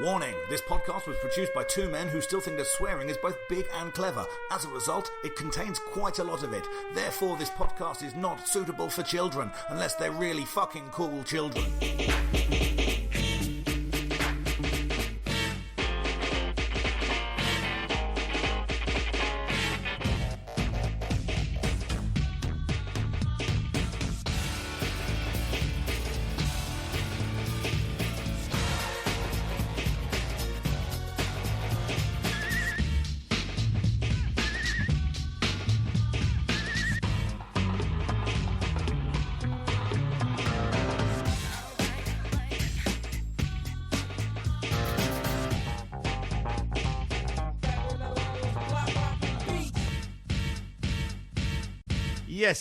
Warning, this podcast was produced by two men who still think that swearing is both big and clever. As a result, it contains quite a lot of it. Therefore, this podcast is not suitable for children, unless they're really fucking cool children.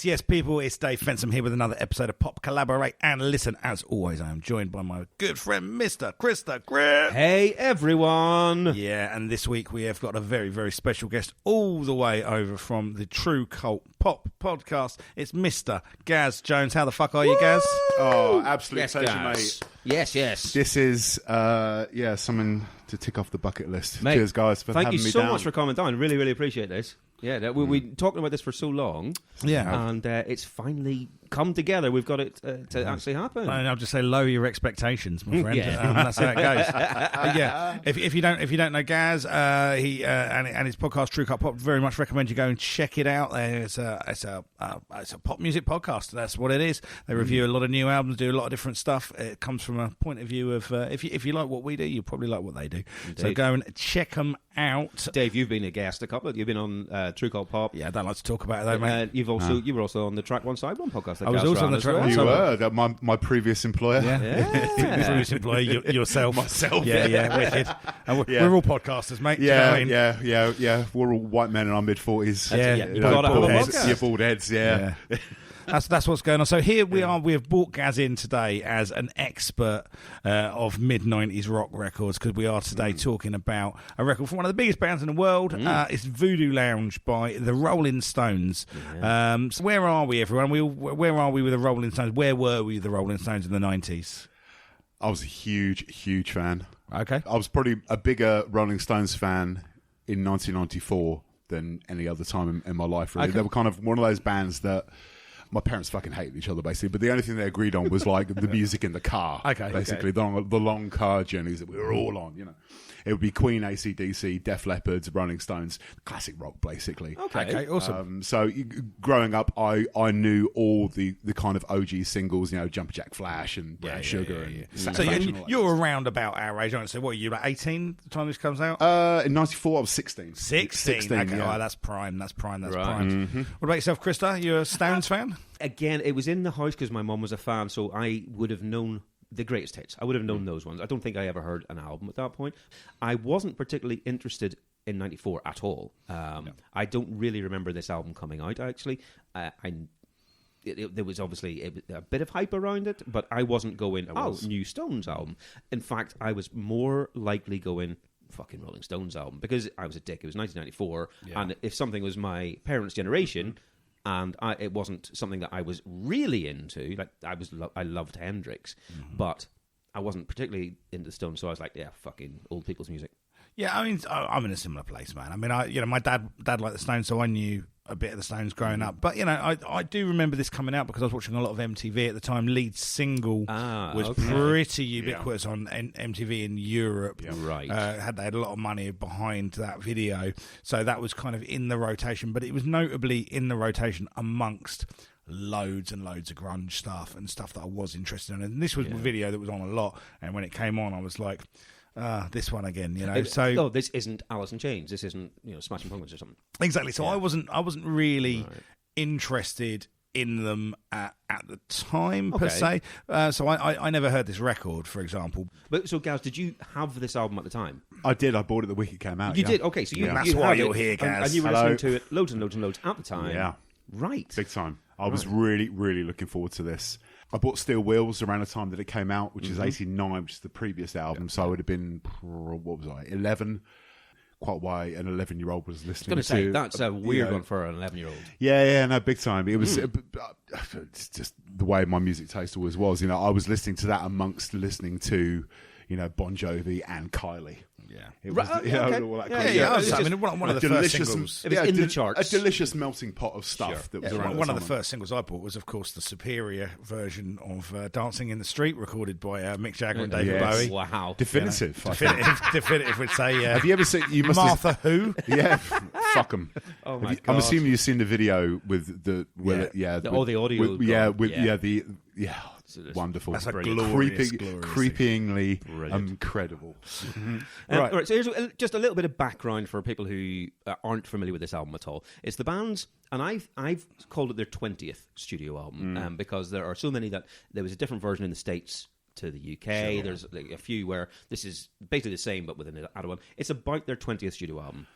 Yes, people, it's Dave Fensom here with another episode of Pop Collaborate and Listen. As always, I am joined by my good friend, Mr. Krista Griff. Hey, everyone. Yeah, and this week we have got a very, very special guest all the way over from the True Cult Pop podcast. It's Mr. Gaz Jones. How the fuck are you, Gaz? Oh, absolute Yes, pleasure, Gaz. mate. Yes. This is, something to tick off the bucket list. Mate, Cheers, guys, for having me down. Thank you so much for coming down. Really, really appreciate this. Yeah, we've been talking about this for so long. Yeah. And it's finally come together. We've got it to actually happen. And I'll just say lower your expectations, my friend. Yeah. That's how it goes. Yeah. If you don't know Gaz, he and his podcast True Cut Pop, very much recommend you go and check it out. It's a pop music podcast. That's what it is. They review a lot of new albums, do a lot of different stuff. It comes from a point of view of if you like what we do, you probably like what they do. Indeed. So go and check them out. Dave, you've been a guest a couple. You've been on True Cult Pop. Yeah, I don't like to talk about it though, mate. You were also on the Track One Side One podcast. That I was Gaz also on ran the as Track well. One You Side were my previous employer. Yeah. Previous employer, yourself. Myself. Yeah, wicked. And we're all podcasters, mate. Do you know Yeah, what I mean? yeah. We're all white men in our mid-40s. Yeah. You've got to have bald a heads. podcast. Yeah, bald heads, yeah. That's what's going on. So here we are. We have brought Gaz in today as an expert of mid-90s rock records, because we are today talking about a record from one of the biggest bands in the world. It's Voodoo Lounge by the Rolling Stones. Yeah. So where are we, everyone? Where are we with the Rolling Stones? Where were we with the Rolling Stones in the 90s? I was a huge fan. Okay. I was probably a bigger Rolling Stones fan in 1994 than any other time in my life, really. Okay. They were kind of one of those bands that my parents fucking hated each other, basically, but the only thing they agreed on was like the music in the car. Okay. Basically, the long car journeys that we were all on, you know. It would be Queen, AC/DC, Def Leppard, Rolling Stones, classic rock, basically. Okay, awesome. So growing up, I knew all the kind of OG singles, you know, Jumper Jack Flash and Brown Sugar. And So Satisfaction and all that you're around about our age, aren't you? So what are you, about 18 the time this comes out? in 94, I was 16. 16. Okay, yeah. Oh, that's prime. That's prime. Mm-hmm. What about yourself, Krista? You're a Stones fan? Again, it was in the house because my mum was a fan, so I would have known the greatest hits. I would have known those ones. I don't think I ever heard an album at that point. I wasn't particularly interested in 94 at all. I don't really remember this album coming out, actually. There was obviously a bit of hype around it, but I wasn't going, new Stones album. In fact, I was more likely going, fucking Rolling Stones album, because I was a dick. It was 1994, and if something was my parents' generation, and it wasn't something that I was really into, like I loved Hendrix, but I wasn't particularly into Stones, so I was like, yeah, fucking old people's music. Yeah, I mean, I'm in a similar place, man. I mean, my dad liked the Stones, so I knew a bit of the Stones growing up. But, you know, I do remember this coming out because I was watching a lot of MTV at the time. Lead single was pretty ubiquitous on MTV in Europe. Yeah, right. They had a lot of money behind that video. So that was kind of in the rotation. But it was notably in the rotation amongst loads and loads of grunge stuff and stuff that I was interested in. And this was a video that was on a lot. And when it came on, I was like, this one again, you know. This isn't Alice in Chains. This isn't, Smashing Pumpkins or something. Exactly. So I wasn't really interested in them at the time per se. So I never heard this record, for example. But so, Gaz, did you have this album at the time? I did. I bought it the week it came out. You did. Okay, so that's why you're here, Gaz. And you were listening to it loads and loads and loads at the time. Yeah, right. Big time. I was really looking forward to this. I bought Steel Wheels around the time that it came out, which is 89, which is the previous album. So I would have been, 11, quite why an 11-year-old was listening to. I was going to say, that's a weird one for an 11-year-old. Yeah, no, big time. It was it's just the way my music taste always was. You know, I was listening to that amongst listening to, Bon Jovi and Kylie. Yeah. It was, Right, okay. all that Yeah, kind of- yeah. I mean, one of the first singles. It was in the charts. A delicious melting pot of stuff that was around. One of the first singles I bought was, of course, the superior version of "Dancing in the Street," recorded by Mick Jagger and David Bowie. Wow. Definitive. Definitive would say. Have you ever seen? You must Martha Who? Yeah, fuck them. Oh my God. I'm assuming you've seen the video with the the audio. wonderful. That's a glorious. Creepingly Brilliant. incredible. Right. All right. So here's just a little bit of background for people who aren't familiar with this album at all. It's the band's, and I've called it their 20th studio album because there are so many that there was a different version in the States to the UK. Sure. There's a few where this is basically the same but with an added one. It's about their 20th studio album.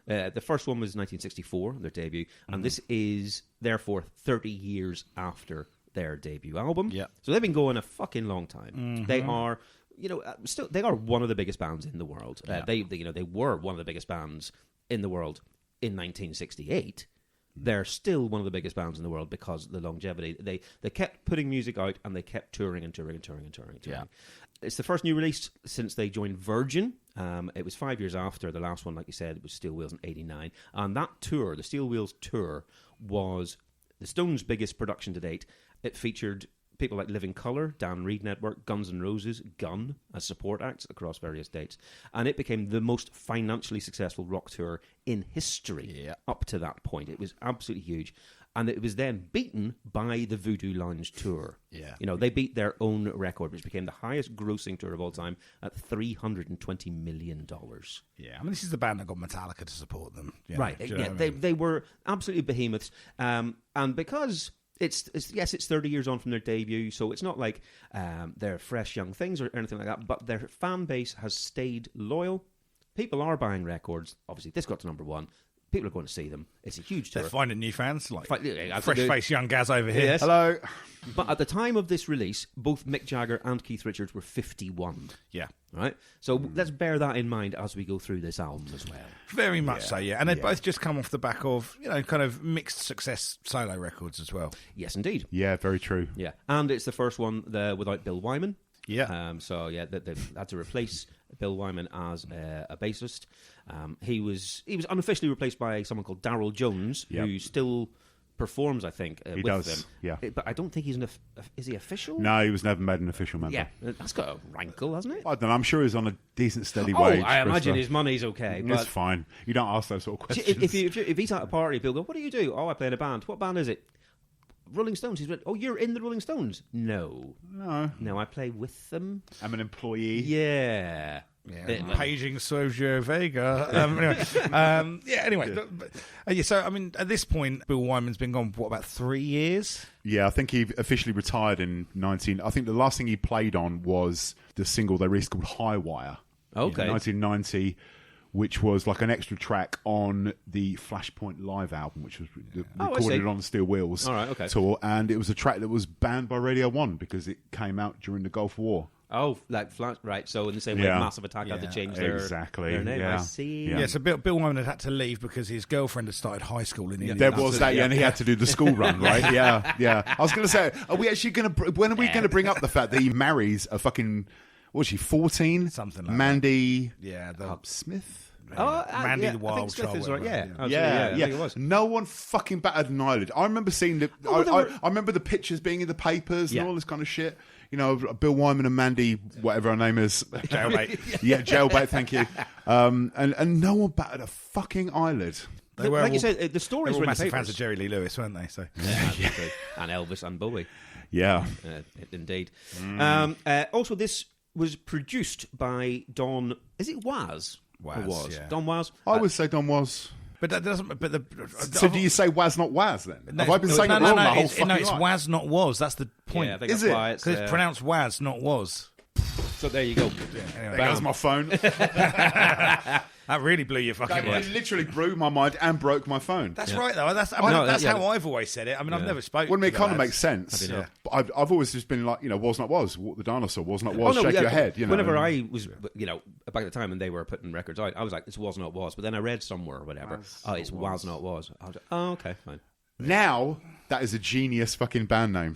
The first one was 1964, their debut, and this is therefore 30 years after their debut album. Yeah. So they've been going a fucking long time. They are, still they are one of the biggest bands in the world. They were one of the biggest bands in the world in 1968. They're still one of the biggest bands in the world because of the longevity. They kept putting music out and they kept touring and touring and touring and touring. Yeah. It's the first new release since they joined Virgin. It was 5 years after the last one, like you said, it was Steel Wheels in '89. And that tour, the Steel Wheels tour, was the Stones' biggest production to date. It featured people like Living Colour, Dan Reed Network, Guns N' Roses, Gun as support acts across various dates. And it became the most financially successful rock tour in history up to that point. It was absolutely huge. And it was then beaten by the Voodoo Lounge tour. Yeah. They beat their own record, which became the highest grossing tour of all time at $320 million. Yeah, I mean, this is the band that got Metallica to support them. Right. They were absolutely behemoths. And because it's 30 years on from their debut, so it's not like they're fresh young things or anything like that, but their fan base has stayed loyal. People are buying records. Obviously, this got to number one. People are going to see them. It's a huge tour. They're finding new fans, like Yeah, fresh-faced young Gaz over here. Yes. Hello. But at the time of this release, both Mick Jagger and Keith Richards were 51. Yeah. Right? So let's bear that in mind as we go through this album as well. Very much so, yeah. And they both just come off the back of, kind of mixed success solo records as well. Yes, indeed. Yeah, very true. Yeah. And it's the first one without Bill Wyman. Yeah. They've had to replace Bill Wyman as a bassist. He was unofficially replaced by someone called Daryl Jones, who still performs, I think, He with does, them. yeah. But I don't think he's is he official? No, he was never made an official member. Yeah, that's got a rankle, hasn't it? I don't know. I'm sure he's on a decent, steady Oh, wage. I imagine Christopher. his money's okay. It's But fine. You don't ask those sort of questions. if he's at a party, people go, "What do you do?" "Oh, I play in a band." "What band is it?" "Rolling Stones." He's like, "Oh, you're in the Rolling Stones?" No, I play with them. I'm an employee. Yeah. Paging Sergio Vega. So, I mean, at this point, Bill Wyman's been gone, about 3 years? Yeah, I think he officially retired in I think the last thing he played on was the single they released called High Wire. Okay. In 1990, which was like an extra track on the Flashpoint Live album, which was recorded on Steel Wheels tour. And it was a track that was banned by Radio 1 because it came out during the Gulf War. Oh, like right. So in the same way, Massive Attack had to change their name. Yeah. I see. Yeah, so Bill Wyman had to leave because his girlfriend had started high school in India. There was that, and he had to do the school run, right? Yeah. I was going to say, when are we going to bring up the fact that he marries a fucking, what was she, 14? Something like Mandy Smith? Mandy the Wild Child. Right. Yeah. I think it was. No one fucking batted an eyelid. I remember seeing I remember the pictures being in the papers and all this kind of shit. Bill Wyman and Mandy, whatever her name is, Jailbait. Jailbait. Thank you. And no one batted a fucking eyelid. They were, like you said, the stories were massive in the fans of Jerry Lee Lewis, weren't they? So and Elvis and Bowie. Yeah, indeed. Also, this was produced by Don. Is it Was? Was, yeah. Don Was. I would say Don Was. But that doesn't. But so do you say Was not Was then? No, Have I been saying it wrong the whole fucking No, it's life? Was not Was. That's the point. Yeah, I think Is that's it? why Because it's pronounced Was, not Was. So there you go. Anyway, That was my phone. that really blew your fucking It mind. literally blew my mind and broke my phone. That's right, though. That's how I've always said it. I mean, I've never spoken. Well, I mean, it kind of that. makes sense. Yeah. But I've always just been like, was not was, walk the dinosaur, was not was, shake your head. Whenever I was, back at the time when they were putting records out, I was like, this was not was. But then I read somewhere or whatever, it's was not was. I was like, oh, okay, fine. Now, that is a genius fucking band name.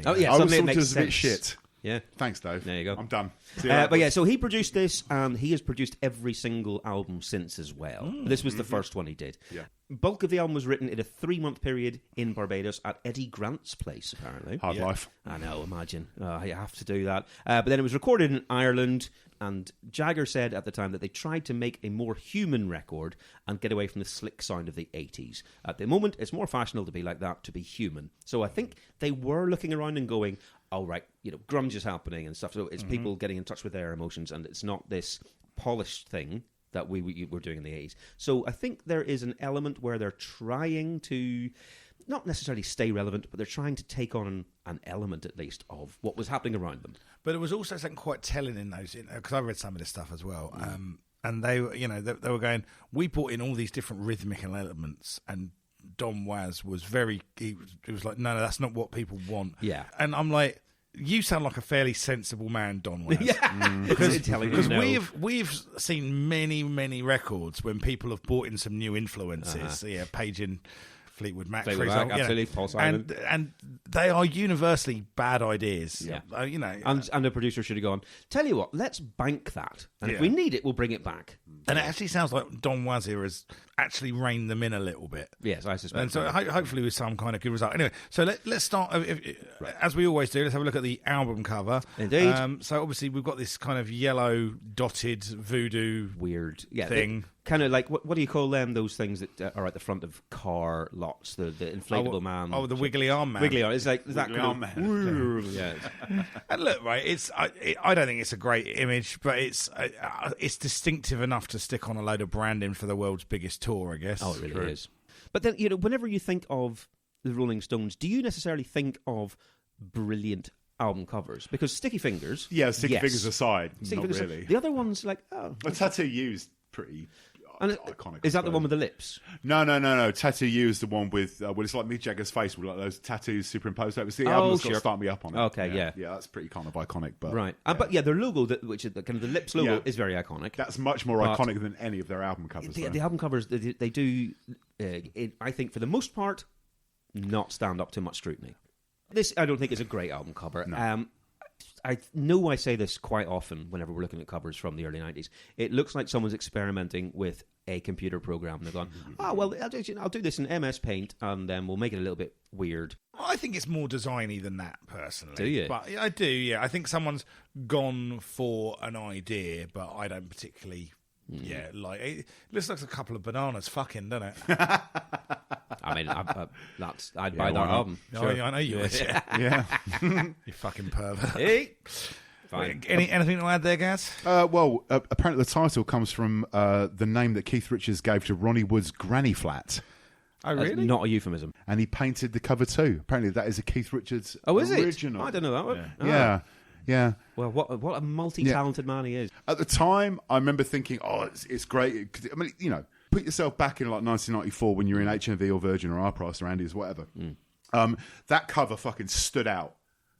Oh, yeah, I suddenly always it thought it makes was a bit sense. shit. Yeah. Thanks, Dave. There you go. I'm done. But yeah, so he produced this, and he has produced every single album since as well. This was the first one he did. Yeah. Bulk of the album was written in a 3-month period in Barbados at Eddie Grant's place, apparently. Hard life. I know, imagine. You have to do that. But then it was recorded in Ireland, and Jagger said at the time that they tried to make a more human record and get away from the slick sound of the 80s. At the moment, it's more fashionable to be like that, to be human. So I think they were looking around and going, oh, right, grunge is happening and stuff. So it's people getting in touch with their emotions, and it's not this polished thing that we were doing in the 80s. So I think there is an element where they're trying to not necessarily stay relevant, but they're trying to take on an element, at least, of what was happening around them. But it was also something quite telling in those, because I read some of this stuff as well, and they were going, we brought in all these different rhythmic elements, and Don Was was he was like, no, that's not what people want. Yeah. And I'm like, you sound like a fairly sensible man, Don Was. Because we've seen many records when people have brought in some new influences. Yeah, paging Fleetwood Mac, for example. Absolutely, Paul Simon. And they are universally bad ideas. Yeah. And the producer should have gone, tell you what, let's bank that. And if we need it, we'll bring it back. And it actually sounds like Don Was here has actually reined them in a little bit. Yes, I suspect. And so hopefully with some kind of good result. Anyway, so let's start, as we always do, let's have a look at the album cover. Indeed. So obviously we've got this kind of yellow dotted voodoo weird thing. Kind of like, what do you call them, those things that are at the front of car lots, the inflatable man? Oh, the wiggly arm man. Wiggly arm. It's like that wiggly arm man. Yeah. And look, right, I don't think it's a great image, but it's distinctive enough to stick on a load of branding for the world's biggest tour, I guess. Oh, it really is. But then, whenever you think of the Rolling Stones, do you necessarily think of brilliant album covers? Because Sticky Fingers... Yeah, Sticky Fingers aside, not really. The other one's like, The Tattoo U's pretty... iconic. Is that the one with the lips? No. Tattoo You is the one with it's like Mick Jagger's face with like those tattoos superimposed. That was the album that's got to Start Me Up on it. Okay, yeah, that's pretty kind of iconic. But right, but their logo, which is kind of the lips logo, is very iconic. That's much more iconic than any of their album covers. The album covers they do, I think, for the most part, not stand up to much scrutiny. This I don't think is a great album cover. No. I know I say this quite often whenever we're looking at covers from the early 90s. It looks like someone's experimenting with a computer program. And they're going, I'll do this in MS Paint, and then we'll make it a little bit weird. I think it's more designy than that, personally. Do you? But I do, yeah. I think someone's gone for an idea, but I don't particularly... Yeah, like it looks like a couple of bananas fucking, doesn't it? I mean, I'd buy that album. Sure. Oh, yeah, I know you would. Yeah. You fucking pervert. Hey. Fine. Anything to add there, Gaz? Apparently the title comes from the name that Keith Richards gave to Ronnie Wood's granny flat. Oh, really? That's not a euphemism. And he painted the cover too. Apparently that is a Keith Richards original. I don't know that one. Yeah. Yeah. Well, what a multi-talented man he is. At the time, I remember thinking, it's great. 'Cause, I mean, put yourself back in like 1994 when you're in HMV or Virgin or R-Price or Andy's, whatever. That cover fucking stood out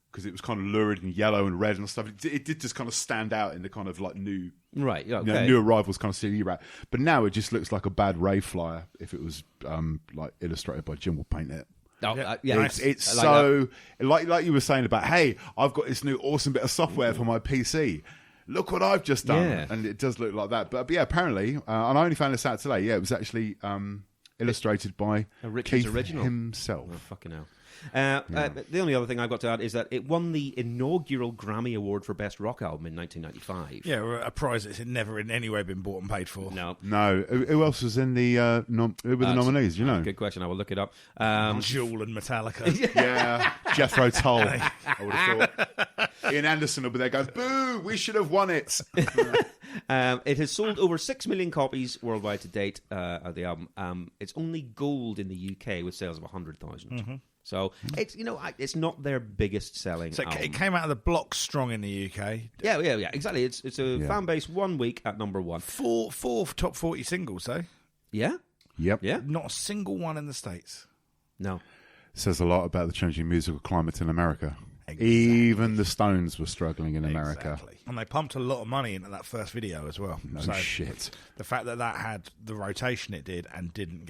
because it was kind of lurid and yellow and red and stuff. It did just kind of stand out in the kind of like new... Right, okay. New arrivals kind of CD rap. But now it just looks like a bad rave flyer if it was like illustrated by Jim will paint it. Oh, it's like so like you were saying about, hey, I've got this new awesome bit of software for my PC. Look what I've just done, and it does look like that. But yeah, apparently, and I only found this out today. Yeah, it was actually illustrated by Keith original himself. Oh, fucking hell. The only other thing I've got to add is that it won the inaugural Grammy Award for Best Rock Album in 1995. Yeah, a prize that's never in any way been bought and paid for. No. Who else was in the who were the nominees? You know, good question. I will look it up. Jewel and Metallica. Yeah, Jethro Tull. I would have thought. Ian Anderson will be there going, "Boo! We should have won it." It has sold over 6 million copies worldwide to date of the album. It's only gold in the UK with sales of 100,000. Mm-hmm. So it's not their biggest selling. So album. It came out of the blocks strong in the UK. Yeah, exactly. It's a fan base 1 week at number 1. Four top 40 singles, though. Yeah. Yep. Yeah. Not a single one in the States. No. Says a lot about the changing musical climate in America. Exactly. Even the Stones were struggling in America. Exactly. And they pumped a lot of money into that first video as well. No so shit. The fact that had the rotation it did and didn't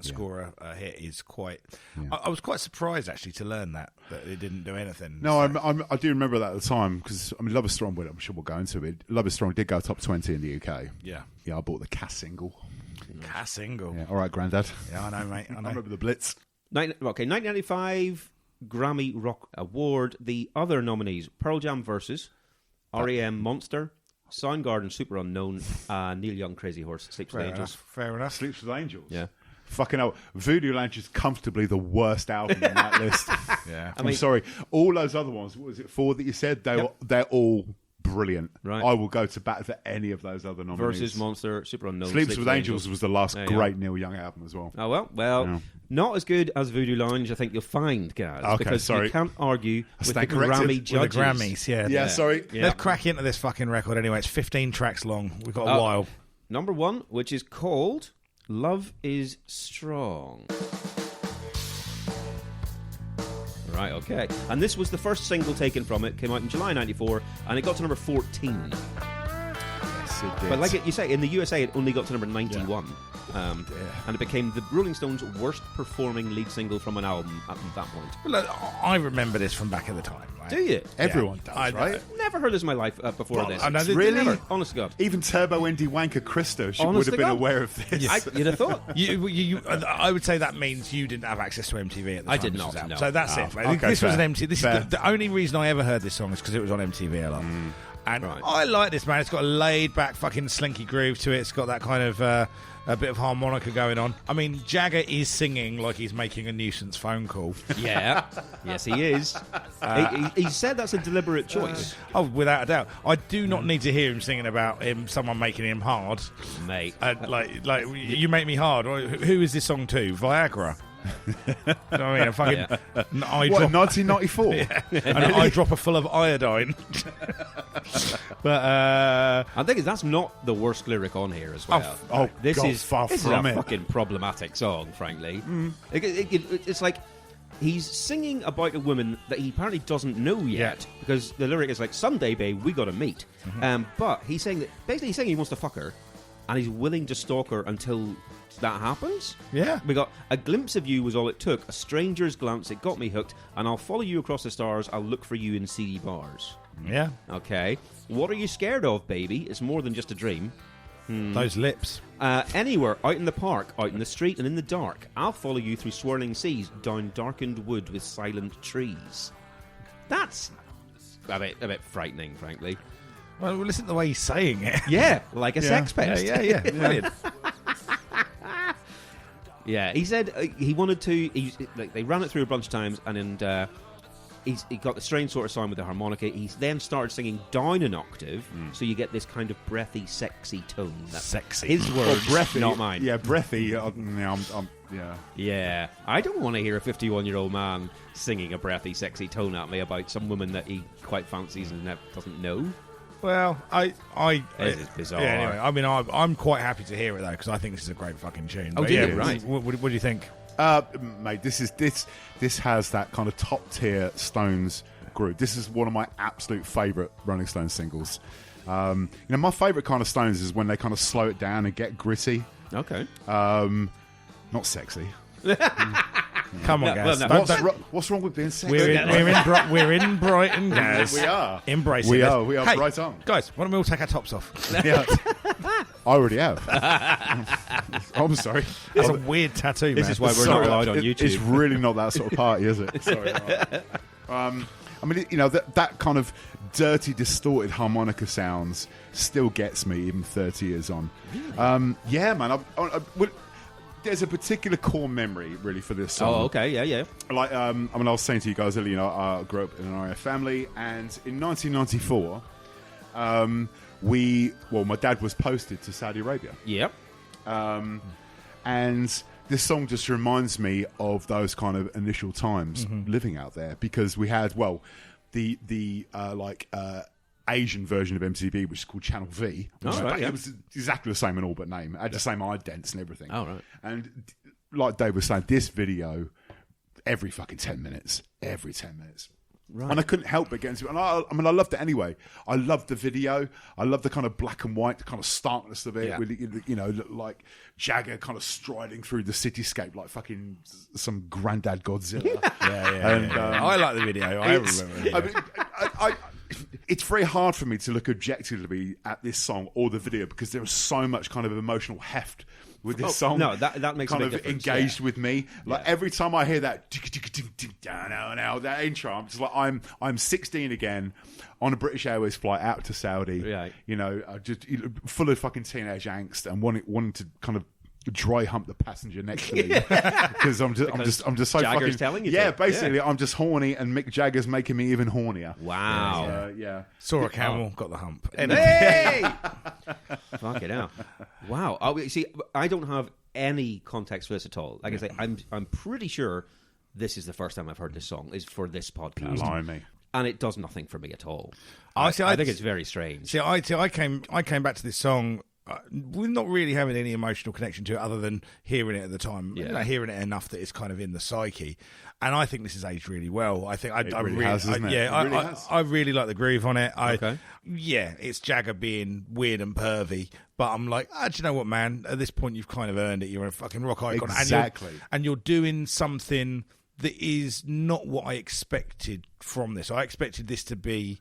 score a hit is quite... Yeah. I was quite surprised, actually, to learn that it didn't do anything. No, I do remember that at the time, because, Love Is Strong, I'm sure we'll go into it. Love Is Strong did go top 20 in the UK. Yeah. Yeah, I bought the Cass single. Cass single. Yeah, all right, Grandad. Yeah, I know, mate. I know. I remember the Blitz. 1995 Grammy Rock Award. The other nominees: Pearl Jam Versus, R.E.M. Monster, Soundgarden Super Unknown, Neil Young Crazy Horse, Sleeps with Angels. Fair enough. Sleeps with Angels. Yeah. Fucking hell. Voodoo Lounge is comfortably the worst album on that list. Yeah. I'm sorry. All those other ones, what was it, 4 that you said? They're all brilliant. Right. I will go to bat for any of those other nominees. Versus Monster, Super Unknown, Sleeps with Angels was the last There you great are. Neil Young album as well. Oh, well, Yeah. not as good as Voodoo Lounge, I think you'll find, Gaz. Okay, because sorry. you can't argue with the stand corrected. Grammy With The judges. Grammys, yeah. Yeah, sorry. Yeah. Let's crack into this fucking record anyway. It's 15 tracks long. We've got a while. Number 1, which is called Love Is Strong. Right, okay. And this was the first single taken from it. Came out in July 94, and it got to number 14. Yes, it did. But like you say, in the USA, it only got to number 91. And it became the Rolling Stones' worst performing lead single from an album at that point. Well, look, I remember this from back in the time. Right? Do you? Everyone does, I know. right? Never heard this in my life before this. I know this- Really? Never. Honest to God. Even Turbo Indie Wanker Krista would Honest have to been God. aware of this. You'd have thought. I would say that means you didn't have access to MTV at the time. I did this not, was out. no. So that's it. Mate. okay, This was fair. an MTV. This Fair. is the only reason I ever heard this song is because it was on MTV a lot. And Right. I like this, man. It's got a laid back fucking slinky groove to it. It's got that kind of a bit of harmonica going on. I mean, Jagger is singing like he's making a nuisance phone call. Yeah. Yes, he is. He said that's a deliberate choice. Oh, without a doubt. I do not need to hear him singing about someone making him hard. Mate. Like you make me hard. Who is this song to? Viagra. You know what I mean? A fucking What, 1994? an eyedropper full of iodine. But I think that's not the worst lyric on here as well. This God, is far this from is a it. fucking problematic song, frankly. It's like he's singing about a woman that he apparently doesn't know yet, because the lyric is like, "Someday, babe, we gotta meet." But he's saying that basically he's saying he wants to fuck her, and he's willing to stalk her until that happens. Yeah. We got a glimpse of you was all it took. A stranger's glance, it got me hooked, and I'll follow you across the stars. I'll look for you in seedy bars. yeah, Okay. What are you scared of, baby? It's more than just a dream. those lips. Anywhere, out in the park, out in the street, and in the dark. I'll follow you through swirling seas, down darkened wood with silent trees. That's a bit frightening, frankly. Well, listen to the way he's saying it. Yeah, like a sex pest. Yeah. Brilliant. Yeah, he said he wanted to. They ran it through a bunch of times, and he got the strange sort of sound with the harmonica. He then started singing down an octave, so you get this kind of breathy, sexy tone. That's Sexy. his words, breathy, not mine. Yeah, breathy. Yeah, Yeah, I don't want to hear a 51-year-old man singing a breathy, sexy tone at me about some woman that he quite fancies and doesn't know. Well, This is bizarre. Yeah, anyway, I mean, I'm quite happy to hear it though, because I think this is a great fucking tune. Oh, But do you? yeah, Right. What do you think? mate, this has that kind of top tier Stones groove. This is one of my absolute favourite Rolling Stones singles. My favourite kind of Stones is when they kind of slow it down and get gritty. Okay. Not sexy. Come on, Gaz. well, Don't- What's, don't- what's wrong with being sexy? we're in Brighton, Gaz. We are. Embracing We this. are. We are Hey, right on. guys, why don't we all take our tops off? Yeah. I already have. I'm sorry. That's a weird tattoo, This man. is why we're Sorry, not allowed on YouTube. It's really not that sort of party, is it? Sorry. I mean, that kind of dirty, distorted harmonica sounds still gets me even 30 years on. Yeah, man. There's a particular core memory, really, for this song. Oh, okay, yeah. Like, I was saying to you guys earlier, I grew up in an RAF family, and in 1994, my dad was posted to Saudi Arabia. Yep. And this song just reminds me of those kind of initial times living out there, because we had, the Asian version of MTV, which is called Channel V. It was exactly the same in all but name. It had the same idents and everything. Oh, right. And like Dave was saying, this video, every fucking 10 minutes. Right. And I couldn't help but get into it. And I mean, I loved it anyway. I loved the video. I loved the kind of black and white, the kind of starkness of it. Yeah. With, you know, like Jagger kind of striding through the cityscape like fucking some granddad Godzilla. And I like the video. I remember it. I mean, it's very hard for me to look objectively at this song or the video because there is so much kind of emotional heft with this song. No, that makes kind a of big difference, engaged with me. Like every time I hear that that intro, I'm just like I'm 16 again on a British Airways flight out to Saudi. Right. You know, just full of fucking teenage angst and wanting to kind of dry hump the passenger next to me because I'm just so Jagger's fucking telling you yeah to. basically Yeah. I'm just horny and Mick Jagger's making me even hornier. Wow. Yeah. Saw a camel, got the hump. Hey! Fuck it out. Wow. See, I don't have any context for this at all. Like I say, I'm pretty sure this is the first time I've heard this song is for this podcast. Blimey. And it does nothing for me at all. I think it's very strange. See, I came back to this song with not really having any emotional connection to it other than hearing it at the time. Yeah. You know, hearing it enough that it's kind of in the psyche. And I think this is aged really well. I think I really has, isn't it? Yeah, It really has. I really like the groove on it. Okay. Yeah, it's Jagger being weird and pervy, but I'm like, do you know what, man? At this point, you've kind of earned it. You're a fucking rock icon, Exactly. and you're doing something that is not what I expected from this. I expected this to be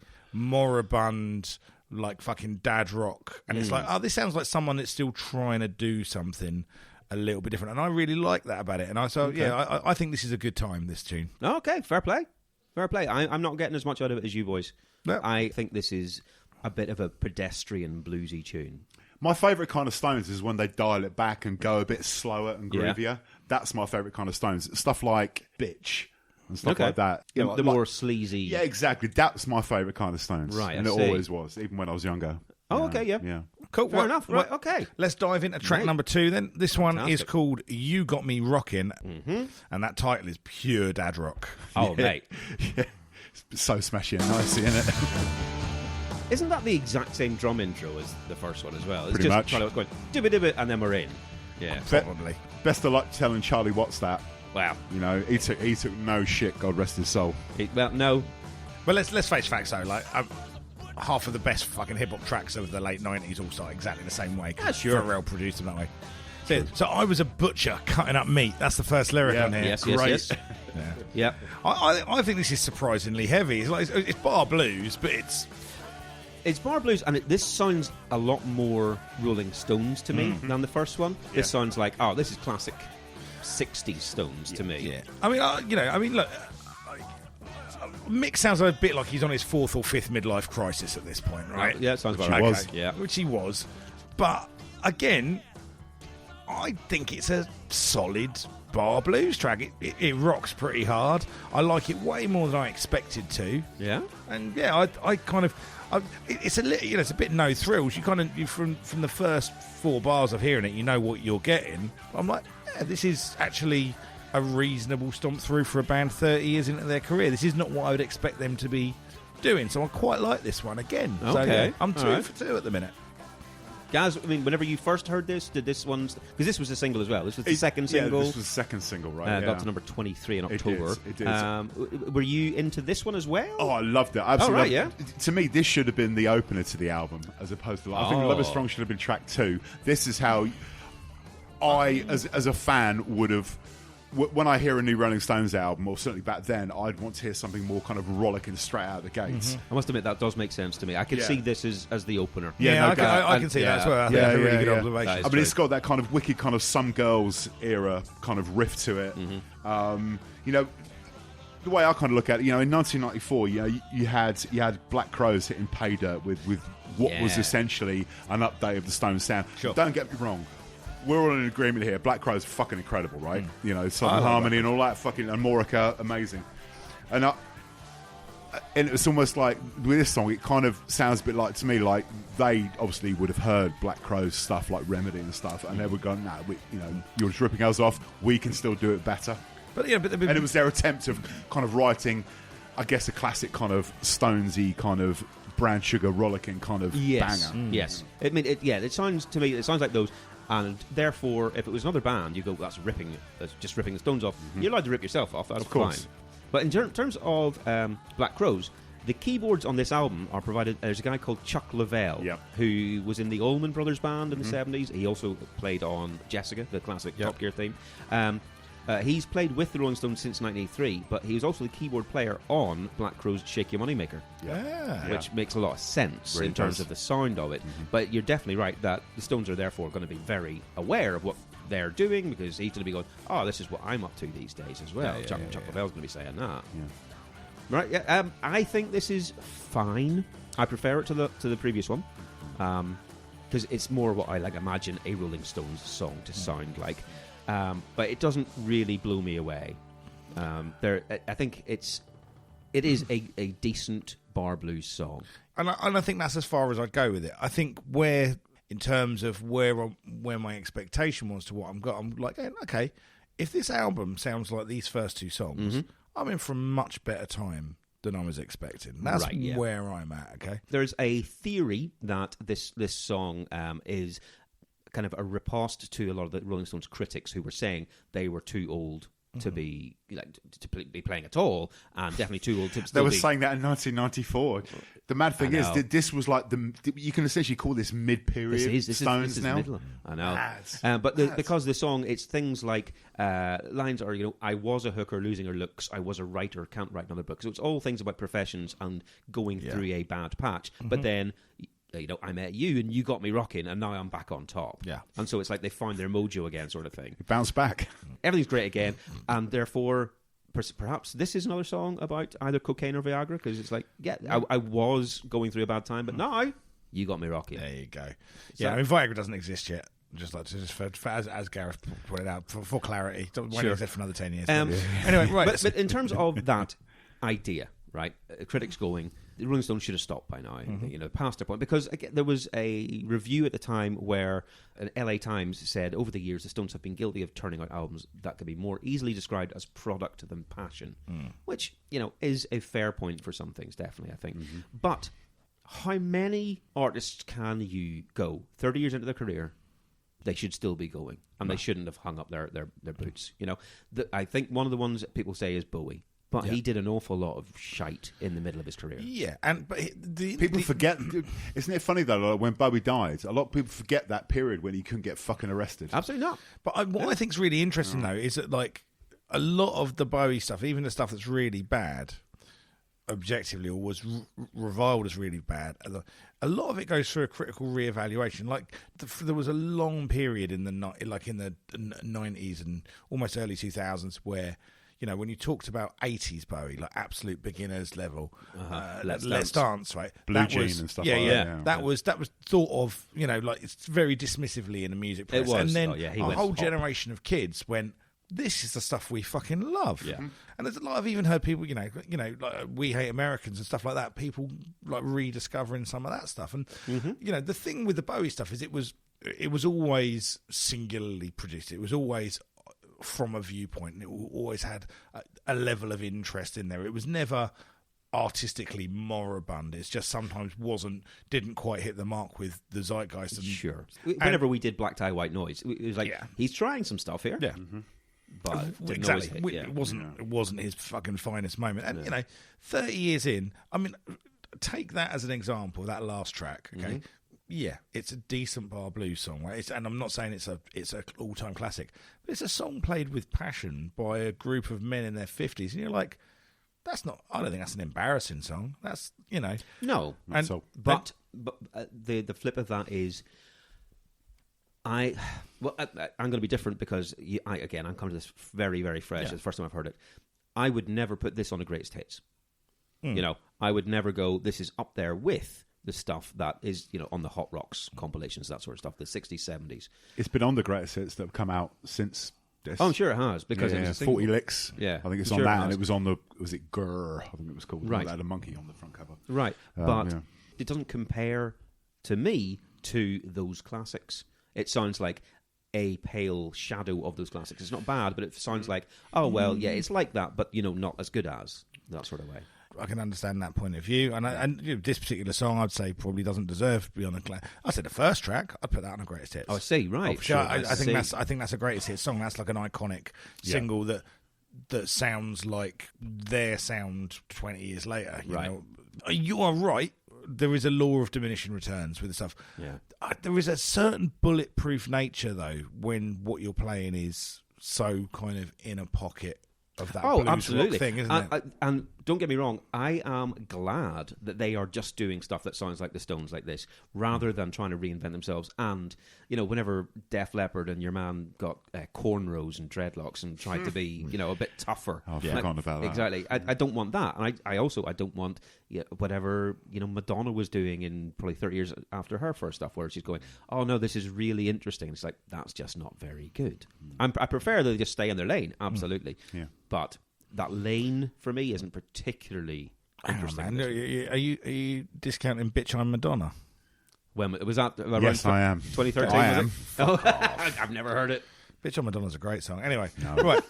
moribund, like fucking dad rock, and it's like, this sounds like someone that's still trying to do something a little bit different, and I really like that about it. And I think this is a good time, this tune. Okay, fair play. I'm not getting as much out of it as you boys. No. I think this is a bit of a pedestrian bluesy tune. My favourite kind of Stones is when they dial it back and go a bit slower and Yeah. groovier. That's my favourite kind of Stones. Stuff like Bitch and stuff like that. The, You know, the like- more sleazy. Yeah, exactly. That's my favourite kind of Stones. Right, and I it see. always was, even when I was younger. Oh, okay, yeah. Yeah. Cool. Fair enough. Right, okay. Let's dive into track Right. number 2 then. This one Fantastic. is called You Got Me Rockin', and that title is pure dad rock. Oh, mate. Yeah. It's so smashy and nice, isn't it? Isn't that the exact same drum intro as the first one as well? It's Pretty just much. kind of going, dibba, and then we're in. Yeah. Probably. Best of luck telling Charlie Watts that. Wow. You know, he took no shit, God rest his soul. Well, no. Well, let's face facts though. Like half of the best fucking hip hop tracks of the late '90s all start exactly the same way. Yeah, sure. Pharrell produced them that way. So I was a butcher cutting up meat. That's the first lyric Yeah. on here. Yes, Great. yes. Yeah. Yep. I think this is surprisingly heavy. It's bar blues, but It's bar blues, and this sounds a lot more Rolling Stones to me than the first one. This sounds like, this is classic 60s Stones to me. yeah. I mean, look. Mick sounds a bit like he's on his 4th or 5th midlife crisis at this point, right? Yeah, it sounds about Which he right. was. Yeah. Which he was. But again, I think it's a solid bar blues track. It rocks pretty hard. I like it way more than I expected to. Yeah? And yeah, I kind of, it's a little, it's a bit no thrills. You kind of, from the first 4 bars of hearing it, you know what you're getting. I'm like, yeah, this is actually a reasonable stomp through for a band 30 years into their career. This is not what I would expect them to be doing. So I quite like this one again. So Okay. yeah, I'm 2 All right. for 2 at the minute. Gaz, I mean, whenever you first heard this, did this one's... Because this was a single as well. This was the second single. Yeah, this was the second single, right? Got to number 23 in It October. did. Were you into this one as well? Oh, I loved it. Absolutely. right, loved it. To me, this should have been the opener to the album, as opposed to. I think Love Is Oh. Strong should have been track 2. This is how I, as a fan, would have. When I hear a new Rolling Stones album, or certainly back then, I'd want to hear something more kind of rollicking straight out of the gates. I must admit, that does make sense to me. I could Yeah. see this as the opener. Yeah, no I doubt. can see Yeah. that as well. I think that's a really good observation. That is I mean, true. it's got that kind of wicked, kind of Some Girls era kind of riff to it. You know, the way I kind of look at it, in 1994, you had Black Crowes hitting pay dirt with what was Yeah. essentially an update of the Stones sound. Sure. Don't get me wrong. We're all in agreement here. Black Crowes are fucking incredible, right? Southern love Harmony and all that fucking, and Morica, amazing. And it's almost like with this song, it kind of sounds a bit like to me like they obviously would have heard Black Crowes stuff like Remedy and stuff, and they would go, "Nah, you're just ripping us off. We can still do it better." But And it was their attempt of kind of writing, I guess, a classic kind of Stonesy kind of brown sugar rollicking kind of Yes. banger. Yes. I mean, it sounds to me, it sounds like those. And therefore, if it was another band, you go, that's just ripping the Stones off. You're allowed to rip yourself off. That's Of course. fine. But in terms of Black Crowes, the keyboards on this album are provided. There's a guy called Chuck Leavell, who was in the Allman Brothers Band in the 70s. He also played on Jessica, the classic Top Gear theme. He's played with the Rolling Stones since 1983, but he was also the keyboard player on Black Crowes' Shake Your Moneymaker, which makes a lot of sense in terms of the sound of it. But you're definitely right that the Stones are therefore going to be very aware of what they're doing, because he's going to be going, oh, this is what I'm up to these days as well. Chuck Leavell's going to be saying that. Right, I think this is fine. I prefer it to the previous one, because it's more what I imagine a Rolling Stones song to sound like. But it doesn't really blow me away. I think it is a decent bar blues song, and I think that's as far as I'd go with it. I think in terms of where my expectation was to what I'm like, okay, if this album sounds like these first two songs, I'm in for a much better time than I was expecting. That's where I'm at, okay? There's a theory that this song is kind of a riposte to a lot of the Rolling Stones critics who were saying they were too old to be be playing at all, and definitely too old to still They were saying that in 1994. The mad thing is that this was like you can essentially call this mid-period Stones now. Middle. I know. Because the song, it's things like lines are, I was a hooker losing her looks, I was a writer, can't write another book. So it's all things about professions and going through a bad patch. But then, I met you and you got me rocking, and now I'm back on top. Yeah. And so it's like they found their mojo again, sort of thing. Bounce back. Everything's great again, and therefore perhaps this is another song about either cocaine or Viagra, because it's like, I was going through a bad time, but now you got me rocking. There you go. So, Viagra doesn't exist yet. Just as Gareth pointed out, for clarity, won't exist for another 10 years. Anyway, right. But in terms of that idea, right? Critics going, the Rolling Stones should have stopped by now, past their point. Because again, there was a review at the time where an LA Times said, over the years, the Stones have been guilty of turning out albums that could be more easily described as product than passion, which, is a fair point for some things, definitely, I think. But how many artists can you go 30 years into their career? They should still be going, and they shouldn't have hung up their boots. I think one of the ones that people say is Bowie. But he did an awful lot of shite in the middle of his career. Yeah, people forget. Isn't it funny though? Like when Bowie died, a lot of people forget that period when he couldn't get fucking arrested. Absolutely not. But what I think's really interesting though is that a lot of the Bowie stuff, even the stuff that's really bad, objectively, or was reviled as really bad, a lot of it goes through a critical reevaluation. There was a long period in the 90s and almost early 2000s where, when you talked about 80s Bowie, like absolute beginners level, Let's Dance, right? Blue Jean and stuff like that. That was thought of, it's very dismissally in the music press. It was. And then a whole generation of kids went, this is the stuff we fucking love. Yeah. And there's a lot, I've even heard people, like We Hate Americans and stuff like that, people like rediscovering some of that stuff. And, the thing with the Bowie stuff is it was always singularly produced. It was always from a viewpoint, and it always had a level of interest in there. It was never artistically moribund. It's just sometimes didn't quite hit the mark with the zeitgeist. And, whenever we did Black Tie White Noise, it was like, he's trying some stuff here. Yeah. But exactly. It wasn't his fucking finest moment. And 30 years in, I mean, take that as an example, that last track, okay? Yeah, it's a decent bar blues song, right? And I'm not saying it's a all-time classic, but it's a song played with passion by a group of men in their 50s, and you're like, I don't think that's an embarrassing song. That's, No. And, but the flip of that is, I'm going to be different because, I'm coming to this very, very fresh. It's the first time I've heard it. I would never put this on a greatest hits. I would never go, this is up there with the stuff that is, on the Hot Rocks compilations, that sort of stuff, the 60s, 70s. It's been on the greatest hits that have come out since this. Oh, I'm sure it has, because it was 40 Licks. Yeah. I think it's on that, and it was on was it Grr? I think it was called. Right. It had a monkey on the front cover. Right. But it doesn't compare, to me, to those classics. It sounds like a pale shadow of those classics. It's not bad, but it sounds like, it's like that, but, not as good as, that sort of way. I can understand that point of view, and this particular song, I'd say, probably doesn't deserve to be on a. I said the first track, I'd put that on a greatest hits. Oh, I see, right? I think that's a greatest hits song. That's like an iconic single that that sounds like their sound 20 years later. You Right. know? You are right. There is a law of diminishing returns with the stuff. Yeah. There is a certain bulletproof nature, though, when what you're playing is so kind of in a pocket of that blues absolutely. rock thing, isn't it? And don't get me wrong, I am glad that they are just doing stuff that sounds like the Stones like this, rather than trying to reinvent themselves. And, you know, whenever Def Leppard and your man got cornrows and dreadlocks and tried to be, you know, a bit tougher. I've forgotten about that. Exactly. I don't want that. And I also don't want whatever, you know, Madonna was doing in probably 30 years after her first stuff, where she's going, oh, no, this is really interesting. It's like, that's just not very good. I prefer that they just stay in their lane, absolutely. Yeah. But that lane for me isn't particularly interesting. Hang on, man. Are you discounting Bitch I'm Madonna? When was that? Yes, I am. 2013. I was am. It? Oh, I've never heard it. Bitch I'm Madonna's a great song. Anyway, right.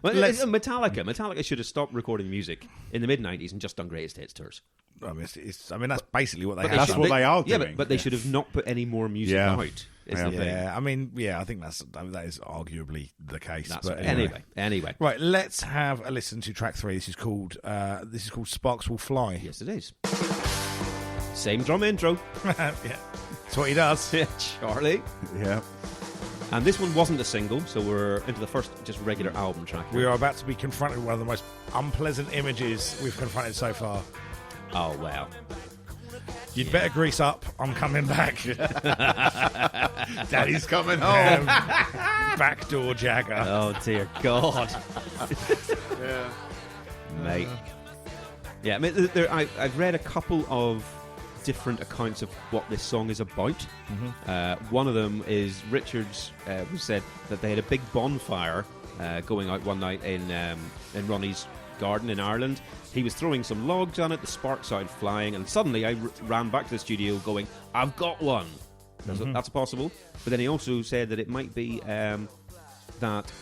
Well, Metallica should have stopped recording music in the mid-90s and just done greatest hits tours. I mean, that's basically what they have That's done. what they are Yeah, doing. but they should have not put any more music Yeah. out. Is the thing. Yeah, I mean, I think that is arguably the case. That's but anyway. Right, let's have a listen to track 3. This is called Sparks Will Fly. Yes, it is. Same drum intro. Yeah, that's what he does. Yeah, Charlie. Yeah. And this one wasn't a single, so we're into the first just regular album track. We are about to be confronted with one of the most unpleasant images we've confronted so far. Oh, wow. You'd better grease up. I'm coming back. Daddy's coming home. Backdoor Jagger. Oh, dear God. Yeah. Mate. Yeah, I mean, I've read a couple of different accounts of what this song is about. One of them is Richards said that they had a big bonfire going out one night in Ronnie's garden in Ireland. He was throwing some logs on it, the sparks started flying, and suddenly I ran back to the studio going, I've got one. That's possible. But then he also said that it might be that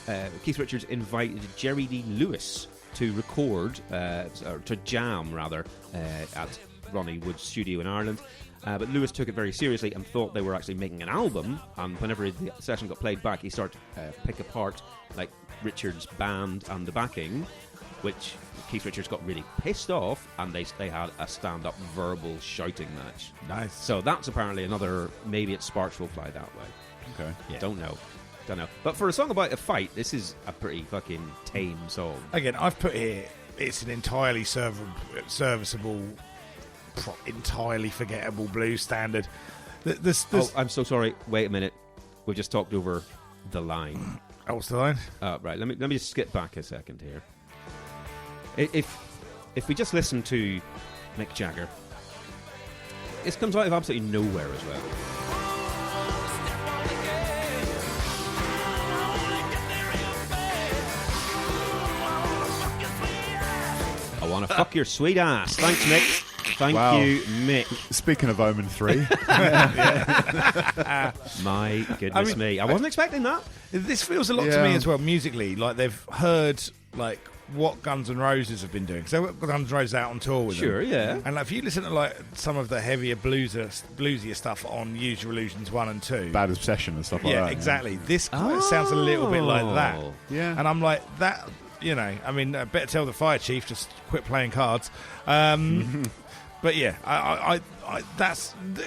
Keith Richards invited Jerry Lee Lewis to record, or to jam rather, at Ronnie Wood's studio in Ireland. But Lewis took it very seriously and thought they were actually making an album, and whenever the session got played back, he started to pick apart like Richards' band and the backing, which Keith Richards got really pissed off, and they had a stand-up verbal shouting match. Nice. So that's apparently another, maybe it's Sparks Will Fly that way. Okay. Yeah. Don't know. But for a song about a fight, this is a pretty fucking tame song. Again, I've put here, it's an entirely serviceable, entirely forgettable blues standard. Oh, I'm so sorry. Wait a minute. We've just talked over the line. Oh, what's the line? Right, let me just skip back a second here. If we just listen to Mick Jagger, this comes out of absolutely nowhere as well. I want to fuck your sweet ass. Thanks, Mick. Thank you, Mick. Speaking of Omen 3. My goodness me. I wasn't expecting that. This feels a lot to me as well, musically. Like, they've heard, like, what Guns N' Roses have been doing. Because they've got Guns N' Roses out on tour with them. Sure, yeah. And like, if you listen to, like, some of the heavier bluesier stuff on Use Your Illusions 1 and 2. Bad Obsession and stuff like that. Yeah, exactly. This kind of sounds a little bit like that. Yeah. And I'm like, that, you know, I mean, better tell the fire chief, just quit playing cards. But yeah, I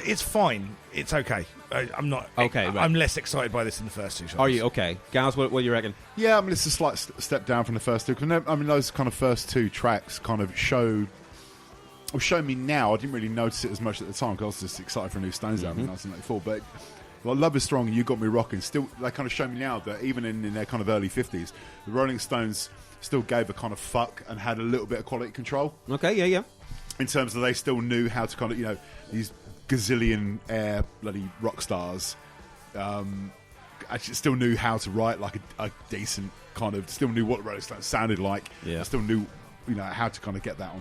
it's fine. It's okay. I'm not okay. Right. I'm less excited by this than the first two songs. Are you okay, Gaz? What do you reckon? Yeah, I mean, it's a slight step down from the first two. Cause I mean, those kind of first two tracks kind of showed me now. I didn't really notice it as much at the time because I was just excited for a new Stones album in 1994. But well, Love Is Strong, You Got Me Rocking. Still, they kind of show me now that even in their kind of early 50s, the Rolling Stones still gave a kind of fuck and had a little bit of quality control. Okay, yeah. In terms of they still knew how to kind of, you know, these gazillion bloody rock stars actually still knew how to write like a decent kind of, still knew what the Rolling Stones sounded like. Yeah. Still knew, you know, how to kind of get that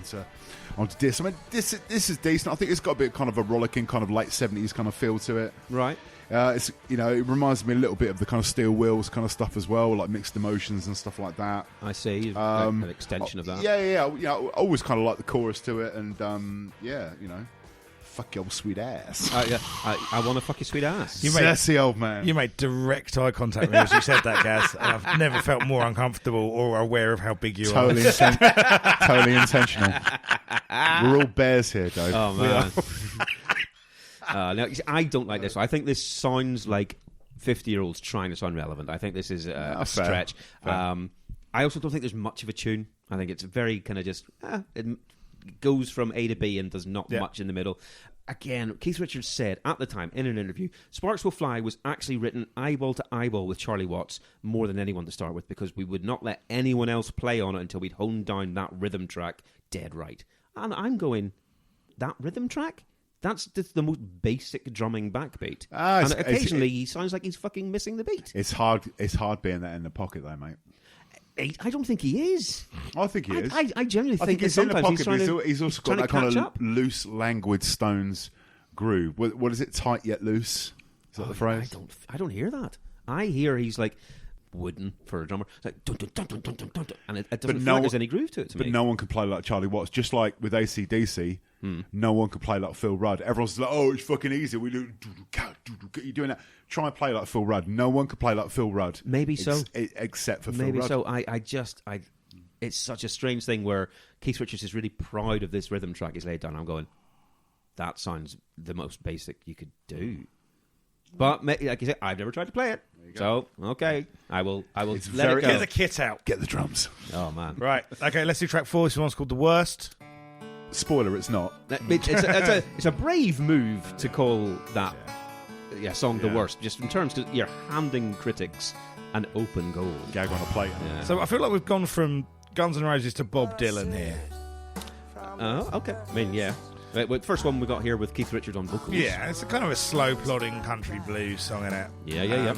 onto disc. I mean, this is decent. I think it's got a bit kind of a rollicking kind of late 70s kind of feel to it. Right. It's, you know, it reminds me a little bit of the kind of Steel Wheels kind of stuff as well, like Mixed Emotions and stuff like that. I see. An extension of that. Yeah. You know, I always kind of like the chorus to it, and you know, fuck your sweet ass. I want to fuck your sweet ass. Sassy old man. You made direct eye contact with me as you said that, Gaz. And I've never felt more uncomfortable or aware of how big you are. Totally intentional. We're all bears here, Dave. Oh, man. Now, I don't like this. I think this sounds like 50-year-olds trying to sound relevant. I think this is a stretch. Fair. I also don't think there's much of a tune. I think it's very kind of just... it goes from A to B and does not much in the middle. Again, Keith Richards said at the time in an interview, Sparks Will Fly was actually written eyeball to eyeball with Charlie Watts more than anyone to start with, because we would not let anyone else play on it until we'd honed down that rhythm track dead right. And I'm going, that rhythm track? That's just the most basic drumming backbeat. And occasionally he sounds like he's fucking missing the beat. It's hard being that in the pocket though, mate. I don't think he is. I think he is. I genuinely think he's in the pocket, but he's also got that kind of up. loose, languid Stones groove. What is it? Tight yet loose? Is that the phrase? I don't hear that. I hear he's like wooden for a drummer. It's like dun, dun, dun, dun, dun, dun, dun, and it doesn't feel like there's any groove to it. But no one can play like Charlie Watts. Just like with AC/DC, no one can play like Phil Rudd. Everyone's like, "Oh, it's fucking easy. We do you doing that? Try and play like Phil Rudd." No one can play like Phil Rudd. Maybe so, except for Phil Rudd. Maybe so. I it's such a strange thing where Keith Richards is really proud of this rhythm track he's laid down. I'm going, that sounds the most basic you could do. But like you said, I've never tried to play it. So okay, I will let it go. Get the kit out. Get the drums. Oh man! Right. Okay. Let's do track 4. This one's called "The Worst." Spoiler: it's not. It's a brave move to call that song the worst. Just in terms, because you're handing critics an open goal. Gag on a plate. Yeah. So I feel like we've gone from Guns N' Roses to Bob Dylan here. Okay. I mean, yeah. Right, first one we got here with Keith Richards on vocals. Yeah, it's a kind of a slow plodding country blues song in it. Yeah.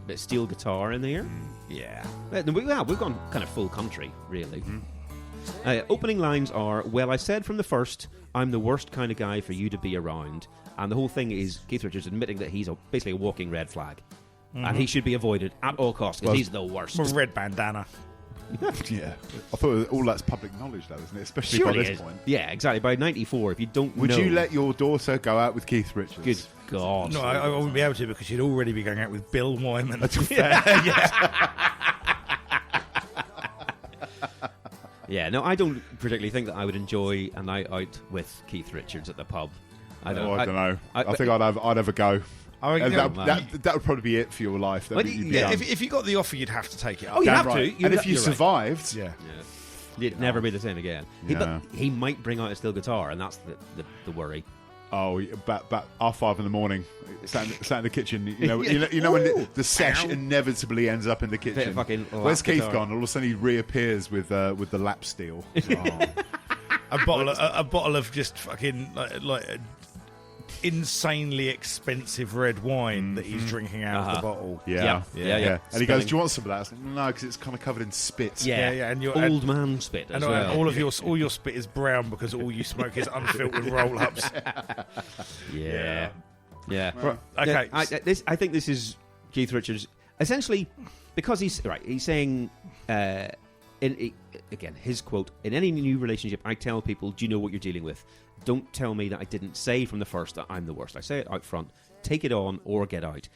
Bit of steel guitar in there. Yeah. We've gone kind of full country, really. Opening lines are, well, I said from the first, I'm the worst kind of guy for you to be around. And the whole thing is Keith Richards admitting that he's basically a walking red flag. And he should be avoided at all costs, because he's the worst. Red bandana. Yeah, I thought all that's public knowledge, though, isn't it? Especially by this point. Yeah, exactly. By '94, if you don't Would you let your daughter go out with Keith Richards? Good God. No, I wouldn't be able to, because she'd already be going out with Bill Wyman. That's fair. Yeah, no, I don't particularly think that I would enjoy a night out with Keith Richards at the pub. I don't know. I think I'd have a go. That would probably be it for your life. If you got the offer, you'd have to take it. Oh, you have to. And if you survived, you'd never be the same again. But he might bring out a steel guitar, and that's the worry. Oh, about 5 a.m, sat in the kitchen. You know when the sesh inevitably ends up in the kitchen. Where's Keith gone? All of a sudden he reappears with the lap steel. A bottle of just fucking like insanely expensive red wine that he's drinking out of the bottle. Yeah. And he goes, "Do you want some of that?" I was like, "No, because it's kind of covered in spit." Yeah. And old man spit as well. All your spit is brown because all you smoke is unfiltered roll-ups. Yeah. Right. Okay. I think this is Keith Richards essentially, because he's saying. Again, his quote, in any new relationship, I tell people, do you know what you're dealing with? Don't tell me that I didn't say from the first that I'm the worst. I say it out front. Take it on or get out.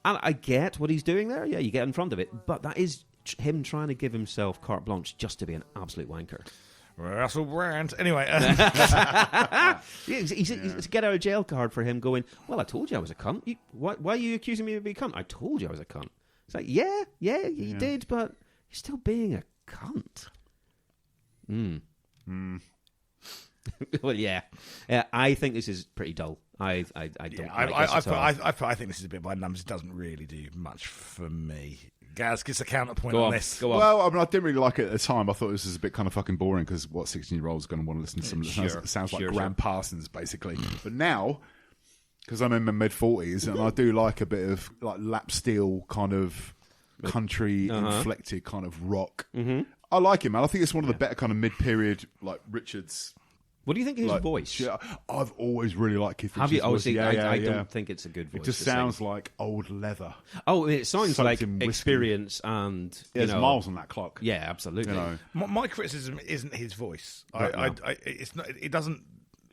And I get what he's doing there. Yeah, you get in front of it. But that is him trying to give himself carte blanche just to be an absolute wanker. Russell Brand. Anyway. It's a get out of jail card for him going, well, I told you I was a cunt. Why are you accusing me of being a cunt? I told you I was a cunt. It's like, yeah, you did, but you're still being a cunt. Well, yeah. I think this is pretty dull. I don't. I think this is a bit by numbers. It doesn't really do much for me. Gaz gets a counterpoint on this. Go on. Well, I mean, I didn't really like it at the time. I thought this was a bit kind of fucking boring because what 16-year-olds going to want to listen to something that sounds like Graham Parsons, basically. But now, because I'm in my mid-40s and I do like a bit of like lap steel kind of country inflected kind of rock. I like it, man. I think it's one of the better kind of mid-period like Richards. What do you think of his voice? Yeah, I've always really liked Keith Richards' voice. voice. See, I don't think it's a good voice. It just sounds like old leather. Oh, it sounds like experience and there's miles on that clock. Yeah, absolutely. My criticism isn't his voice. It's not. It doesn't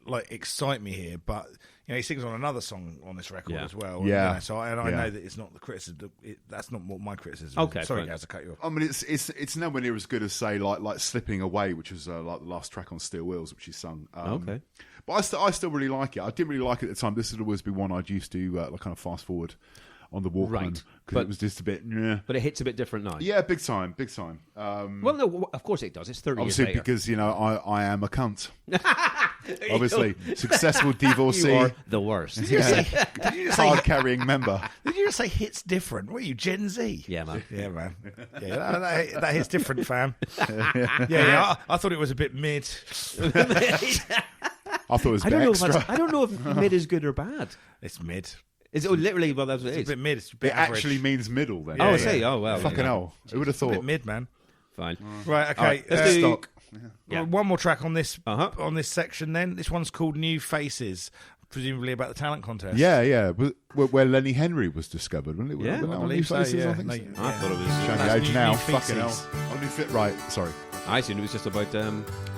like excite me here, but he sings on another song on this record as well. Yeah. So I know that it's not the criticism. That's not what my criticism. Okay, is. Sorry, guys, to cut you off. I mean, it's nowhere near as good as say like Slipping Away, which was like the last track on Steel Wheels, which he sung. Okay. But I still really like it. I didn't really like it at the time. This would always be one I'd used to like kind of fast forward on the Walkman because it was just a bit. But it hits a bit different now. Yeah, big time. Well, no, of course it does. It's 30 years Obviously, later. because I am a cunt. Obviously, successful divorcee. You are the worst. Did you just say Card-carrying member. Did you just say hits different? What are you, Gen Z? Yeah, man. Yeah, man. Yeah, that hits different, fam. Yeah. I thought it was a bit mid. I thought it was a bit extra. I don't know if mid is good or bad. It's mid. Is it literally? Well, that's what it It's is. a bit mid. It's a bit It average. actually means middle then. Oh, I see. Oh, well. Fucking hell. Who would have It's a bit thought? mid, man. Fine. Right. Okay. All right, let's do- Stock. Yeah. One more track on this Uh-huh. section. Then this one's called "New Faces," presumably about the talent contest. Yeah. Where Lenny Henry was discovered, wasn't it? Yeah, Wasn't that I on believe New so, Faces, yeah. I think No, so? I thought it was. Showing That's the age New now. Feces. Fucking hell. Only fit right. Sorry. I assumed it was just about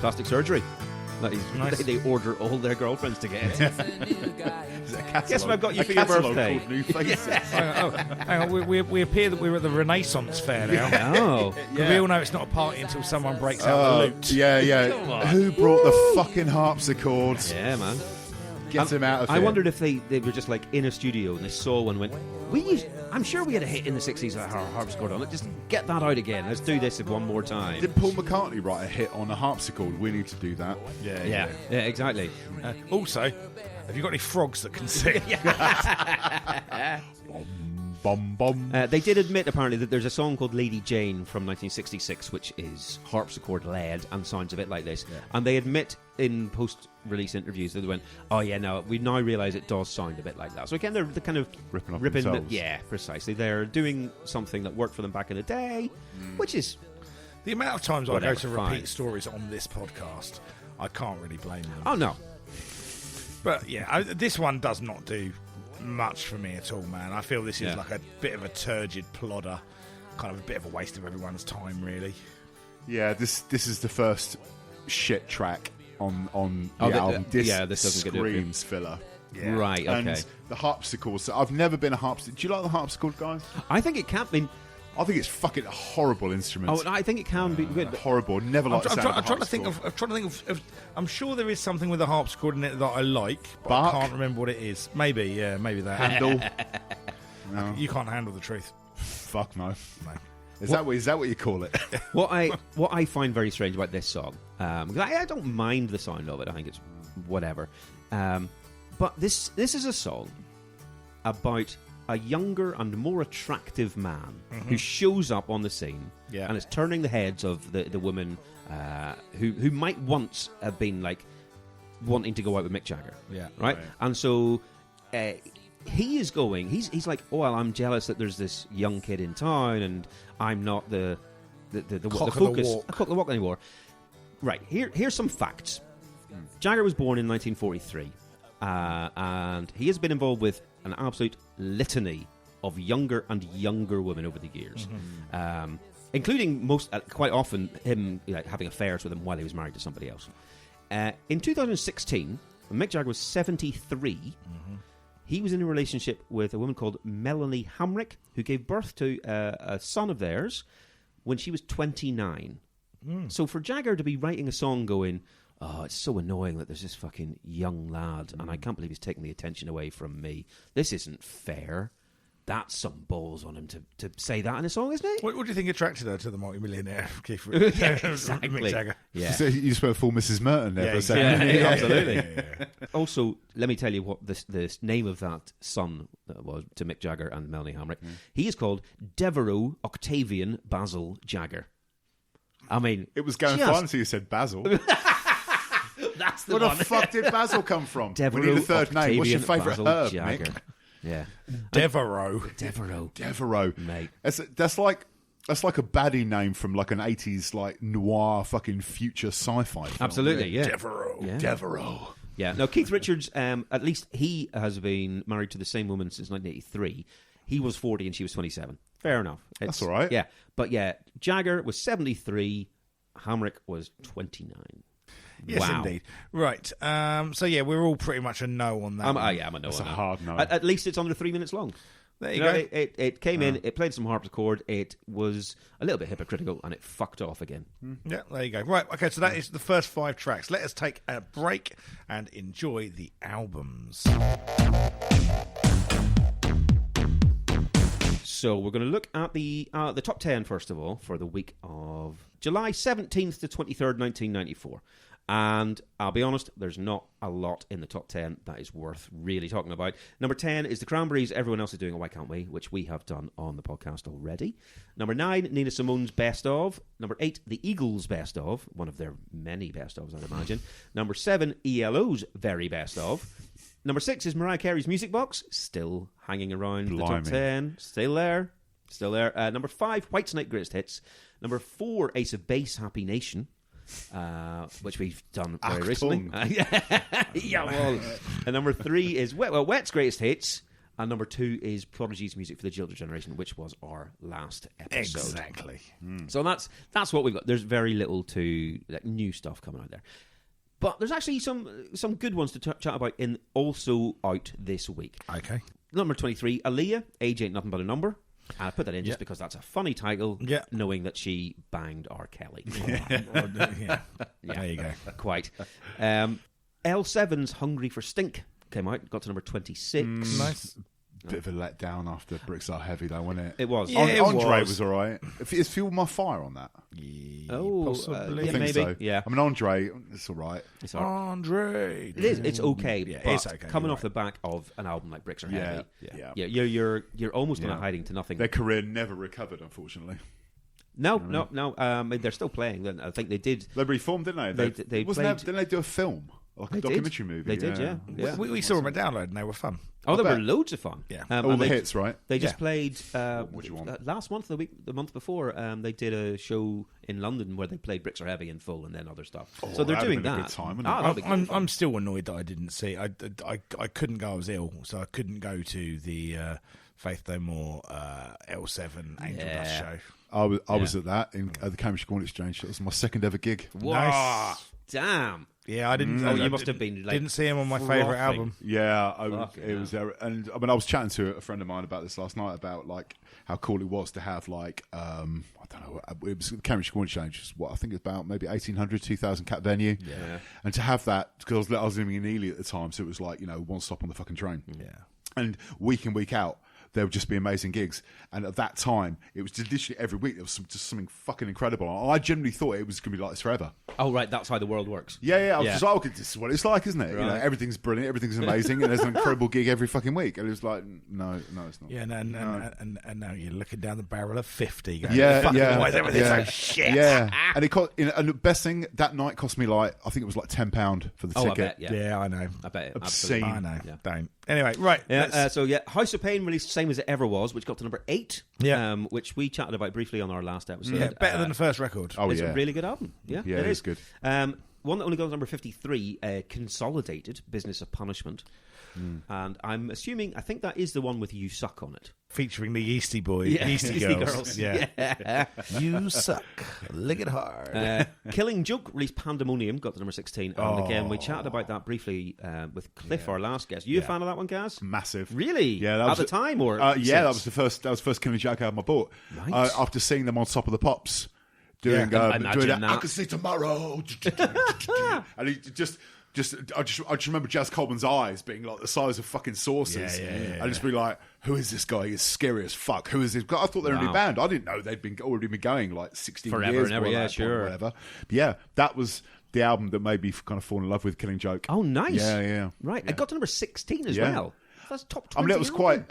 plastic surgery. That Nice. they order all their girlfriends to get it. Guess what I've got you for your birthday? Called New Faces. Hang on. We appear that we're at the Renaissance Fair now. Oh. 'Cause we all know it's not a party until someone breaks out the loot. Yeah. Who brought the fucking harpsichords? Yeah, man. Get him out of here. I wondered if they were just like in a studio and they saw one and went, I'm sure we had a hit in the 60s that had a harpsichord on it. Just get that out again. Let's do this one more time. Did Paul McCartney write a hit on a harpsichord? We need to do that. Yeah, exactly. Also, have you got any frogs that can sing? Bum bum. They did admit, apparently, that there's a song called Lady Jane from 1966, which is harpsichord-led and sounds a bit like this. Yeah. And they admit in post-release interviews that they went, oh, yeah, no, we now realise it does sound a bit like that. So again, they're kind of ripping themselves. Yeah, precisely. They're doing something that worked for them back in the day, which is... The amount of times I go to repeat fine. stories on this podcast, I can't really blame them. Oh, no. But yeah, this one does not do much for me at all, man. I feel this is like a bit of a turgid plodder, kind of a bit of a waste of everyone's time, really. Yeah, this is the first shit track on the album. This doesn't screams filler. Yeah. Right, okay. And the harpsichord. So I've never been a harpsichord. Do you like the harpsichord, guys? I think it can be... I think it's fucking a horrible instrument. Oh, I think it can be good. But Horrible. Never liked the sound of I'm trying to harpsichord. think of. I'm sure there is something with a harpsichord in it that I like, but Bach? I can't remember what it is. Maybe that. Handle. No. You can't handle the truth. Fuck no. No. Is that what you call it? What I find very strange about this song, because I don't mind the sound of it. I think it's whatever. But this is a song about a younger and more attractive man who shows up on the scene and is turning the heads of the woman who might once have been like wanting to go out with Mick Jagger. Yeah. Right? And so he is going, he's like, oh, well, I'm jealous that there's this young kid in town and I'm not the focus, cock of the walk anymore. Right, here's some facts. Jagger was born in 1943 and he has been involved with an absolute litany of younger and younger women over the years, including quite often him having affairs with them while he was married to somebody else. In 2016, when Mick Jagger was 73, he was in a relationship with a woman called Melanie Hamrick, who gave birth to a son of theirs when she was 29. So for Jagger to be writing a song going, oh, it's so annoying that there's this fucking young lad and I can't believe he's taking the attention away from me. This isn't fair. That's some balls on him to say that in a song, isn't it? What do you think attracted her to the multimillionaire Keith exactly. Mick Jagger? Yeah. So you just went full Mrs. Merton there for a second. Yeah, absolutely. Also, let me tell you what this name of that son was to Mick Jagger and Melanie Hamrick. He is called Devereux Octavian Basil Jagger. I mean... It was going fine until you said Basil. That's the Where one. the fuck did Basil come from? Devereux We need a third name. What's your Octavian favourite Basil herb, Jagger. Mick? Yeah. Devereaux. Devereaux. Mate. That's like a baddie name from like an 80s like noir fucking future sci-fi film. Absolutely, yeah. Devereaux. Yeah. Devereaux. Yeah. Now, Keith Richards, at least he has been married to the same woman since 1983. He was 40 and she was 27. Fair enough. That's all right. Yeah. But yeah, Jagger was 73, Hamrick was 29. Yes, Wow. indeed. Right. So, yeah, we're all pretty much a no on that. I'm a no. That's on a that. hard no. At least it's under 3 minutes long. There you go. It came in, it played some harpsichord, it was a little bit hypocritical, and it fucked off again. Yeah, there you go. Right, okay, so that is the first 5 tracks. Let us take a break and enjoy the albums. So we're going to look at the top 10, first of all, for the week of July 17th to 23rd, 1994. And I'll be honest, there's not a lot in the top 10 that is worth really talking about. Number 10 is the Cranberries, Everyone Else Is Doing It, Why Can't We?, which we have done on the podcast already. Number 9, Nina Simone's Best Of. Number 8, The Eagles' Best Of, one of their many best ofs, I'd imagine. Number 7, ELO's Very Best Of. Number 6 is Mariah Carey's Music Box, still hanging around the top 10. Still there. Number 5, Whitesnake Greatest Hits. Number 4, Ace of Base, Happy Nation. Which we've done very recently. Yeah, well. And number 3 is Wet's Greatest Hits. And number 2 is Prodigy's Music for the Jilted Generation, which was our last episode. Exactly. So that's what we've got. There's very little to new stuff coming out there. But there's actually some good ones to chat about also out this week. Okay. Number 23, Aaliyah, Age Ain't Nothing But a Number. And I put that in just because that's a funny title, knowing that she banged R. Kelly. Yeah. There you go. Quite. L7's Hungry for Stink came out, got to number 26. Nice. Bit of a letdown after Bricks Are Heavy, though, wasn't it? It was. Yeah, it Andre was. was all right. Is Fuel My Fire on that? Possibly. I think maybe. so. Yeah. I mean, Andre, it's all right. It's all right. Andre. It is. It's okay. Yeah, but it's okay. coming You're off the back of an album like Bricks Are Heavy, Yeah. you're almost on a hiding to nothing. Their career never recovered, unfortunately. No. They're still playing. I think they did. They reformed, didn't they? They didn't they do a film? Like a documentary movie? They did, yeah. We saw them at Download and they were fun. Oh, they bet. were loads of fun. Yeah. All the hits, right? They just played What do you want? last month, the month before. They did a show in London where they played Bricks Are Heavy in full and then other stuff. So they're that'd doing been a that. good time, wouldn't it? I'm still annoyed that I didn't see. I couldn't go. I was ill, so I couldn't go to the Faith No More L7 Angel Dust show. I was at that at the Cambridge Corn Exchange. It was my second ever gig. Nice. Damn. Yeah, I didn't. You must have been didn't see him on my favourite album. Yeah, it was there. And I mean, I was chatting to a friend of mine about this last night about like how cool it was to have like I don't know, it was Cambridge Corn Exchange, which is what I think it's about maybe 1,800, 2,000 cap venue. Yeah. And to have that, because I was living in Ely at the time, so it was like, one stop on the fucking train. Yeah. And week in, week out, there would just be amazing gigs. And at that time, it was literally every week, there was just something fucking incredible. I genuinely thought it was going to be like this forever. Oh, right, that's how the world works. Yeah. I was just like, okay, this is what it's like, isn't it? Right. Everything's brilliant, everything's amazing, and there's an incredible gig every fucking week. And it was like, no, it's not. Yeah, and now you're looking down the barrel of 50. Going, why is everything so shit? Yeah, and it cost. And the best thing that night cost me like I think it was like £10 for the ticket. I bet, Yeah, I know. I bet it. Obscene. I know. Yeah. Don't. Anyway, right. Yeah, House of Pain released Same As It Ever Was, which got to number 8, which we chatted about briefly on our last episode. Yeah, better than the first record. Oh, It's yeah. a really good album. Yeah, it is good. One that only got to number 53, Consolidated, Business of Punishment. And I'm assuming, I think that is the one with You Suck on it. Featuring the Yeasty Boys. Yeah, Yeasty Yeasty Girls. Girls. Yeah. You suck. Lick it hard. Killing Joke released Pandemonium, got to number 16. And again, we chatted about that briefly with Cliff, our last guest. You a fan of that one, Gaz? Massive. Really? Yeah, that at was the time, or that was since? the first Killing Joke album I bought. Right. After seeing them on Top of the Pops, doing I imagine that. that. I can see tomorrow, and he just. I just remember Jazz Coleman's eyes being like the size of fucking saucers. And just be like, who is this guy? He's scary as fuck. Who is this guy? I thought they were a new band. I didn't know they'd already been going like 16 Forever years. and ever, before yeah, that point, sure. whatever. But yeah, that was the album that made me kind of fall in love with Killing Joke. Oh, nice. Yeah. Right, Yeah. it got to number 16 as Yeah. well. That's top 20. I mean, it was quite.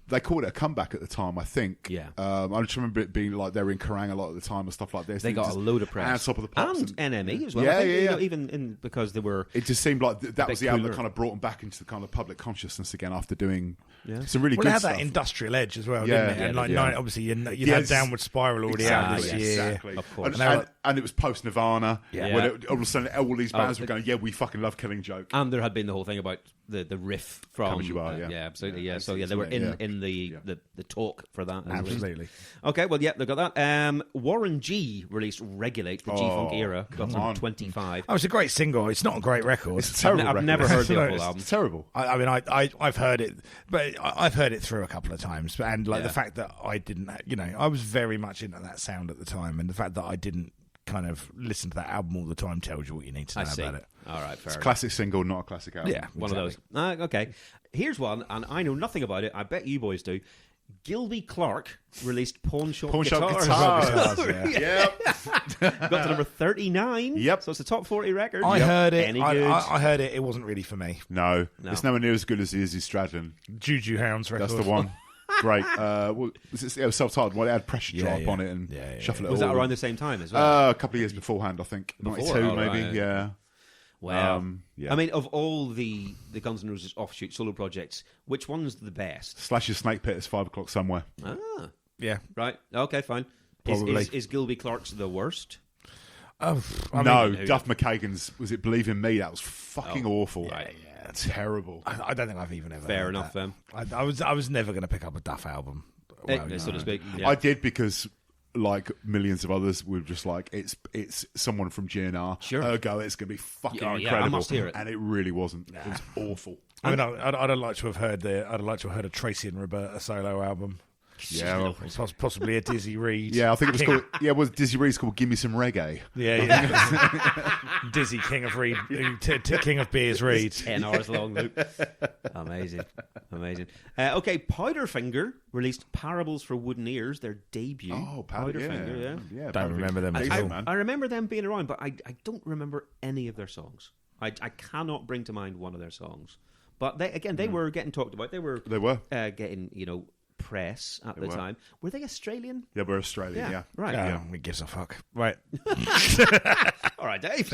They called it a comeback at the time, I think. Yeah. I just remember it being like they were in Kerrang a lot at the time and stuff like this. They got a load of press. And Top of the Pops. And NME as well. Yeah, I think, yeah. Even because they were... It just seemed like that was the album that cooler. kind of brought them back into the kind of public consciousness again after doing Yeah. some really Well, good it had stuff. that industrial edge as well, Yeah, didn't it? yeah, And like, yeah. obviously, you'd had Downward Spiral already out this year. Exactly. Of course. And it was post-Nirvana. Yeah. When all of a sudden all these bands Oh, were going, yeah, we fucking love Killing Joke. And there had been the whole thing about the riff from Come As You Are, yeah. absolutely, Yeah, So they were in the talk for that. Absolutely. Okay, well, they got that. Warren G released Regulate, the G-Funk era, got number 25. Oh, it's a great single. It's not a great record. It's a terrible I've record. never heard the whole album. It's terrible. I mean, I've heard it, but I've heard it through a couple of times. And the fact that I didn't, I was very much into that sound at the time, and the fact that I didn't kind of listen to that album all the time tells you what you need to know about it. All right, fair It's a enough. classic single, not a classic album. Yeah, One of those. Okay. Here's one, and I know nothing about it. I bet you boys do. Gilby Clarke released Pawn Shop Guitars. Yep. Got to number 39. Yep. So it's a top 40 record. I heard it. Any good? I heard it. It wasn't really for me. No, it's nowhere near as good as the Izzy Stradlin. Juju Hounds record. That's the one. Great. It was self-titled. Well, it had Pressure Drop on it and Shuffle It Was All. that around the same time as well? A couple of years beforehand, I think. Before? 92, maybe. Right. Yeah. Wow. Yeah. I mean, of all the Guns N' Roses offshoot solo projects, which one's the best? Slash's Snake Pit is 5 o'clock somewhere. Ah, Yeah. right. Okay, fine. Probably. Is Gilby Clarke's the worst? Duff McKagan's, was it Believe in Me? That was fucking awful. Yeah. Terrible. I don't think I've even ever. Fair heard enough, that. then. I was never going to pick up a Duff album. So to speak. Yeah. I did because, like millions of others, were just like, it's someone from GNR. Sure. Ergo, it's going to be fucking I incredible. must hear it. And it really wasn't. It was awful. I mean, I'd like to have heard a Tracy and Roberta solo album. Yeah, well, Possibly a Dizzy Reed. yeah, I think it was called. Yeah, was Dizzy Reed's called "Give Me Some Reggae"? Yeah. Dizzy King of Reed, King of Beers Reed. 10 hours long loop. Amazing. Okay, Powderfinger released Parables for Wooden Ears, their debut. Oh, Powderfinger, yeah. Don't remember them at all. I remember them being around, but I don't remember any of their songs. I cannot bring to mind one of their songs. But they were getting talked about. They were getting, press at the time. Were they Australian? Yeah, we're Australian, yeah. Right. Yeah, it gives a fuck. Right. All right, Dave.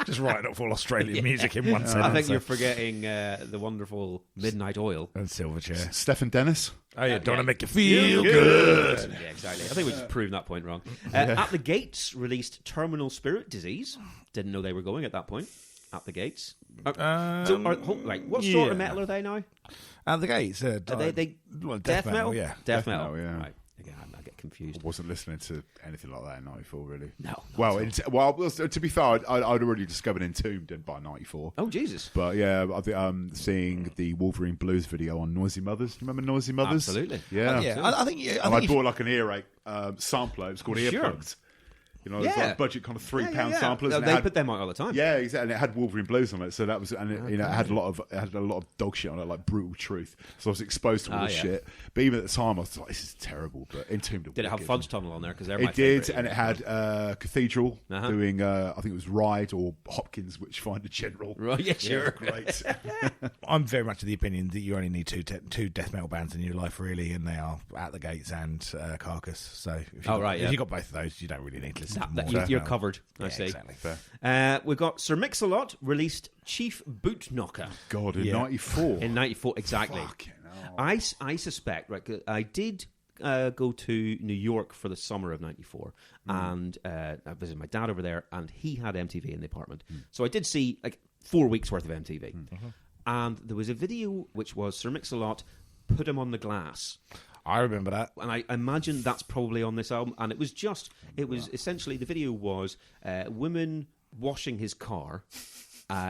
Just writing up all Australian music in one sentence. I think you're forgetting the wonderful Midnight Oil. And Silverchair. Stephen Dennis. Oh, yeah, don't want to make you feel good. Yeah, exactly. I think we just proved that point wrong. At the Gates released Terminal Spirit Disease. Didn't know they were going at that point. At the Gates. What sort of metal are they now? At the Gates. Are they death metal? Yeah. Death metal. metal, yeah. Right. Again, I get confused. I wasn't listening to anything like that in '94, really. No. Well, to be fair, I'd already discovered Entombed by '94. Oh, Jesus. But yeah, I think seeing the Wolverine Blues video on Noisy Mothers. Remember Noisy Mothers? Absolutely. Yeah. I think. I bought like an earache sampler. It's called Earplugs. It's like budget kind of £3 samplers. They put them out all the time. Yeah, exactly. And it had Wolverine Blues on it, so that was, and it had a lot of dog shit on it, like Brutal Truth. So I was exposed to all this shit. But even at the time, I was like, "This is terrible." But Entombed. Did it have Fudge Tunnel on there? Because they're it my did, favorite. and it had Cathedral doing. I think it was Ride or Hopkins, which find a general. Right, yeah, sure. Great. I'm very much of the opinion that you only need two death metal bands in your life, really, and they are At the Gates and Carcass. So if you got both of those, you don't really need to listen to more. You're covered, I see. Exactly. We've got Sir Mix-a-Lot released Chief Boot Knocker. God, in '94. In '94, exactly. Fucking hell. I suspect, right, 'cause I did go to New York for the summer of '94, and I visited my dad over there, and he had MTV in the apartment. So I did see like 4 weeks worth of MTV. And there was a video which was Sir Mix-a-Lot, Put Him on the Glass. I remember that. And I imagine that's probably on this album. And it was essentially, the video was women washing his car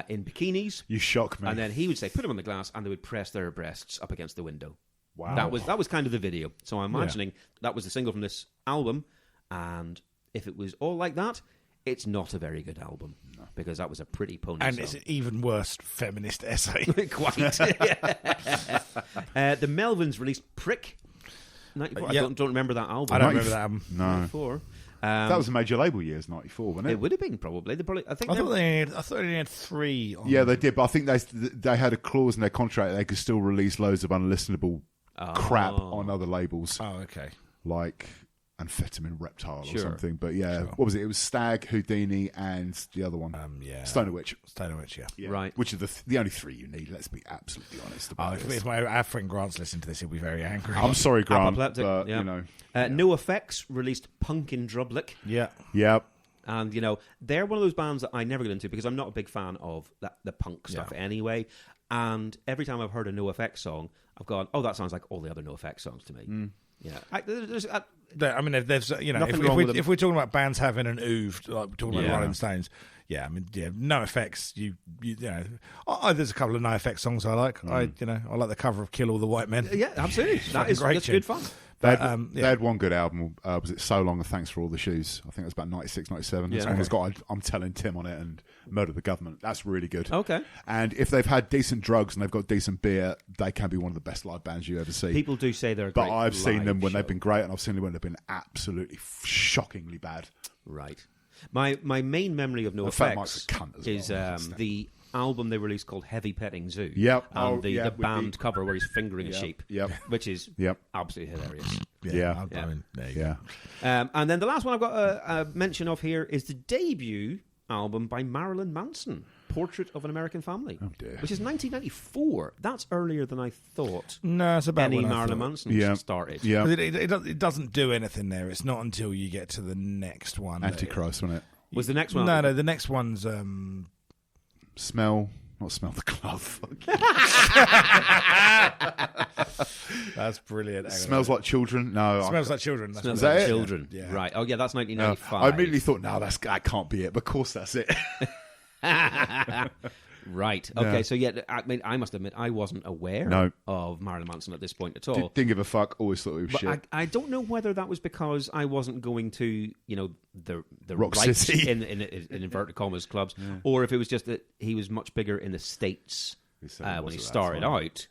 in bikinis. You shock me. And then he would say, put him on the glass, and they would press their breasts up against the window. Wow. That was kind of the video. So I'm imagining that was the single from this album. And if it was all like that, it's not a very good album. No. Because that was a pretty pony and song. It's an even worse feminist essay. Quite. The Melvins released Prick. 94. I don't remember that album. I don't remember that album. No. 94. That was a major label years, '94, wasn't it? It would have been probably. I thought they only had 3. Yeah, they did, but I think they had a clause in their contract they could still release loads of unlistenable crap on other labels. Oh, okay. Like Amphetamine Reptile or something. But what was it? It was Stag, Houdini, and the other one. Stoner Witch. Stoner Witch, yeah. Right. Which are the only 3 you need, let's be absolutely honest about it. If our friend Grant's listening to this, he'll be very angry. I'm sorry, Grant, Apoplectic, but, No Effects released Punk in Drublic. Yeah. Yep. And, you know, they're one of those bands that I never get into because I'm not a big fan of the punk stuff anyway. And every time I've heard a NoFX song, I've gone, oh, that sounds like all the other NoFX songs to me. Yeah. There's, you know, Nothing wrong with if we're talking about bands having an ooved, like we're talking about Rolling Stones, I mean, NoFX, you know, there's a couple of NoFX songs I like. I like the cover of Kill All the White Men. Yeah, absolutely. That's good fun. They had one good album. Was it So Long and Thanks for All the Shoes? I think it was about 96, 97. This one has got I'm Telling Tim on it and Murder the Government. That's really good. Okay. And if they've had decent drugs and they've got decent beer, they can be one of the best live bands you ever see. People do say they're But great I've seen them when show. they've been great, and I've seen them when they've been absolutely shockingly bad. Right. My main memory of NoFX is the album they released called Heavy Petting Zoo. Yep. And the band cover where he's fingering a sheep. Yep. Which is absolutely hilarious. And then the last one I've got a mention of here is the debut album by Marilyn Manson, Portrait of an American Family, which is 1994. That's earlier than I thought. No, it's about any Marilyn Manson started. Yeah, it doesn't do anything there. It's not until you get to the next one. Antichrist, wasn't it? Was the next one? No, the next one's Smell the glove. That's brilliant. Smells Like Children. No, Smells Like Children. Smells Like Children. Yeah. Right. Oh yeah, that's 1995. I immediately thought, no, that can't be it. But of course, that's it. Right. Okay. So I mean, I must admit, I wasn't aware of Marilyn Manson at this point at all. Didn't give a fuck. Always thought it was shit. I don't know whether that was because I wasn't going to, the Rock right City in inverted commas clubs, or if it was just that he was much bigger in the States when he started out.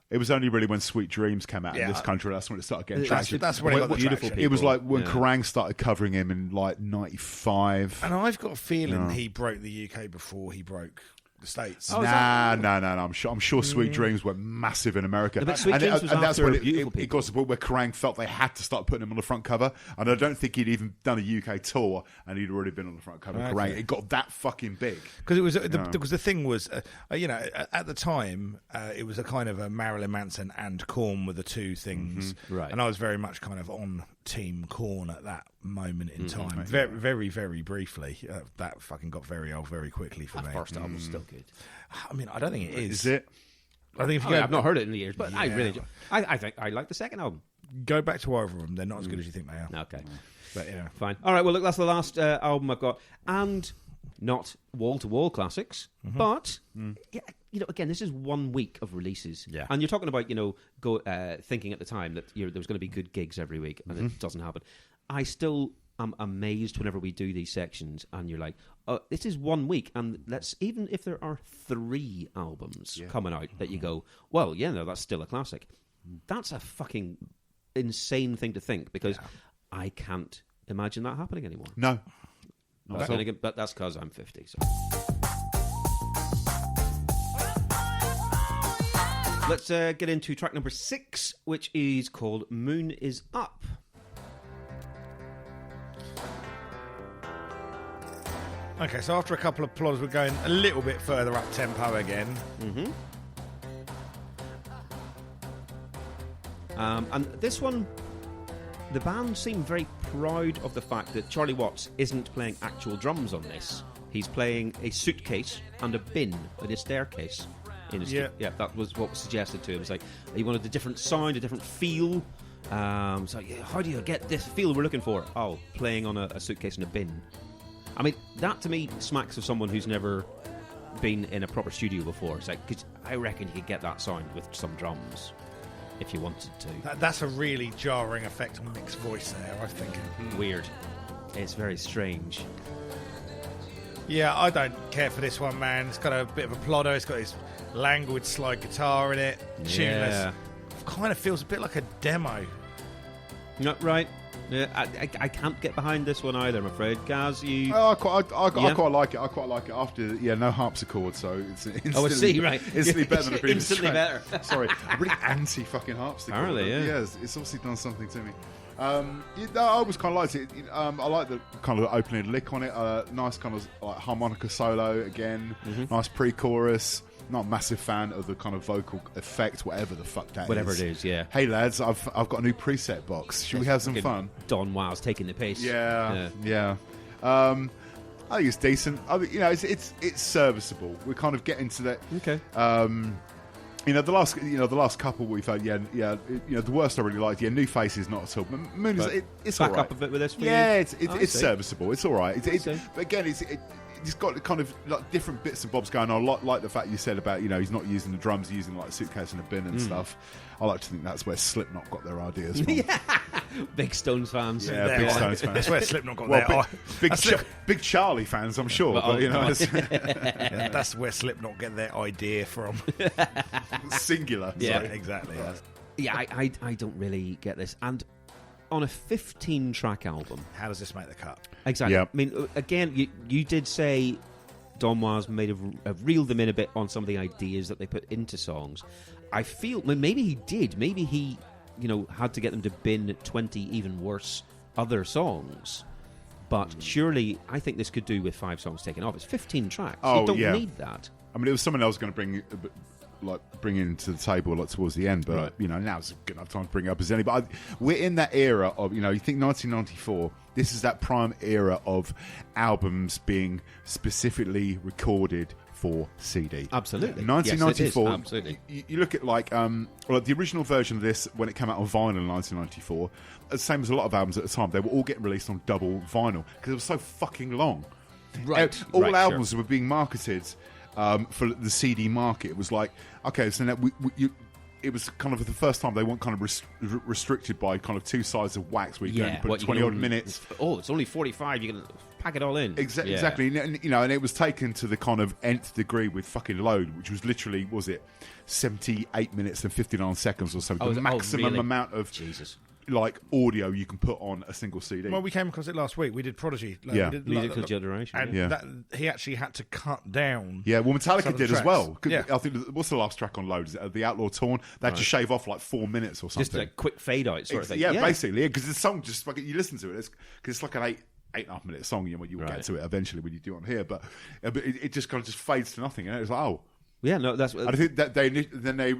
It was only really when Sweet Dreams came out in this country that's when it started getting traction. That's when it got the beautiful traction. people. It was like when Kerrang started covering him in like 95. And I've got a feeling he broke the UK before he broke the States. No. I'm sure Sweet Dreams went massive in America. But Sweet Dreams was that's when it got to the point where Kerrang felt they had to start putting him on the front cover. And I don't think he'd even done a UK tour, and he'd already been on the front cover of Kerrang. It got that fucking big because it was because the thing was, at the time, it was a kind of a Marilyn Manson and Korn were the two things, right? And I was very much kind of on Team Korn at that moment in time. Very, very, very briefly. That fucking got very old very quickly for me. First album was still good. I mean, I don't think it is. Is it? I think if you I've not heard it in the years, but I really enjoy. I think I like the second album. Go back to either of them; they're not as good as you think they are. Okay, but fine. All right. Well, look, that's the last album I've got, and not wall-to-wall classics, but again, this is 1 week of releases, and you're talking about thinking at the time that there was going to be good gigs every week, and it doesn't happen. I still am amazed whenever we do these sections, and you're like, oh, this is 1 week, and even if there are 3 albums coming out that you go, well, that's still a classic. That's a fucking insane thing to think, because I can't imagine that happening anymore. No. But that's because I'm 50. So. Let's get into track number 6, which is called Moon Is Up. Okay, so after a couple of plods, we're going a little bit further up tempo again. And this one, the band seem very proud of the fact that Charlie Watts isn't playing actual drums on this. He's playing a suitcase and a bin with a staircase in his that was what was suggested to him. It's like he wanted a different sound, a different feel. So how do you get this feel we're looking for? Oh, playing on a suitcase and a bin. I mean, that to me smacks of someone who's never been in a proper studio before. It's like, cause I reckon you could get that sound with some drums if you wanted to. That's a really jarring effect on Mick's voice there, I think. Weird. It's very strange. Yeah, I don't care for this one, man. It's got a bit of a plodder. It's got this languid slide guitar in it. Tuneless. Kind of feels a bit like a demo. Not right. Yeah, I can't get behind this one either, I'm afraid. Gaz, you... I quite like it. I quite like it. After, no harpsichord, so it's instantly... I see, right. Instantly better than the previous Instantly track. better. Sorry. I'm really anti-fucking harpsichord. Apparently, yeah. It's obviously done something to me. I always kind of liked it. I like the kind of opening lick on it. Nice kind of like harmonica solo again. Nice pre-chorus. Not a massive fan of the kind of vocal effect, whatever the fuck that is. Whatever it is, yeah. Hey lads, I've got a new preset box. Should we have some fun? Don Wow's taking the piss. Yeah. I think it's decent. It's serviceable. We're kind of getting to that. Okay. The last couple we've had, the worst I really liked, New Faces not at all. Moon is it's back all right. up a bit with this for you? It's serviceable. It's all right. But again, it's got kind of like different bits and bobs going on. Like the fact you said about he's not using the drums, he's using like a suitcase and a bin and stuff. I like to think that's where Slipknot got their ideas from. Big Stones fans. Yeah, big Stones fans. That's where Slipknot got their big Charlie fans, I'm sure. that's where Slipknot get their idea from. Singular. Yeah, sorry, exactly. Yeah, I don't really get this. And on a 15-track album, how does this make the cut? Exactly. Yeah. I mean, again, you did say Don Was may have reeled them in a bit on some of the ideas that they put into songs. I feel maybe he did. Maybe he, had to get them to bin 20 even worse other songs. But surely, I think this could do with 5 songs taken off. It's 15 tracks. You don't need that. I mean, it was something I was going to bring into the table towards the end, but now's a good enough time to bring it up as any. But we're in that era of you think 1994. This is that prime era of albums being specifically recorded for CD. Absolutely. 1994. Yes, absolutely. You look at the original version of this when it came out on vinyl in 1994. The same as a lot of albums at the time, they were all getting released on double vinyl because it was so fucking long. Right. All albums were being marketed for the CD market. It was like, okay, so now it was kind of the first time they weren't kind of restricted by kind of 2 sides of wax where you can put 20 odd minutes. Oh, it's only 45. You can pack it all in. Exactly. And it was taken to the kind of nth degree with fucking Load, which was literally 78 minutes and 59 seconds or something. The maximum amount of audio you can put on a single CD. Well, we came across it last week. We did Prodigy. We did Musical Generation. And he actually had to cut down. Yeah, well, Metallica did as well. Yeah. I think, what's the last track on Load? Is it The Outlaw Torn? They had to shave off 4 minutes or something. Just a quick fade out sort of thing. Yeah, basically. Because the song just you listen to it, because it's like an 8.5 minute song. You'll get to it eventually when you do it on here, but it just kind of just fades to nothing. And it's like, oh. Yeah, no, that's. I think that they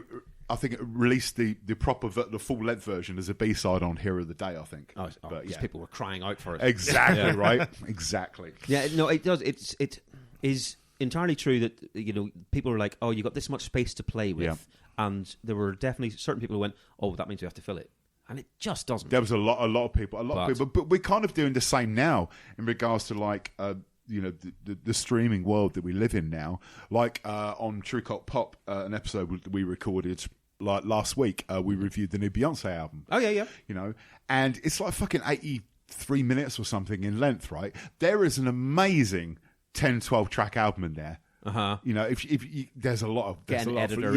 I think it released the proper, the full length version as a B-side on Hero of the Day, I think. But people were crying out for it. Exactly, right? Exactly. Yeah, no, it does. It is entirely true that, people are like, oh, you got this much space to play with. Yeah. And there were definitely certain people who went, oh, that means we have to fill it. And it just doesn't. There was a lot of people. But we're kind of doing the same now in regards to the streaming world that we live in now. On True Cult Pop, an episode we recorded last week, we reviewed the new Beyonce album. Oh yeah. And it's fucking 83 minutes or something in length, right? There is an amazing 10-12 track album in there. If there's a lot of editor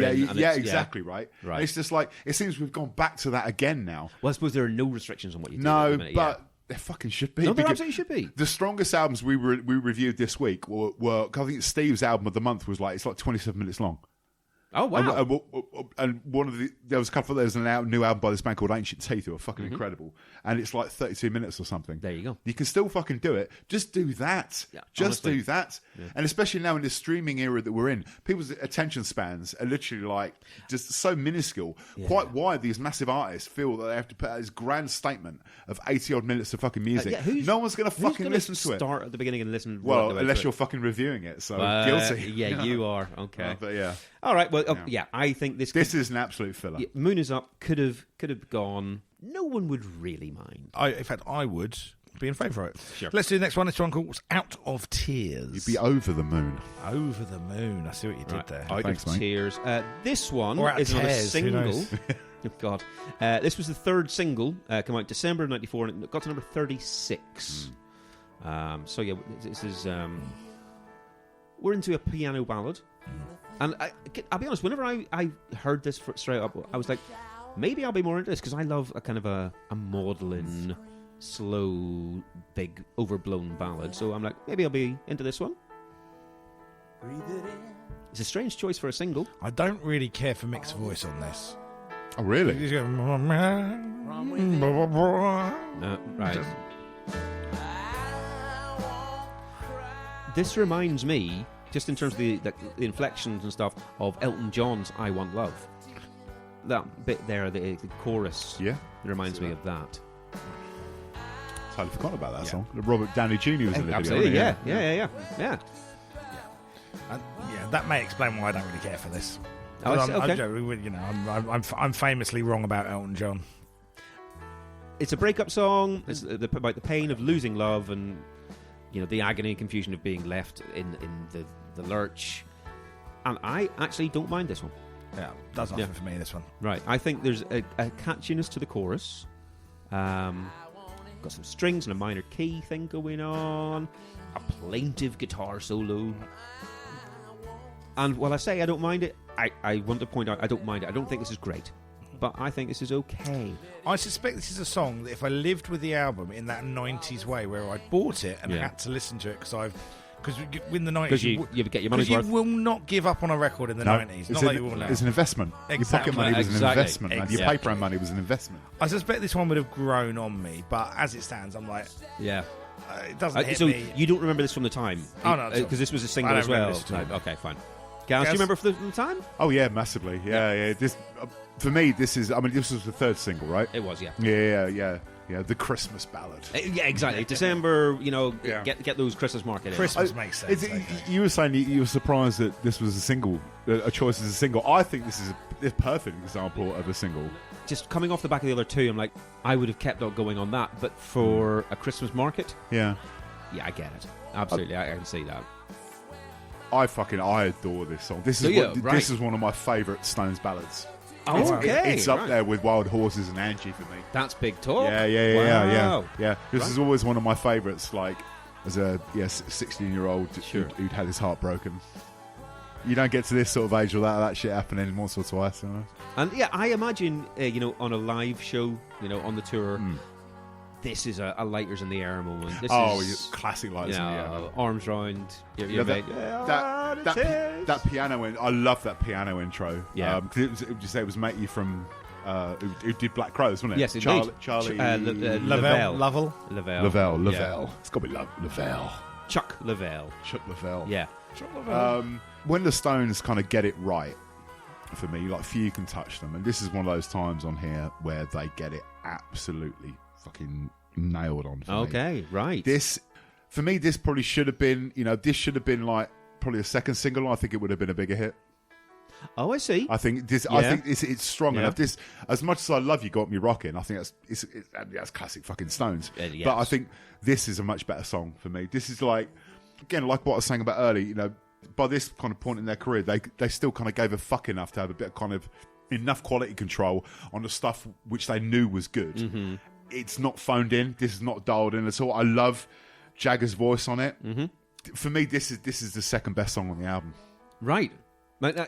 exactly, right. And it's just it seems we've gone back to that again now. Well, I suppose there are no restrictions on what you do. No, but there fucking should be. No, there absolutely should be. The strongest albums we reviewed this week were I think Steve's album of the month was it's 27 minutes long. Oh wow! And there's a new album by this band called Ancient Teeth, who are fucking incredible, and it's 32 minutes or something. There you go. You can still fucking do it. Just do that. Yeah, do that. Yeah. And especially now in this streaming era that we're in, people's attention spans are literally just so minuscule. Yeah. Quite why these massive artists feel that they have to put out this grand statement of 80 odd minutes of fucking music. No one's going to fucking listen to it. Start at the beginning and listen. Well, unless you're fucking reviewing it, so guilty. Yeah, you are. Okay, but yeah. All right. Well, I think this is an absolute filler. Yeah, Moon is Up could have gone. No one would really mind. In fact, I would be in favour of it. Sure. Let's do the next one. This one called Out of Tears. You'd be over the moon. Over the moon. I see what you did there. Out of Tears. This one is another single. Oh, God. This was the third single. Came out December of 94 and it got to number 36. So yeah, this is... we're into a piano ballad. And I'll be honest, whenever I heard this straight up, I was like, maybe I'll be more into this, because I love a kind of a maudlin, slow, big, overblown ballad. So I'm like, maybe I'll be into this one. It's a strange choice for a single. I don't really care for Mick's voice on this. Oh, really? He's going... Right. This reminds me... just in terms of the inflections and stuff, of Elton John's I Want Love. That bit there, the chorus, reminds me of that. Totally forgot about that song. Robert Downey Jr. was in the video. Absolutely, yeah. Yeah, that may explain why I don't really care for this. Oh, I'm famously wrong about Elton John. It's a breakup song. It's about the pain of losing love and the agony and confusion of being left in the lurch. And I actually don't mind this one. Yeah, does nothing for me, this one. Right, I think there's a catchiness to the chorus. Got some strings and a minor key thing going on. A plaintive guitar solo. And while I say I don't mind it, I want to point out I don't mind it. I don't think this is great. But I think this is okay. I suspect this is a song that if I lived with the album in that 90s way where I bought it and had to listen to it because in the 90s... Because you get your money's worth. You will not give up on a record in the 90s. Not like you will now. It's an investment. Exactly. Your pocket money was an investment. Exactly. Your paper money was an investment. I suspect this one would have grown on me, but as it stands, I'm like... Yeah. It doesn't hit so me. You don't remember this from the time? Oh, no. Because this was a single as well. Okay, fine. Gaz, do you remember from the time? Oh, yeah, massively. Yeah. This, for me, this was the third single, right? It was, yeah. Yeah, the Christmas ballad. Yeah, exactly. December, get those Christmas market in. Christmas makes sense. You were saying you were surprised that this was a single, a choice as a single. I think this is a perfect example of a single. Just coming off the back of the other two, I'm like, I would have kept on going on that, but for a Christmas market? Yeah, I get it. Absolutely, I can see that. I adore this song. This is one of my favourite Stones ballads. Oh, okay. It's up there with Wild Horses and Angie for me. That's big talk. Yeah. This is always one of my favourites. Like as a 16-year-old who'd had his heart broken. You don't get to this sort of age without that shit happening once or twice. You know? And I imagine on a live show, on the tour. This is a lighters in the air moment. This is classic lighters in the air. Arms round. That piano I love that piano intro. Yeah. It was matey from who did Black Crows, wasn't it? Yes, indeed. Charlie Lavelle. Lavelle. It's got to be Lavelle. Chuck Lavelle. Yeah. Chuck Lavelle. When the Stones kind of get it right, for me, like few can touch them, and this is one of those times on here where they get it absolutely fucking nailed on. Okay, right. This, for me, this probably should have been, this should have been like probably a second single. I think it would have been a bigger hit. Oh, I see. I think this. Yeah. I think it's strong enough. This, as much as I love You Got Me Rocking, I think that's classic fucking Stones. Yes. But I think this is a much better song for me. This is like, again, like what I was saying about earlier. By this kind of point in their career, they still kind of gave a fuck enough to have a bit of kind of enough quality control on the stuff which they knew was good. Mm-hmm. It's not phoned in. This is not dialed in at all. I love Jagger's voice on it. Mm-hmm. For me, this is the second best song on the album. Right.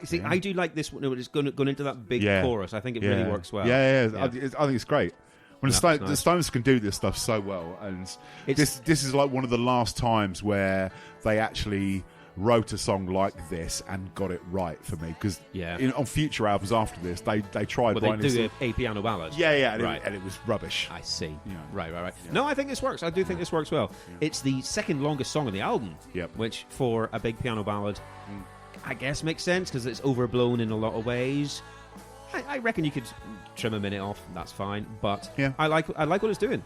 See, I do like this one. It's going into that big chorus. I think it really works well. Yeah. I think it's great. When the Stones can do this stuff so well, and this is like one of the last times where they actually wrote a song like this and got it right for me, because on future albums after this they tried writing they do a piano ballad and it was rubbish. I see. Right. No, I think this works. I do think this works well. It's the second longest song on the album, which for a big piano ballad I guess makes sense because it's overblown in a lot of ways. I reckon you could trim a minute off, that's fine, but I like what it's doing.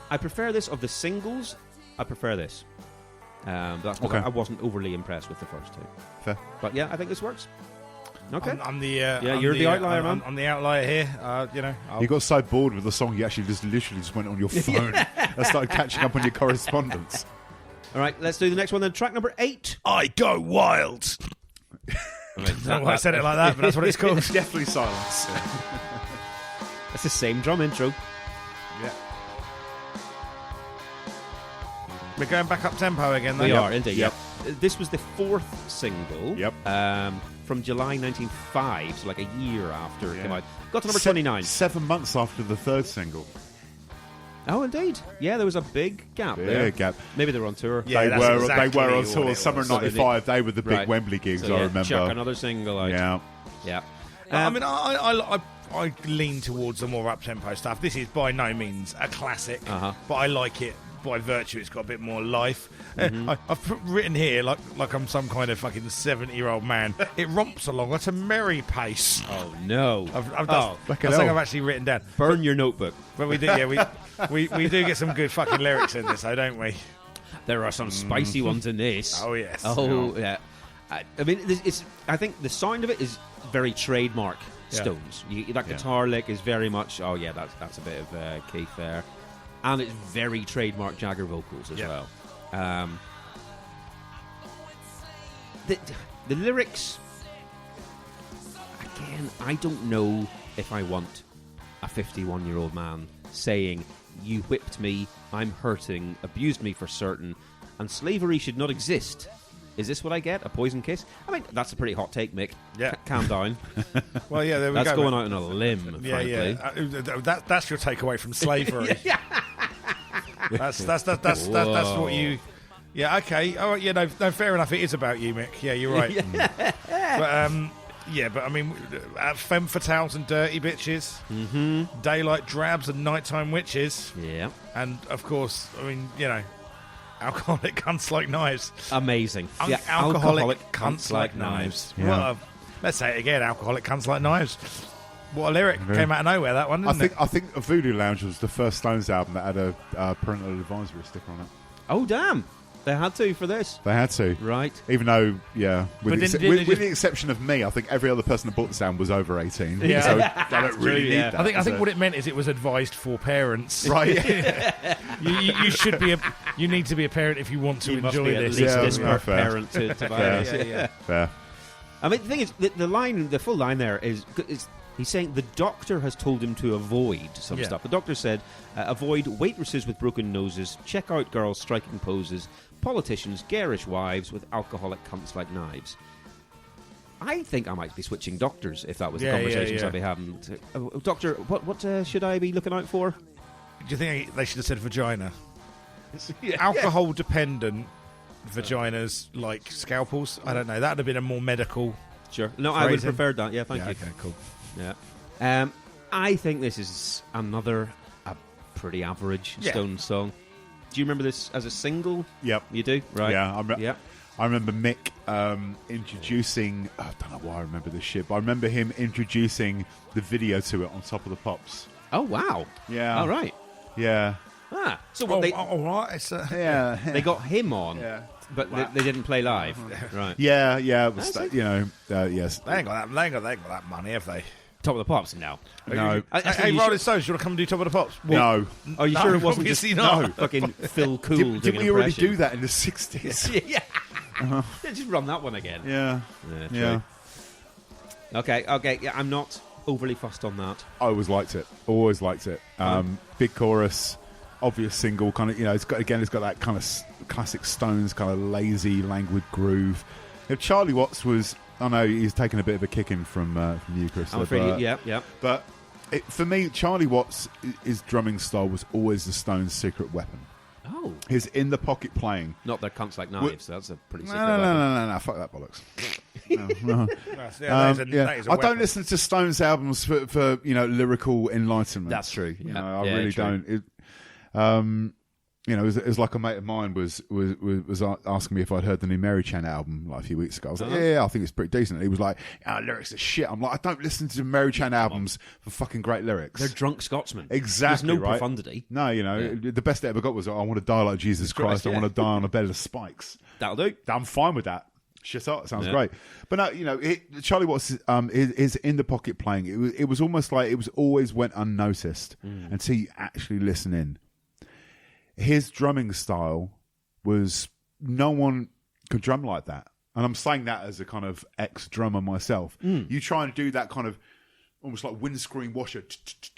I prefer this of the singles. I prefer this. That's because I wasn't overly impressed with the first two. Fair. But yeah, I think this works. Okay. You're the outlier, man. I'm the outlier here. You got so bored with the song, you actually literally went on your phone and started catching up on your correspondence. All right, let's do the next one then. Track number 8. I Go Wild. I don't know why I said it like that, but that's what it's called. It's definitely silence. That's the same drum intro. Yeah. We're going back up tempo again, though. We are, indeed. Yep. This was the fourth single from July 1995, so like a year after it came out. Got to number 29. 7 months after the third single. Oh, indeed. Yeah, there was a big gap there. Gap. Maybe they were on tour. Yeah, they were on tour. Summer '95. They were the big Wembley gigs. So, I remember. Chuck another single out. Yeah. I mean, I I lean towards the more up-tempo stuff. This is by no means a classic, but I like it by virtue it's got a bit more life. I've written here like I'm some kind of fucking 70-year-old man. It romps along at a merry pace. Oh no! That's something I've actually written down. Burn your notebook. But we do, yeah, we do get some good fucking lyrics in this, though, don't we? There are some spicy ones in this. Oh yes. Oh yeah. I mean, I think the sound of it is very trademark Stones. That guitar lick is very much. Oh yeah, that's a bit of Keith there, and it's very trademark Jagger vocals as well. The lyrics, again, I don't know if I want a 51-year-old man saying, "You whipped me, I'm hurting, abused me for certain, and slavery should not exist." Is this what I get? A poison kiss? I mean, that's a pretty hot take, Mick. Yeah. Calm down. Well, yeah, there we that's go. That's going out on a limb, frankly. Yeah. That's your takeaway from slavery. That's what you... Yeah, okay. Oh, yeah, no, fair enough. It is about you, Mick. Yeah, you're right. But I mean, femme fatales and dirty bitches. Mm-hmm. Daylight drabs and nighttime witches. Yeah. And, of course, I mean, you know... Alcoholic cunts like knives. Amazing. Alcoholic cunts like knives. Yeah. Let's say it again. Alcoholic cunts like knives. What a lyric. Came out of nowhere, that one, didn't it? I think Voodoo Lounge was the first Stones album that had a parental advisory sticker on it. Oh, damn. They had to for this. They had to. Right. Even though, with the exception of me, I think every other person that bought this album was over 18. Yeah. So I don't really need that. I think what it meant is it was advised for parents. Right. You should be you need to be a parent if you want to enjoy this. At least this parent to buy this. Yeah. Fair. I mean, the thing is, the full line there is he's saying the doctor has told him to avoid some stuff. The doctor said, avoid waitresses with broken noses, check out girls striking poses, politicians, garish wives with alcoholic cunts like knives. I think I might be switching doctors if that was the conversations I'd be having. Doctor, what should I be looking out for? Do you think they should have said vagina? Alcohol-dependent vaginas like scalpels? I don't know. That would have been a more medical... Sure. No, I would have preferred that. Yeah, thank you. Okay, cool. Yeah. I think this is a pretty average Stones song. Do you remember this as a single? Yep. You do? Right. Yeah. I remember Mick introducing... I don't know why I remember this shit, but I remember him introducing the video to it on Top of the Pops. Oh, wow. Yeah. All right. Yeah. So what all right. They got him on, but they didn't play live. Right. Yeah. It was, yes. They ain't got that money, have they? Top of the Pops now. No. Hey, Rolling Stones, do you want to come and do Top of the Pops? No. Are you sure it wasn't just not. fucking Phil Cool? Didn't we already do that in the 60s? Yeah. Just run that one again. Yeah. Okay. Yeah, I'm not overly fussed on that. I always liked it. Big chorus, obvious single, kind of. It's got that kind of classic Stones kind of lazy, languid groove. If Charlie Watts was, I know he's taken a bit of a kicking from you, Chris. I'm afraid, yeah. But for me, Charlie Watts, his drumming style was always the Stones' secret weapon. Oh. His in the pocket playing. Not their cunts like knives. That's a pretty secret weapon. No. Fuck that bollocks. That is a I don't listen to Stones albums for lyrical enlightenment. That's true. I really don't. It was like a mate of mine was asking me if I'd heard the new Mary Chan album like a few weeks ago. I was like, yeah, I think it's pretty decent. And he was like, lyrics are shit. I'm like, I don't listen to Mary Chan albums for fucking great lyrics. They're drunk Scotsmen. Exactly. There's no right? profundity. No, the best I ever got was, I want to die like Jesus Christ. I want to die on a bed of spikes. That'll do. I'm fine with that. Shit up, sounds great. But no, Charlie Watts is in the pocket playing. It was almost like it was always went unnoticed until you actually listen in. His drumming style was, no one could drum like that. And I'm saying that as a kind of ex-drummer myself. You try and do that kind of almost like windscreen washer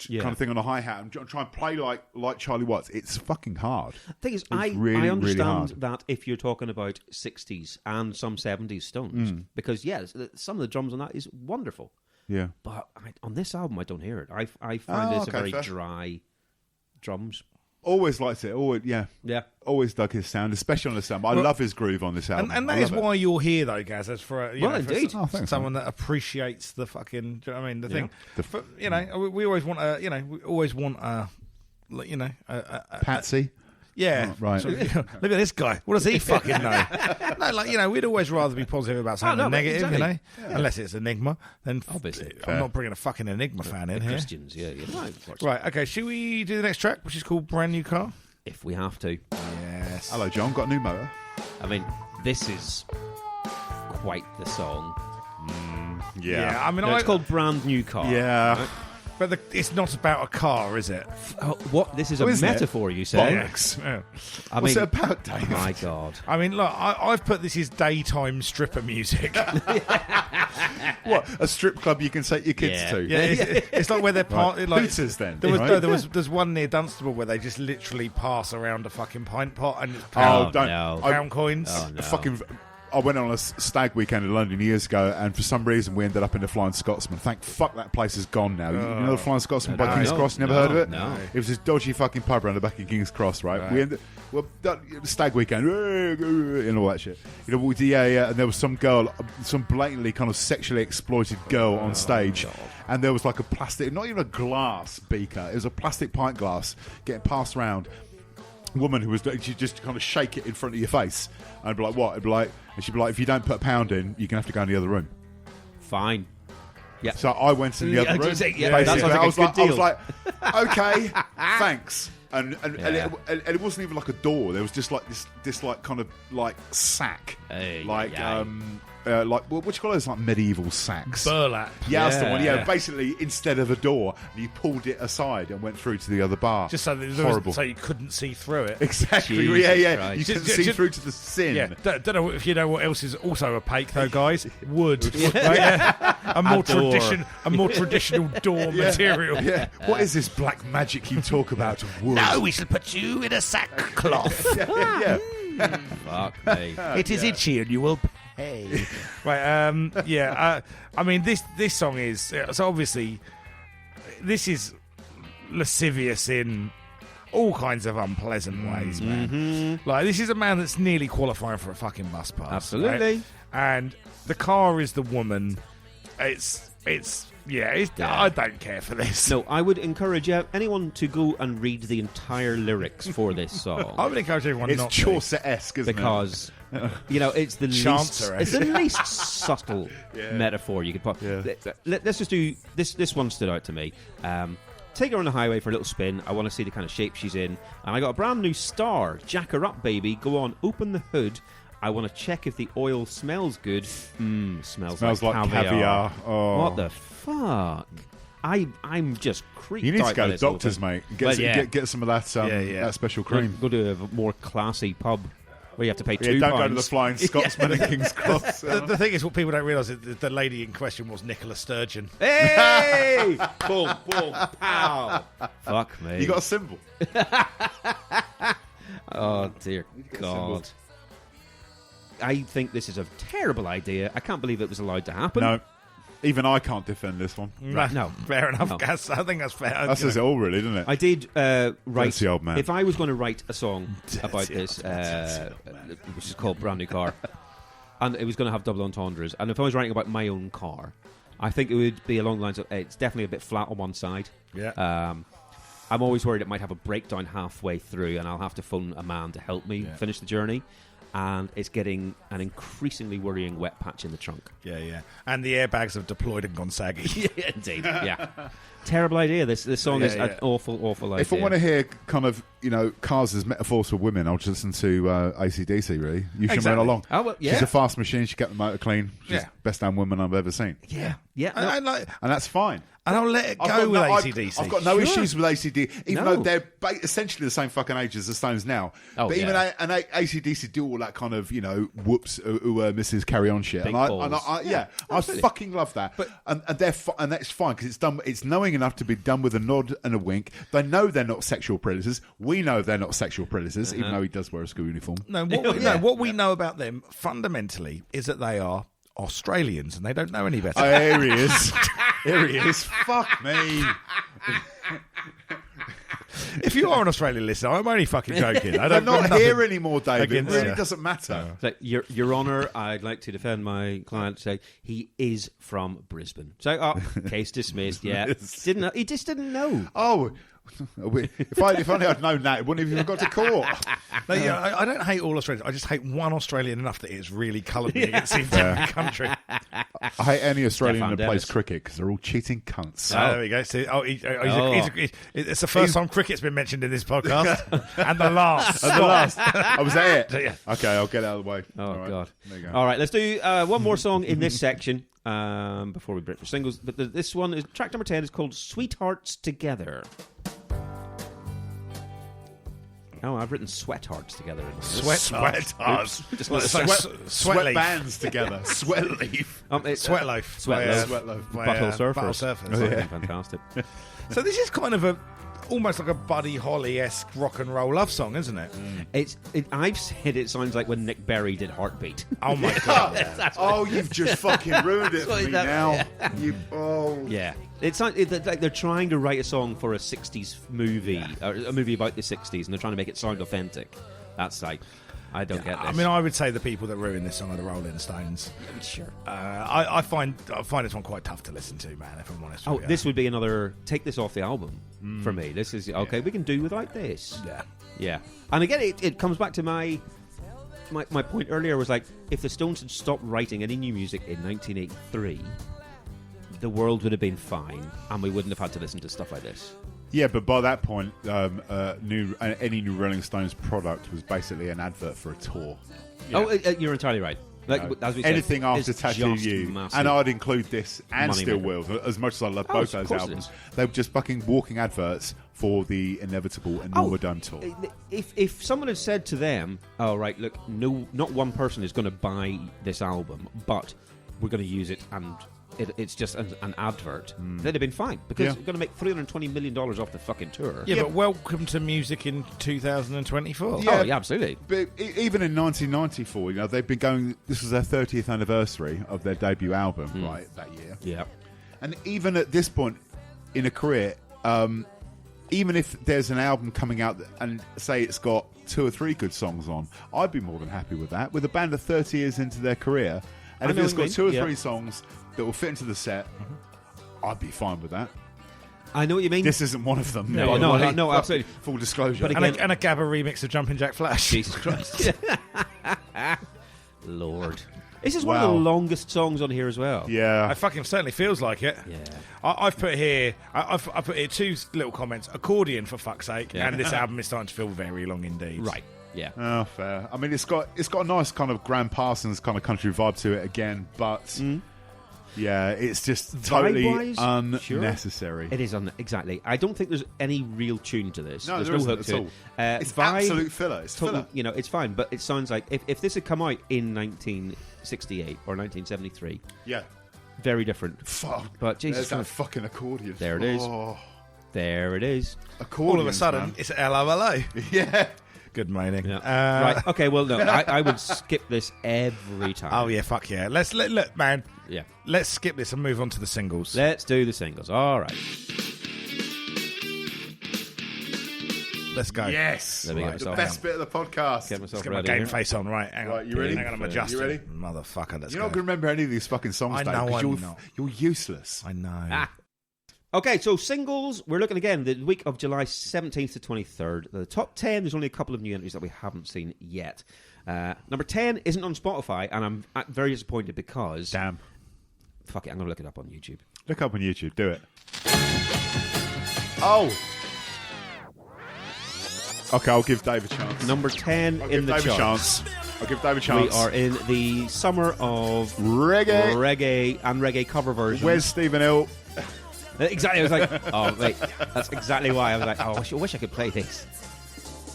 kind of thing on a hi-hat and try and play like Charlie Watts. It's fucking hard. The thing is, I understand really that if you're talking about 60s and some 70s Stones, because, some of the drums on that is wonderful. Yeah. But on this album, I don't hear it. I find this a very dry drums Always liked it. Always, Yeah. Always dug his sound, especially on this album. I love his groove on this album. And that is why you're here, though, Gaz. As for indeed. For someone that appreciates the fucking. Do you know what I mean? The thing. We always want a. We always want a. Patsy. Yeah, right. So, look at this guy. What does he fucking know? No, we'd always rather be positive about something negative, exactly. Unless it's Enigma. Then obviously, I'm not bringing a fucking Enigma fan in here. Christians, Right. Okay. Should we do the next track, which is called "Brand New Car"? If we have to. Yes. Hello, John. Got a new motor. I mean, this is quite the song. Yeah. I mean, It's called "Brand New Car." Yeah. Right? But it's not about a car, is it? What? This is a metaphor, you say? Bollocks. Yeah. What's it about, Dave? My God. I mean, look, I've put this as daytime stripper music. What? A strip club you can take your kids to? Yeah, it's like where they're like Hooters then. There's one near Dunstable where they just literally pass around a fucking pint pot and it's pound coins. Oh, no. I went on a stag weekend in London years ago, and for some reason we ended up in the Flying Scotsman. Thank fuck that place is gone now. You know the Flying Scotsman by King's Cross? Never heard of it? No. It was this dodgy fucking pub around the back of King's Cross, right? We ended stag weekend and all that shit. And there was some girl, some blatantly kind of sexually exploited girl on stage, and there was like a plastic, not even a glass beaker, it was a plastic pint glass getting passed around. Woman who was, she'd just kind of shake it in front of your face, and I'd be like, what? I'd be like, and she'd be like, if you don't put a pound in, you're gonna have to go in the other room. Fine. Yeah. So I went in the other room. That sounds like I was a good deal. I was like, okay, thanks. And it wasn't even like a door. There was just like this like kind of like sack, like what you call those like medieval sacks? Burlap. Yeah, that's the one. Yeah, basically instead of a door, you pulled it aside and went through to the other bar. Just so that horrible. So you couldn't see through it. Exactly. Jesus Yeah. Christ. You couldn't see through to the sin. Yeah. Don't know if you know what else is also opaque though, guys. Wood. A more traditional door material. Yeah. What is this black magic you talk about? Wood. No, we shall put you in a sackcloth. Yeah. Fuck me. It is itchy and you will pay. Right, I mean, this song is... So obviously, this is lascivious in all kinds of unpleasant ways, man. Like, this is a man that's nearly qualifying for a fucking bus pass. Absolutely. Right? And the car is the woman. I don't care for this. No, I would encourage anyone to go and read the entire lyrics for this song. I would encourage everyone It's not to. Chaucer-esque, isn't it? Because, it's the least subtle metaphor you could put. Yeah. Let's just do... This one stood out to me. Take her on the highway for a little spin. I want to see the kind of shape she's in. And I got a brand new star. Jack her up, baby. Go on, open the hood. I want to check if the oil smells good. Smells like caviar. Oh. What the fuck? I'm just creeped out. You need to go by to this doctors, whole mate. thing. Get some of that that special cream. Go to a more classy pub where you have to pay £2. Don't go to the Flying Scotsman in King's Cross. The thing is, what people don't realise is the lady in question was Nicola Sturgeon. Hey! Boom, boom, pow. Fuck me. You got a symbol. Oh, dear God. I think this is a terrible idea. I can't believe it was allowed to happen. No. Even I can't defend this one. No. Fair enough, No. Gaz. I think that's fair. That says it all, really, doesn't it? I did write... Dirty old man. If I was going to write a song about this, which is called Brand New Car, and it was going to have double entendres, and if I was writing about my own car, I think it would be along the lines of, it's definitely a bit flat on one side. Yeah. I'm always worried it might have a breakdown halfway through, and I'll have to phone a man to help me finish the journey. And it's getting an increasingly worrying wet patch in the trunk. Yeah. And the airbags have deployed and gone saggy. Yeah, indeed. Yeah. Terrible idea. This song is an awful idea. If I want to hear kind of, cars as metaphors for women, I'll just listen to AC/DC, really. You should run along. Oh, well, yeah. She's a fast machine. She kept the motor clean. She's the best damn woman I've ever seen. Yeah. No. And that's fine. And I'll let it go with AC/DC. I've got no issues with AC/DC, even though they're essentially the same fucking age as the Stones now. But even AC/DC do all that kind of, whoops, Mrs. Carry On shit. Big I fucking love that. And that's fine because it's done. It's knowing enough to be done with a nod and a wink. They know they're not sexual predators. We know they're not sexual predators, even though he does wear a school uniform. No, what we know about them fundamentally is that they are Australians and they don't know any better. Here he is. Here he is. Fuck me. If you are an Australian listener, I'm only fucking joking. They're not here anymore, David. It really doesn't matter. So, Your Honour, I'd like to defend my client. Say he is from Brisbane. So, case dismissed. Yeah, he just didn't know. Oh. If only I'd known that, it wouldn't have even got to court. No, yeah, I don't hate all Australians. I just hate one Australian enough that it's really coloured me against the entire country. I hate any Australian that plays cricket because they're all cheating cunts. There we go. See, it's the first time cricket's been mentioned in this podcast, and the last. Oh, was that it? Yeah. Okay, I'll get out of the way. Oh, right. God. There you go. All right, let's do one more song in this section before we break for singles. But this one is track number 10 is called Sweethearts Together. Oh, I've written Sweat Hearts together. Sweat hearts. Just like Sweat bands together. Sweat leaf. Sweat loaf. Sweat loaf. Butthole Surfers. Oh, yeah. Fantastic. So this is kind of almost like a Buddy Holly-esque rock and roll love song, isn't it? I've said it sounds like when Nick Berry did Heartbeat. Oh my God! You've just fucking ruined it for me now. Yeah. It's like they're trying to write a song for a 60s movie, or a movie about the 60s, and they're trying to make it sound authentic. That's like, I don't get this. I mean, I would say the people that ruin this song are the Rolling Stones. Sure. I find this one quite tough to listen to, man, if I'm honest with you. This would be another, take this off the album for me. This is, okay, we can do without this. Yeah. Yeah. And again, it comes back to my point earlier was like, if the Stones had stopped writing any new music in 1983, the world would have been fine, and we wouldn't have had to listen to stuff like this. Yeah, but by that point, any new Rolling Stones product was basically an advert for a tour. Yeah. Oh, you're entirely right. Like, as we anything said, after Tattoo You, and I'd include this and Still Wheels. As much as I love both those albums, they were just fucking walking adverts for the inevitable Enorma Dome tour. If someone had said to them, "Oh, right, look, no, not one person is going to buy this album, but we're going to use it and." It's just an advert. They'd have been fine because we're going to make $320 million off the fucking tour. Yeah, but welcome to music in 2024. Yeah, absolutely. But even in 1994, they've been going. This was their 30th anniversary of their debut album, right? That year. Yeah. And even at this point in a career, even if there's an album coming out and say it's got 2 or 3 good songs on, I'd be more than happy with that. With a band of 30 years into their career, and if it's got 2 or 3 songs that will fit into the set, I'd be fine with that. I know what you mean. This isn't one of them. No, absolutely. Full disclosure. But again, and a Gabba remix of Jumpin' Jack Flash. Jesus Christ. Lord. This is one of the longest songs on here as well. Yeah. It fucking certainly feels like it. Yeah. I've put here 2 little comments. Accordion, for fuck's sake. Yeah. And this album is starting to feel very long indeed. Right. Yeah. Oh, fair. I mean, it's got a nice kind of Graham Parsons kind of country vibe to it again, but yeah, it's just totally unnecessary. Sure. It is exactly. I don't think there's any real tune to this. No, there's no hook at to all. it. It's absolute filler. It's filler. It's fine, but it sounds like if this had come out in 1968 or 1973, very different. Fuck. But Jesus, there's that fucking accordion. There it is. There it is. Accordion. All of a sudden, it's LOLO. Yeah. Good morning. Yeah. Right. Okay. Well, no, I would skip this every time. Oh yeah, fuck yeah. Look, man. Yeah. Let's skip this and move on to the singles. Let's do the singles. All right. Let's go. Yes. There we go. The best bit of the podcast. Get myself Let's get my ready game here. face on. Right. Hang on. Right, you ready? Hang on, I'm adjusting. You ready? Motherfucker. Let's You're go. not going to remember any of these fucking songs, I Dave, know because I'm not. you're useless. I know. Okay, so singles, we're looking again the week of July 17th to 23rd. The top 10, there's only a couple of new entries that we haven't seen yet. Number 10 isn't on Spotify, and I'm very disappointed because... Damn. Fuck it, I'm going to look it up on YouTube. Look up on YouTube. Do it. Oh! Okay, I'll give Dave a chance. Number 10 in the charts. I'll give Dave a chance. We are in the summer of reggae and reggae cover versions. Where's Stephen Hill? Exactly. I was like, oh, wait. That's exactly why. I was like, oh, I wish I could play this.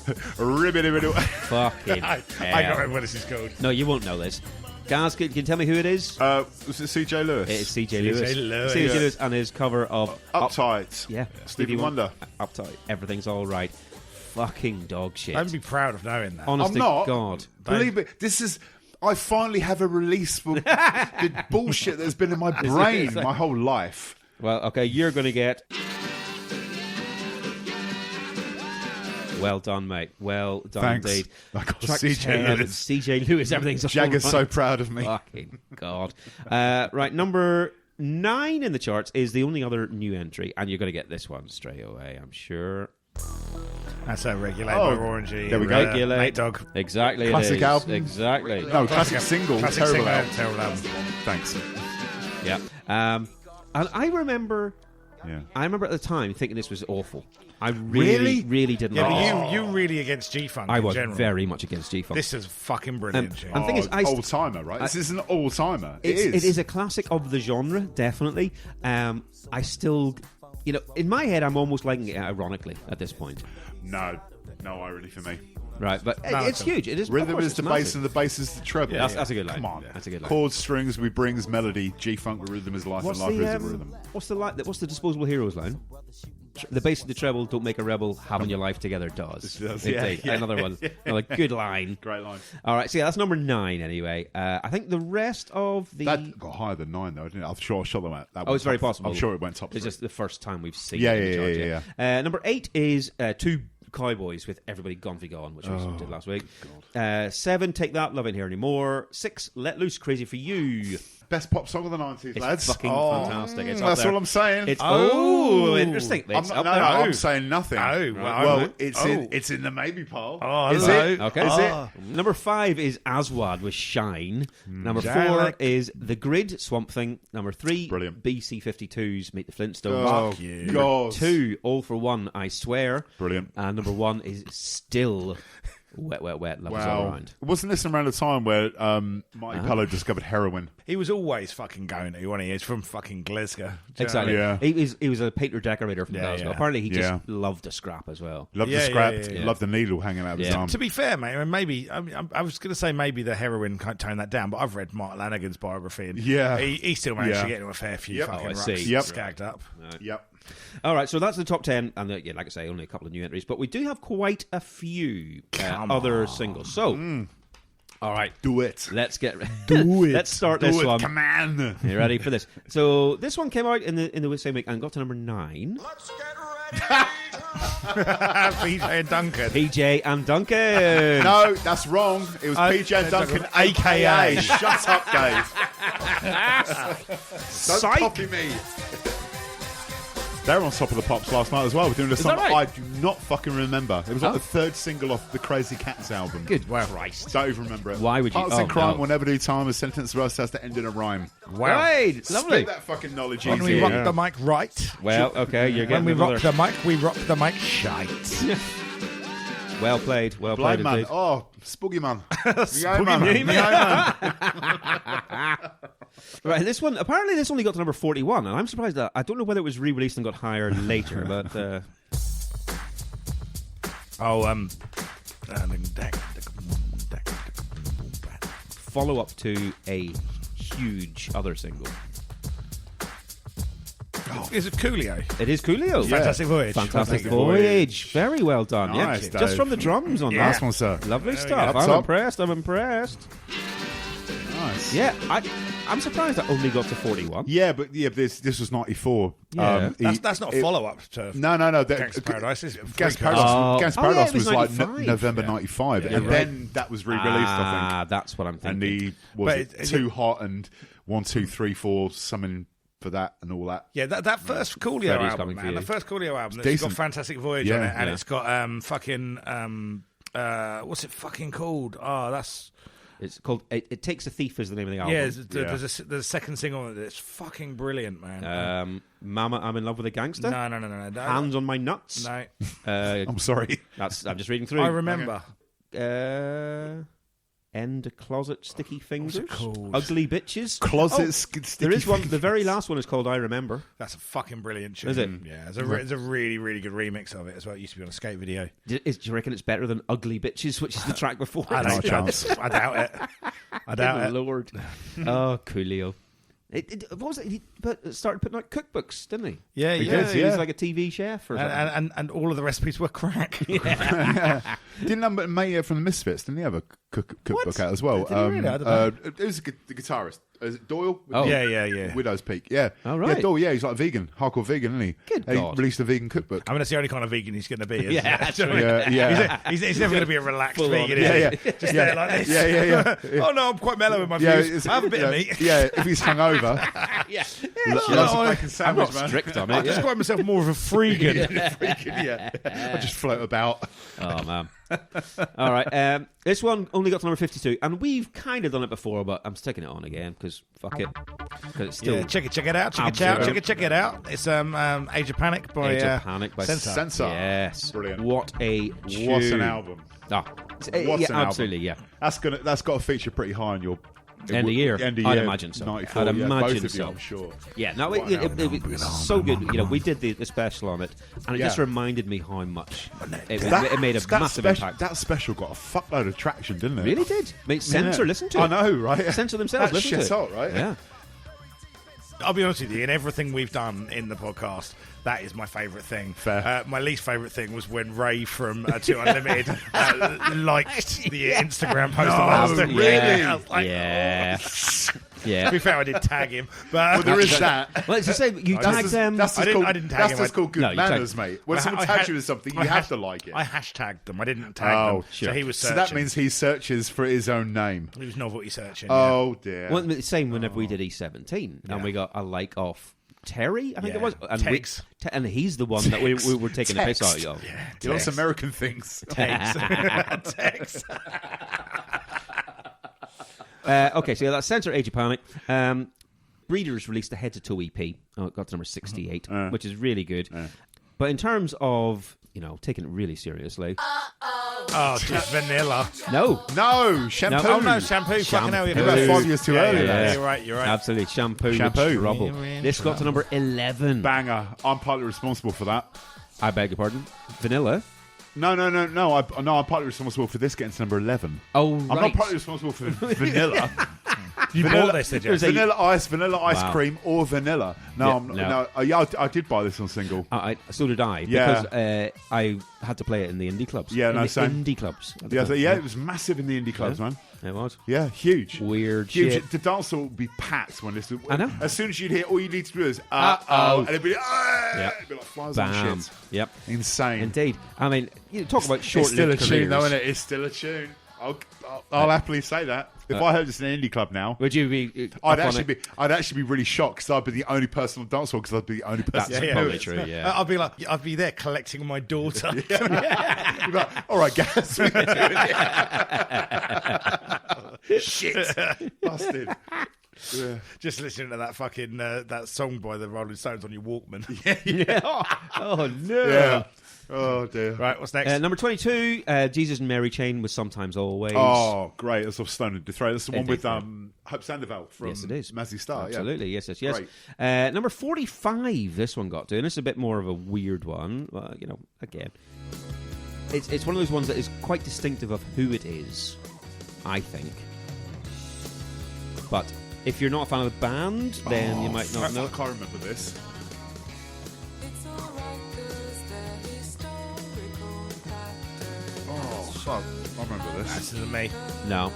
Fucking hell. I don't remember what this is called. No, you won't know this. Gaz, can you tell me who it is? Was it C.J. Lewis? It is C.J. Lewis. C.J. Lewis and his cover of... Uptight. Yeah. Stevie Wonder. Uptight. Everything's all right. Fucking dog shit. Don't be proud of knowing that. Honest I'm not. to God. Believe me, this is... I finally have a release for the bullshit that's been in my brain my whole life. Well, okay, you're going to get... Well done, mate. Well done Thanks. indeed. I got Track CJ 10, Lewis. CJ Lewis, everything's all Jagger's right. so proud of me. Fucking God. Right, number 9 in the charts is the only other new entry, and you're going to get this one straight away, I'm sure. That's a Regulate Oh, by Orangey. there we go. Regulate. Nate Dogg. Exactly. Classic it is. album. Exactly. No, classic single. Classic terrible single, album. terrible album. Thanks. Yeah. And I remember Yeah. at the time thinking this was awful. I Really? really didn't Yeah, like it. but you really against G-Funk I in was general. very much against G-Funk. This is fucking brilliant. tune. and the thing is, old timer, right? This is an old timer. It is a classic of the genre, definitely. I still, in my head, I'm almost liking it ironically at this point. No irony for me. Right, but No, it's huge. It is. Rhythm of course is it's the massive. bass and the bass is the treble. Yeah, that's a good line. Come on. That's a good line. Chords, strings, we brings melody. G-funk with rhythm is life, What's and life the is a rhythm. what's the Disposable Heroes line? The bass and the treble don't make a rebel. Having your life together does. It does, Indeed. yeah. Another one. Another good line. Great line. All right, so yeah, that's number 9 anyway. I think the rest of the That got higher than 9 though, didn't it? I'm sure I shot them out. That Oh, went it's very top- possible. I'm sure it went top It's 3. just the first time we've seen Yeah, it in the yeah, chart, yeah. Number 8 is 2 Cowboys with Everybody Gone Be Gone, which we did last week. 7, Take That, Love Ain't Here Anymore. 6, Let Loose, Crazy For You. Best pop song of the 90s, It's lads. fucking fantastic. It's up That's there. all I'm saying. It's Oh. interesting. I'm It's not, up no, there. I'm saying nothing. Oh, well, right. it's in the maybe pile. Oh, is hello. it? Okay. Is Oh. it? Number 5 is Aswad with Shine. Number 4 Jarek. is The Grid, Swamp Thing. Number 3, Brilliant. BC-52's Meet the Flintstones. Oh, Fuck you. God. 2, All For One, I Swear. Brilliant. And number 1 is still Wet, Wet, Wet, Love Is All Around. Wasn't this around the time where Marty Pello discovered heroin? He was always fucking going to, wasn't he? He's from fucking Glasgow. Do you know what I Exactly. Yeah. He was a painter decorator from Yeah, Glasgow. yeah. Apparently, he Yeah. just loved a scrap as well. Loved Yeah, the scrap, yeah, yeah, yeah. loved the needle hanging out of his Yeah. arm. To be fair, mate, I mean, maybe I was going to say maybe the heroin can't tone that down, but I've read Mark Lanigan's biography, and Yeah. he still managed Yeah. to get into a fair few Yep. fucking Oh, I rucks, see. Yep. scagged up. Yep. All right, so that's the top 10, and yeah, like I say, only a couple of new entries, but we do have quite a few other singles. So, all right, Do it. let's get Do it. Let's start Do this it. one. Come on. Are you ready for this? So this one came out in the same week and got to number 9. Let's get ready. PJ and Duncan. PJ and Duncan. No, that's wrong. It was PJ and Duncan, a.k.a. Shut up, Dave. Don't Psych. copy me. They were on Top of the Pops last night as well. We're doing a song that right? I do not fucking remember. It was like the 3rd single off the Crazy Cats album. Good Christ. Don't even remember it. Why would you- Partners in oh, crime no. will never do time. A sentence for us has to end in a rhyme. Wow. Right, lovely. Spit that fucking knowledge When easy. we rock the mic right, Well, okay, you're when getting we another... rock the mic, we rock the mic shite. Well played, well Blind played man. indeed. Oh, Spooky man. Spooky man. Right, this one, apparently this only got to number 41, and I'm surprised that, I don't know whether it was re-released and got higher later, but... follow-up to a huge other single. Is it Coolio? It is Coolio. Yeah. Fantastic Voyage. Fantastic Fantastic Voyage. Very well done. Nice, yeah, Dave. just from the drums on Nice that. one, sir. Lovely There we stuff. go. I'm Up top. impressed. I'm impressed. Nice. Yeah, I'm surprised that only got to 41. Yeah, but this was 94. Yeah. That's not a follow-up to No. Gangster Paradise. Is it? Gas Freak Out. Paradise, Gas Oh, yeah, Paradise it was was like 95. November Yeah. 95, Yeah, and right. then that was re-released, I think. That's what I'm And thinking. the But it is Too it- Hot and 1, 2, 3, 4 something for that and all that. Yeah, that first Coolio Freddy's album, coming for man. you. The first Coolio album. It's decent. got Fantastic Voyage on Yeah. it, and Yeah. it's got what's it fucking called? Oh, that's It's called It Takes a Thief is the name of the album. yeah. There's a second single that's fucking brilliant, man. Mama, I'm in love with a gangster. No. Hands on my nuts. No, I'm sorry. I'm just reading through. I remember. End closet sticky fingers. it called? Ugly bitches. Closet Oh, sticky there is one. The fingers. very last one is called I Remember. That's a fucking brilliant tune. Is it? Yeah, it's a really, really good remix of it as well. It used to be on a skate video. Do you reckon it's better than Ugly Bitches, which is the track before? I Not a don't chance. I doubt it. I doubt Good it. Lord. Oh, Coolio. What was it? He started putting out cookbooks, didn't he? Yeah, He yeah. did, He yeah. was like a TV chef or something. And all of the recipes were crack. Didn't Mayor from the Misfits, didn't he have a cookbook out as well. Did he really? I don't know. It was the guitarist. Is it Doyle? Oh. Yeah. Widow's Peak. Yeah. Oh, right. Yeah, Doyle. Yeah, he's like vegan, hardcore vegan, isn't he? Good He God. released a vegan cookbook. I mean, that's the only kind of vegan he's going to be. Isn't Yeah, it? that's Do you know what I mean? Yeah. He's never going to be a relaxed Full on. vegan. Is Yeah, he? Just there like this. Yeah. Oh no, I'm quite mellow with my Yeah, views. I have a bit of meat. Yeah, if he's hungover. Loves a bacon I'm sandwich, not man. strict on I it. describe myself more of a freegan. Yeah. I just float about. Oh, man. All right. This one only got to number 52, and we've kind of done it before, but I'm sticking it on again because fuck it. Because it's still Yeah, check it out. Check it out. It's Age of Panic by Age of Panic by Censor. Censor. Yes. Brilliant. What a tune. What an album. Ah. What an album. Absolutely, yeah. That's got to feature pretty high on your End of year. End of I'd year. imagine so. 94, I'd yeah, imagine both of you, so. I'm sure. Yeah, no, it was so good. You know, we did the special on it, and it just reminded me how much it made a massive impact. That special got a fuckload of traction, didn't it? Really did. Made Censor listen to it. I know, right? Censor themselves That's listen to shit it. hot, right? Yeah. I'll be honest with you, in everything we've done in the podcast, that is my favourite thing. Fair. My least favourite thing was when Ray from 2 Unlimited liked the Instagram post of last week. really? I was like, Yeah. To Yeah. be fair, I did tag him. But Well, there is that. Well, it's just say you tagged them. That's I just didn't called, tag that's him. just called good No, you manners, tagged- mate. When someone tags you with something, you have to like it. I hashtagged them. I didn't tag them. sure. So he was So searching. that means he searches for his own name. he was novelty searching. Oh, dear. Well, the same whenever we did E17, and we got a like off Terry, I think Yeah. it was, and, Tex. and he's the one that we were taking the piss out of. Yeah, He likes Tex. American things. Tex. Okay, so that's Censor Age of Panic. Breeders released the Head to Toe EP. Oh, it got to number 68, which is really good. But in terms of, taking it really seriously. Oh, just vanilla. No. No, shampoo. Oh no, shampoo. Fucking hell, you're You're about 5 years too early. Yeah. You're right. Absolutely. Shampoo. Shampoo. Trouble. You're in This got to number 11. Banger. I'm partly responsible for that. I beg your pardon. Vanilla. No. I'm partly responsible for this getting to number 11. Oh, I'm right. not partly responsible for vanilla. You bought this, did you? Vanilla ice Wow. cream, or vanilla. I did buy this on single. So did I. Yeah. Because I had to play it in the indie clubs. Yeah, in no, the same. indie clubs. It was massive in the indie clubs, man. It was. Yeah, huge. Weird Huge. shit. The dance hall would be packed when this. I know. As soon as you'd hear, all you need to do is Uh-oh. and it'd be Yep. it'd be like flies Bam. on shit. Yep. Insane. Indeed. I mean, you talk about short It's still a careers. tune, though, isn't it? It's still a tune. I'll happily say that. If I heard this in an indie club now, Would you be? I'd actually be really shocked because I'd be the only person on dance hall because I'd be the only person. That's to do probably it. true. Yeah. I'd be there collecting my daughter. You'd be like, all right, Gaz. we can do it. Shit, busted. Yeah. Just listening to that fucking that song by the Rolling Stones on your Walkman. Yeah. Oh no. Yeah. Oh dear. Right, what's next? Number 22, Jesus and Mary Chain was Sometimes Always. Oh, great. That's off Stone and Throw. That's the one Indeed, with Hope Sandoval from Yes, it is. Mazzy Star. Absolutely, Yeah. yes. Great. Number 45, this one got to, and it's a bit more of a weird one. Again, it's one of those ones that is quite distinctive of who it is, I think. But if you're not a fan of the band, then you might not know. I can't remember this. Oh, fuck. I remember this. This isn't me. No.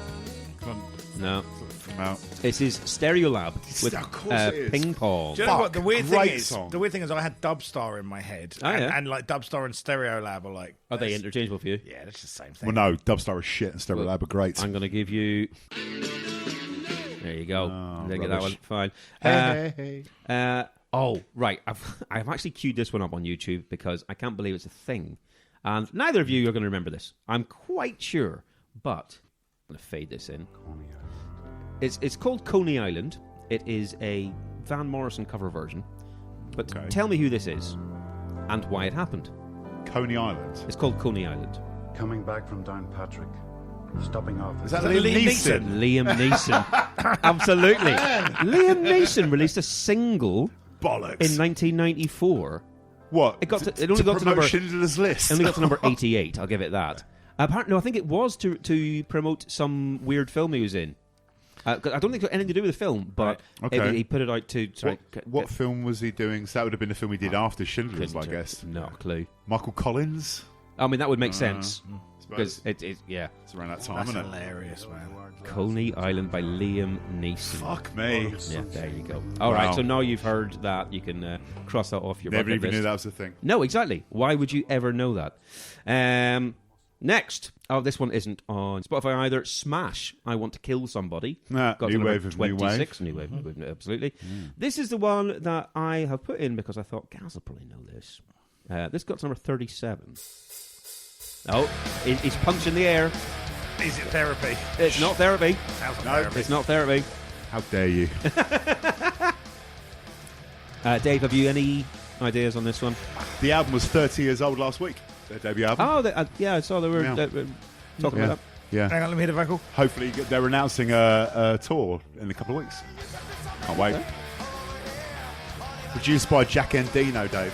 No. From out. This is Stereolab with Of course it is. Ping Pong. Do you know what the weird thing great is? song. The weird thing is, I had Dubstar in my head, Oh, yeah. and like Dubstar and Stereolab are like. Are they interchangeable for you? Yeah, that's just the same thing. Well, no, Dubstar is shit and Stereo Lab are great. I'm going to give you. There you go. Get that one. rubbish. Fine. Hey. Oh, right. I've actually queued this one up on YouTube because I can't believe it's a thing. And neither of you are going to remember this. I'm quite sure. But I'm going to fade this in. It's called Coney Island. It is a Van Morrison cover version. But Okay. tell me who this is and why it happened. Coney Island. It's called Coney Island. Coming back from Downpatrick, stopping off. Is that Liam Liam Neeson? Neeson? Liam Neeson. Absolutely. Liam Neeson released a single Bollocks. in 1994. What? It only got to promote number. Schindler's List. It only got to number 88. I'll give it that. Apparently, no, I think it was to promote some weird film he was in. 'Cause I don't think it had anything to do with the film, but Right. Okay. he put it out to. What film was he doing? So that would have been the film he did after Schindler's, I couldn't- guess. No clue. Michael Collins? I mean, that would make sense. because yeah. It's around that time, That's isn't it? hilarious, man. Coney Island by Liam Neeson. Fuck me. Yeah, there you go. All right, so now you've heard that, you can cross that off your Never bucket even list. knew that was a thing. No, exactly. Why would you ever know that? Next. Oh, this one isn't on Spotify either. Smash, I Want to Kill Somebody. Nah, Got to new number wave of new wave. 26. New wave, absolutely. This is the one that I have put in because I thought, Gaz will probably know this. This got to number 37. Oh, he's punching the air. Is it therapy? It's not therapy. Sounds like No, therapy. It's not therapy. How dare you? Dave, have you any ideas on this one? The album was 30 years old last week. Their debut album. Oh, yeah, I saw they were Yeah. talking yeah. about that. Yeah. Hang on, let me hear the vocal. Hopefully they're announcing a tour in a couple of weeks. Can't wait. Produced by Jack Endino, Dave.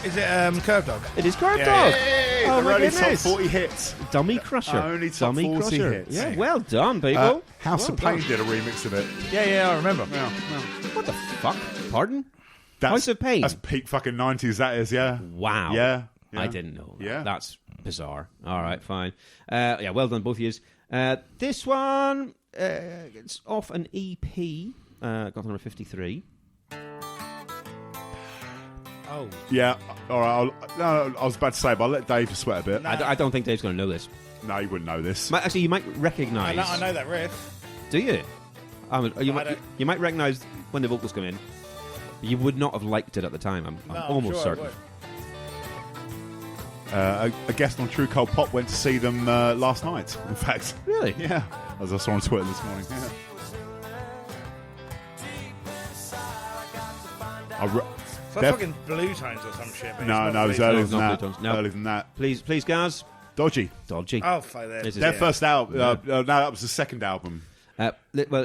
Is it Kerbdog? It is Kerbdog. Hey, Oh, they're my only top goodness. 40 hits. Dummy Crusher. Only top Dummy 40 Crusher. hits. Yeah, well done, people. House Well of Pain done. did a remix of it. Yeah, I remember. Yeah, What the fuck? Pardon? That's, House of Pain. That's peak fucking 90s, that is, yeah. Wow. Yeah. I didn't know that. Yeah. That's bizarre. All right, fine. Yeah, well done, both of you. This one, it's off an EP. Got number 53. Oh. Yeah, all right. I was about to say, but I'll let Dave sweat a bit. No. I don't think Dave's going to know this. No, you wouldn't know this. Actually, you might recognise. I know that riff. Do you? You might recognise when the vocals come in. You would not have liked it at the time. I'm almost sure certain. A guest on True Cold Pop went to see them last night, in fact. Really? Yeah, as I saw on Twitter this morning. Yeah. It's like fucking Blue Tones or some shit. But No, it's no, not it was Blue earlier Tones. than not that. Blue Tones, no. Earlier than that. Please, Gaz. Dodgy. Dodgy. Oh, fuck that. This is Their it. first album. No, that was the second album. Well,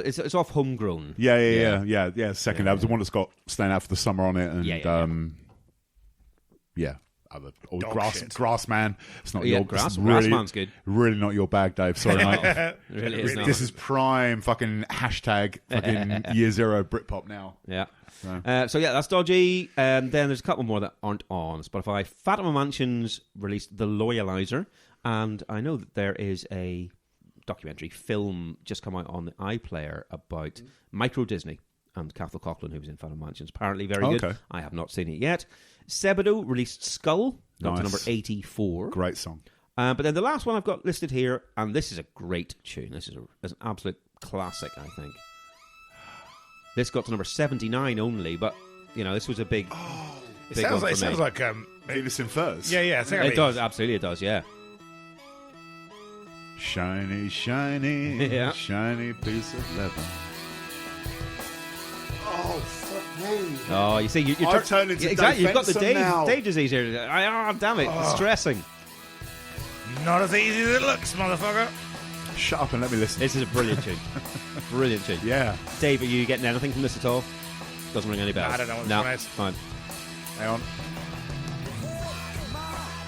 it's off Homegrown. Yeah. Second album, the one that's got Staying Out for the Summer on it, and other Dog grass, shit. Grassman. It's not Yeah, your Grassman's good. Really not your bag, Dave. Sorry, mate. Really is not. This is prime fucking hashtag fucking year zero Britpop now. Yeah. So that's Dodgy. Then there's a couple more that aren't on Spotify. Fatima Mansions released The Loyalizer, and I know that there is a documentary film just come out on the iPlayer about Micro Disney and Cathal Coughlan, who was in Fatima Mansions. Apparently very good. Okay. I have not seen it yet. Sebadoh released Skull, got to Nice. number 84. Great song. But then the last one I've got listed here, and this is a great tune. This is an absolute classic, I think. This got to number 79 only, but, this was a big... It big sounds one like, for me. Venus in Furs. Yeah. It does, absolutely it does, yeah. Shiny, shiny, Yeah. shiny piece of leather. Oh, fuck me. Oh, you see, you're I've turned into exactly. Dave You've got the Benson now. Dave disease here. Damn it, it's stressing. Not as easy as it looks, motherfucker. Shut up and let me listen. This is a brilliant tune. Brilliant tune. Yeah. Dave, are you getting anything from this at all? Doesn't ring any bells. I don't know what this no, one is. Fine. Hang on.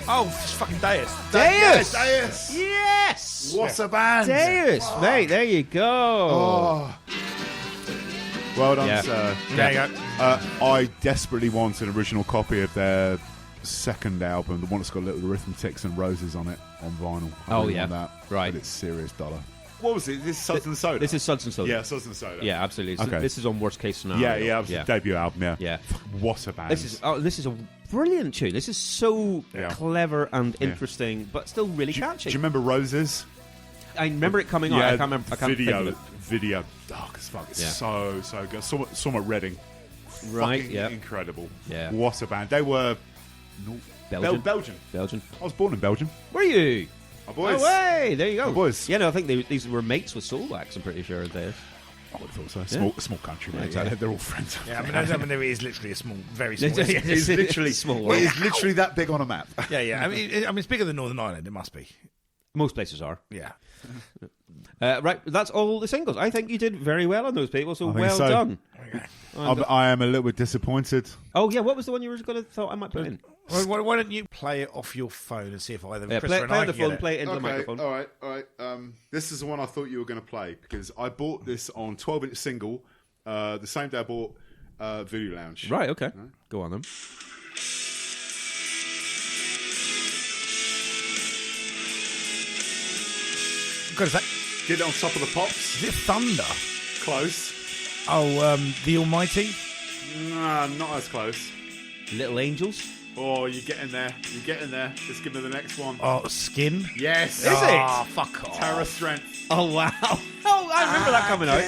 Oh, it's fucking Deus. Deus! Deus! Yes! What a band! Deus, mate, there you go. Oh. Well done, Yeah. sir. There you go. I desperately want an original copy of their second album, the one that's got little arithmetics and roses on it, on vinyl. I Oh, really yeah. want that. Right. But it's serious dollar. What was it? Is this Suds and Soda? This is Suds and Soda. Yeah, Suds and Soda. Yeah, absolutely. Okay. This is on Worst Case Scenario. Yeah, it was the debut album, yeah. Yeah. What a band. This is a brilliant tune. This is so Yeah. clever and interesting, but still really catchy. Do you remember Roses? I remember it coming out. I can't remember. I can't think of it. Video. Dark as fuck. It's Yeah. so good. Somewhat Reading. Right, Fucking yeah. incredible. Yeah. What a band. They were Belgian. Belgian. Belgian. I was born in Belgium. Were you? My boys. Oh, way! There you go. My boys. Yeah, no, I think these were mates with Soulwax, I'm pretty sure. There. I would have thought so. Small country, mate. Yeah. They're all friends. Yeah, I mean, it is literally a small, very small. It's literally small. It is literally that big on a map. Yeah. I mean, it's bigger than Northern Ireland. It must be. Most places are. Yeah. Right, that's all the singles. I think you did very well on those people, so I think well so. done. I am a little bit disappointed. Oh, yeah, what was the one you were going to thought I might put in? Why don't you play it off your phone and see if either Chris Play or on I the can get phone, it? play it into the microphone. all right. This is the one I thought you were going to play because I bought this on 12-inch single the same day I bought Voodoo Lounge. Right, okay. Go on then. God, is that? Get it on top of the pops. Is it thunder? Close. Oh, the Almighty. Nah, not as close. Little Angels. Oh, you're getting there. You're getting there. Just give me the next one. Oh, Skin. Yes. Is it? Oh, fuck off. Terror Strength. Oh, wow. Oh, I remember that coming out.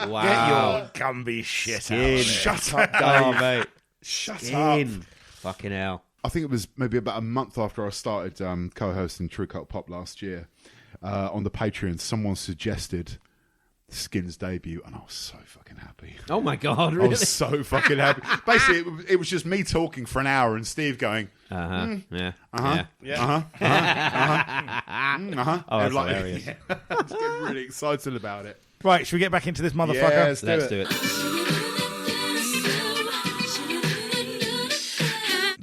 Wow. Get your Gumby shit out. Shut up, Oh, Dave. mate. Shut Skin. up. Fucking hell. I think it was maybe about a month after I started co-hosting True Cut Pop last year. On the Patreon, someone suggested Skin's debut, and I was so fucking happy. Oh, my God, I really? was so fucking happy. Basically, it was just me talking for an hour and Steve going, Yeah. Yeah. Oh, that's like, hilarious. Yeah. I was getting really excited about it. Right, should we get back into this motherfucker? Yeah, Let's do it.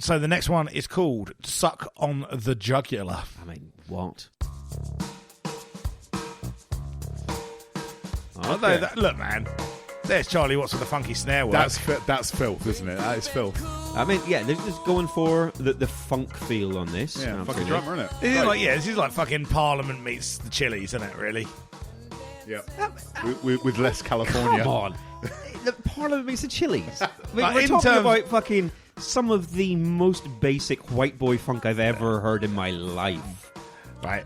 So the next one is called Suck on the Jugular. I mean, what? Although look, man, there's Charlie Watts with the funky snare work. That's filth, isn't it? That is filth. I mean, yeah, they're just going for the funk feel on this. Yeah, fucking Absolutely. drummer, isn't it? This is Great. like, this is like fucking Parliament meets the Chili's, isn't it, really? Yeah. With less California. Come on. The Parliament makes the Chili's. I mean, Like, we're in talking terms- about fucking some of the most basic white boy funk I've ever heard in my life. Right.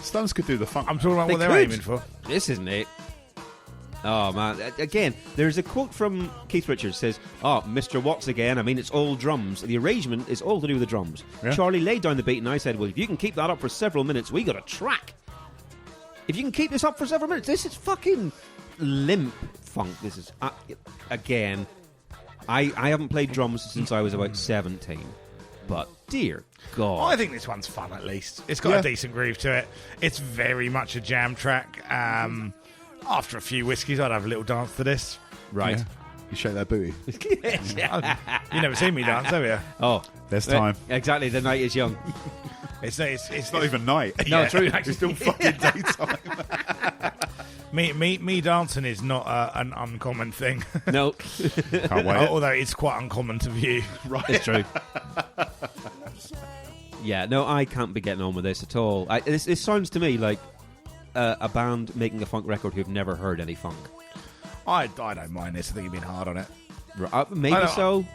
Stones could do the funk. I'm talking about They what they're could. aiming for. This isn't it. Oh, man. Again, there's a quote from Keith Richards says, "Oh, Mr. Watts again. I mean, it's all drums. The arrangement is all to do with the drums." Yeah. Charlie laid down the beat and I said, well, if you can keep that up for several minutes, we got a track. If you can keep this up for several minutes, this is fucking limp funk. This is, again, I haven't played drums since I was about 17. But, dear God. I think this one's fun, at least. It's got a decent groove to it. It's very much a jam track. After a few whiskeys, I'd have a little dance to this. Right. Yeah. You shake that booty. You never seen me dance, have you? Oh. There's time. Exactly, the night is young. It's Not even night. No, true, It's actually. still fucking daytime. Me dancing is not an uncommon thing. No. Can't wait. Although it's quite uncommon to view. Right. It's true. Yeah, no, I can't be getting on with this at all. This sounds to me like a band making a funk record who've never heard any funk. I don't mind this. I think you've been hard on it. Maybe so.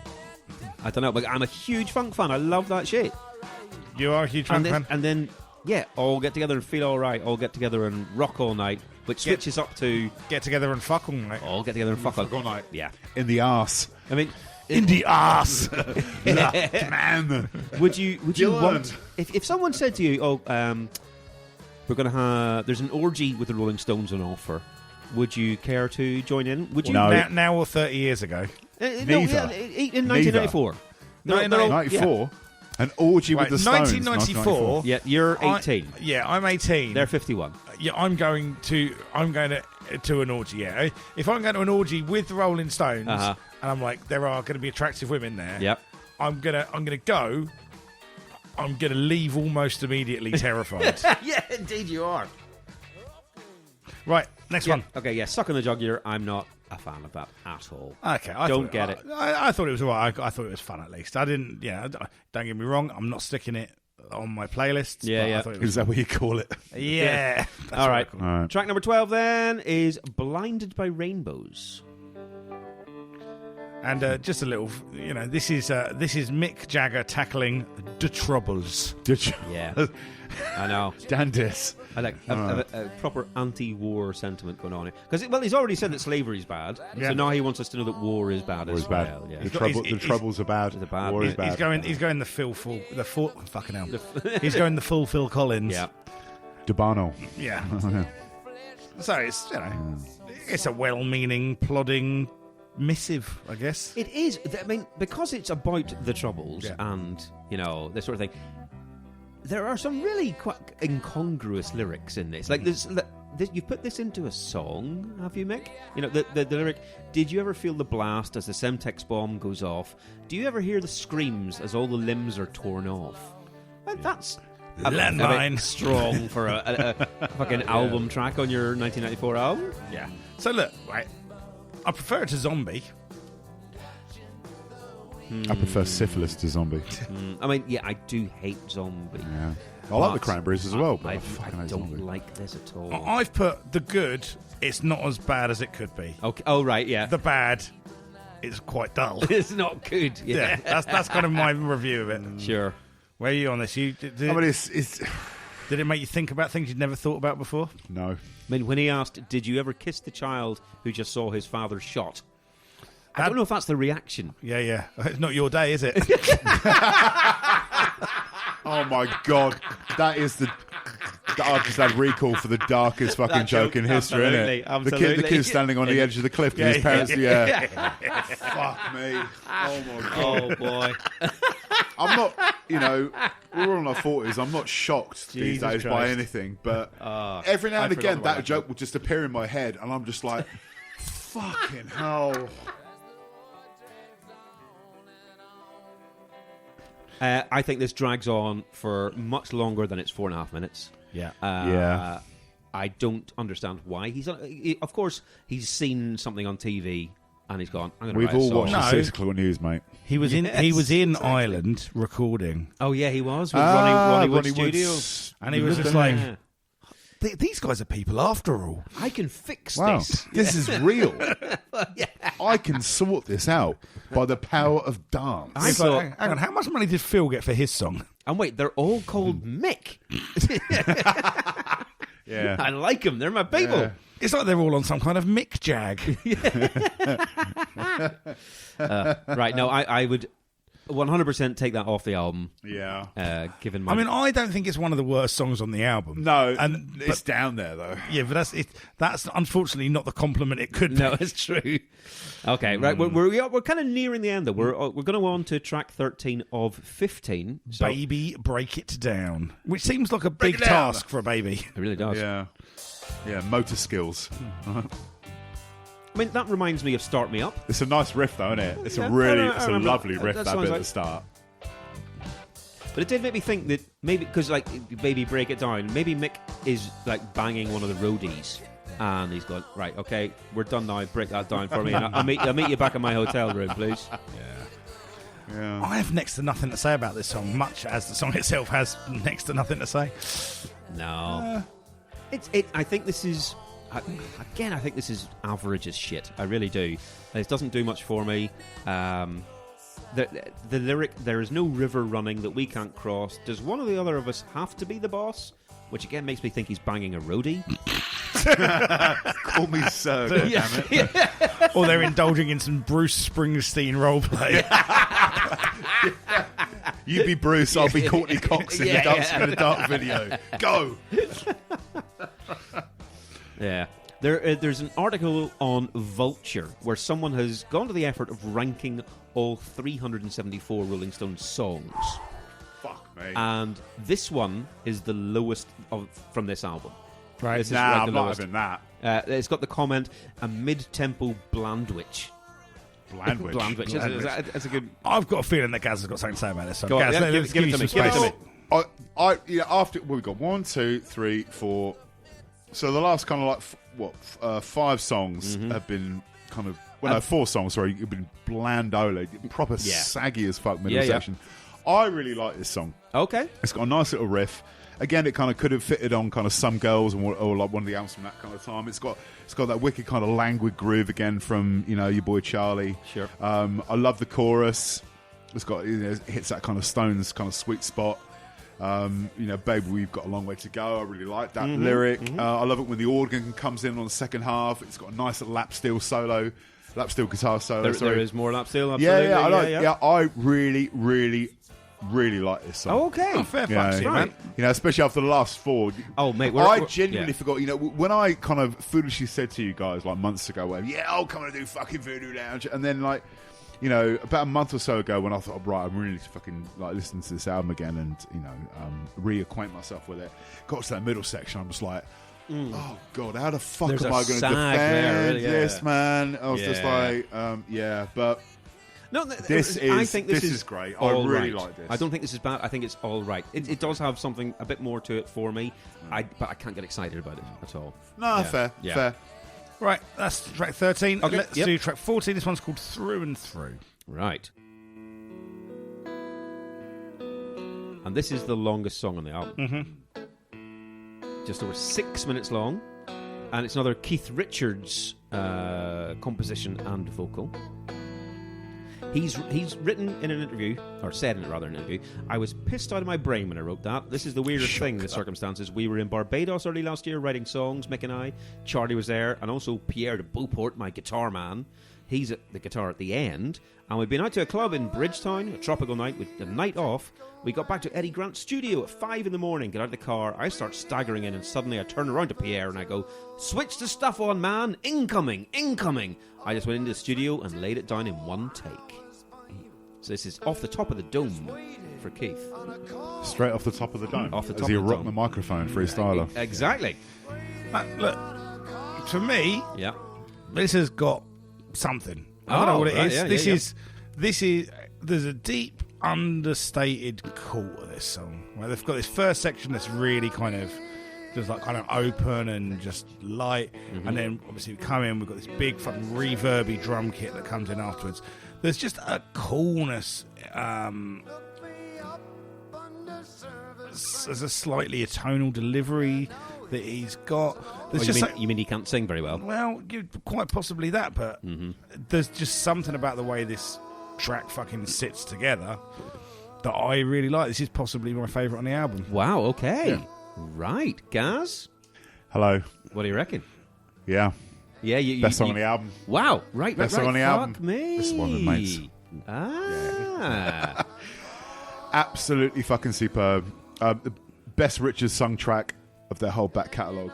I don't know, but I'm a huge funk fan. I love that shit. You are a huge And fan. then, yeah, all get together and feel all right. All get together and rock all night, which switches up to Get together and fuck all night. all get together and fuck Fuck all night. Yeah. In the arse. I mean, In the ass. Man. would you Dylan. want if someone said to you, "Oh, we're going to have there's an orgy with the Rolling Stones on offer," would you care to join in? Would you? No. Now or 30 years ago? No, Neither. yeah, in 1994. They're all- 94. An orgy Right, with the Stones. 1994. Yeah, you're 18. I'm 18. They're 51. Yeah, I'm going to an orgy. Yeah, if I'm going to an orgy with the Rolling Stones, Uh-huh. and I'm like, there are going to be attractive women there. Yep. I'm gonna go. I'm gonna leave almost immediately, terrified. Yeah, indeed you are. Right, next one. Okay, yeah, Suck on the Jugular. I'm not a fan of that at all. Okay, Don't get it. I thought it was alright. I thought it was fun at least. I didn't. Yeah, don't get me wrong. I'm not sticking it on my playlists. Yeah, but yeah. I thought it was Is that what you call it? Yeah. That's All what I right. call it. All right. Track number 12 then is Blinded by Rainbows. And just a little, this is Mick Jagger tackling the Troubles. Did you? Yeah. I know. Dandis. I like a proper anti-war sentiment going on here. Because, he's already said that slavery's bad, Yeah. so now he wants us to know that war is bad War as is bad. well. Yeah. The he's- troubles are bad. They're bad. War is bad. He's going the full fucking hell. He's going the full Phil Collins. Yeah. Debano. Yeah. So it's it's a well-meaning, plodding missive, I guess. It is. I mean, because it's about the Troubles Yeah. and, this sort of thing, there are some really quite incongruous lyrics in this. Like, you put this into a song, have you, Mick? The lyric, did you ever feel the blast as the Semtex bomb goes off? Do you ever hear the screams as all the limbs are torn off? Well, that's a Landmine. bit strong for a fucking album track on your 1994 album. Yeah. So look, right, I prefer it to Zombie. I prefer syphilis to zombie. I mean, yeah, I do hate zombie. Yeah. I like the Cranberries as well, but I fucking hate don't zombie. like this at all. I've put the good. It's not as bad as it could be. Okay. Oh, right, yeah. The bad. It's quite dull. It's not good. Yeah, that's kind of my review of it. Sure. Where are you on this? Did it make you think about things you'd never thought about before? No. I mean, when he asked, did you ever kiss the child who just saw his father shot? I don't know if that's the reaction. Yeah. It's not your day, is it? Oh my God. That is the... I've just had recall for the darkest fucking joke in history, absolutely, innit? absolutely. The kid standing on the edge of the cliff with his parents. Yeah. Fuck me. Oh my God. Oh, boy. I'm not, we're all in our 40s. I'm not shocked these days by anything, but every now and again that joke will just appear in my head, and I'm just like, fucking hell. I think this drags on for much longer than its 4.5 minutes. Yeah. Yeah. I don't understand why. Of course, he's seen something on TV and he's gone, I'm going to We've write a all song. watched the 6 o'clock news, mate. He was in Ireland recording. Oh, yeah, he was with Ronnie Wood Ronnie Studio. Wood's- And he was just like, these guys are people after all. I can fix Wow, this. this is real. I can sort this out by the power of dance. I thought, Hang on, how much money did Phil get for his song? and wait, they're all called Mick. Yeah. I like them. They're my people. Yeah. It's like they're all on some kind of Mick jag. Right, no, I would 100% take that off the album. Yeah. Given my... I mean, I don't think it's one of the worst songs on the album. No, and it's down there, though. Yeah, but that's unfortunately not the compliment it could be. No, it's true. Okay, right, we're kind of nearing the end, though. We're going to go on to track 13 of 15. So Baby, break it down. Which seems like a big it down. task for a baby. it really does. Yeah. Yeah, motor skills. I mean, that reminds me of Start Me Up. It's a nice riff, though, isn't it? It's Yeah, a really, I it's a remember lovely riff, that that sounds bit at like- the start. But it did make me think that maybe, because, like, Baby Break It Down, maybe Mick is, like, banging one of the roadies. And he's gone, right, okay, we're done now, break that down for me. And I'll meet you back in my hotel room, please. Yeah. I have next to nothing to say about this song, much as the song itself has next to nothing to say. No. I think this is... Again, I think this is average as shit. I really do. It doesn't do much for me. The lyric, there is no river running that we can't cross. Does one or the other of us have to be the boss? Which again makes me think he's banging a roadie. Call me sir, goddammit. Or they're indulging in some Bruce Springsteen roleplay. You be Bruce, I'll be Courtney Cox in the Dancing in the Dark video. Go! Yeah. There's an article on Vulture where someone has gone to the effort of ranking all 374 Rolling Stones songs. Fuck me. And this one is the lowest from this album. Right. This is Nah, like I'm the not lowest. having that. It's got the comment, a mid-tempo blandwich. Blandwich. Blandwich. That's a good... I've got a feeling that Gaz has got something to say about this song. Go on, Gaz, yeah, let's give it you to me, some give it to space. me. After we've got 1, 2, 3, 4. So the last kind of like 5 songs have been kind of 4 songs. Sorry, have been blandola, proper saggy as fuck middle section. I really like this song. Okay. It's got a nice little riff. Again, it kind of could have fitted on kind of Some Girls or like one of the albums from that kind of time. It's got that wicked kind of languid groove again from your boy Charlie. Sure. I love the chorus. It's got it hits that kind of Stones kind of sweet spot. Baby, we've got a long way to go. I really like that lyric. I love it when the organ comes in on the second half. It's got a nice little lap steel guitar solo. There is more lap steel. I really, really, really like this song. Oh, okay. Fair fuck to you, right. man. Especially after the last 4. Oh, mate, I genuinely forgot. When I kind of foolishly said to you guys like months ago, I'll come and do fucking Voodoo Lounge, and then like, about a month or so ago, when I thought, right, I'm really need to fucking like listen to this album again and reacquaint myself with it. Got to that middle section, I'm just like, oh god, how the fuck There's am a I going to sag defend there, really, this, man? I was just like, but. No, I think this is great. I really like this. I don't think this is bad. I think it's all right. It does have something a bit more to it for me, but I can't get excited about it at all. No, fair. Right, that's track 13. Okay, Let's do track 14. This one's called Through and Through. Right. And this is the longest song on the album. Mm-hmm. Just over 6 minutes long. And it's another Keith Richards composition and vocal. He's written in an interview, or said in it rather in an interview, I was pissed out of my brain when I wrote that. This is the weirdest thing, the circumstances. We were in Barbados early last year writing songs, Mick and I. Charlie was there, and also Pierre de Beauport, my guitar man. He's at the guitar at the end. And we'd been out to a club in Bridgetown, a tropical night, with the night off. We got back to Eddie Grant's studio at 5 in the morning, get out of the car. I start staggering in, and suddenly I turn around to Pierre and I go, switch the stuff on, man. Incoming, incoming. I just went into the studio and laid it down in one take. So this is off the top of the dome for Keith. Straight off the top of the dome. Off the top as he of the rocked dome. the microphone, freestyler. Exactly. Look, for me, Yeah. this has got something. I don't know what it right, is. yeah, This is. There's a deep, understated call to this song. Right? They've got this first section that's really kind of just like kind of open and just light, and then obviously we come in. We've got this big fucking reverby drum kit that comes in afterwards. There's just a coolness. There's a slightly atonal delivery that he's got. There's You mean he can't sing very well? well, quite possibly that, but there's just something about the way this track fucking sits together that I really like. This is possibly my favourite on the album. Wow, okay. Yeah. Right. Gaz, Hello. what do you reckon? Yeah. Yeah, Best song on the album. Wow, right, Best right, song on the fuck album. me. This is one of the mates. Ah. Absolutely fucking superb. The best Richards sung track of their whole back catalogue.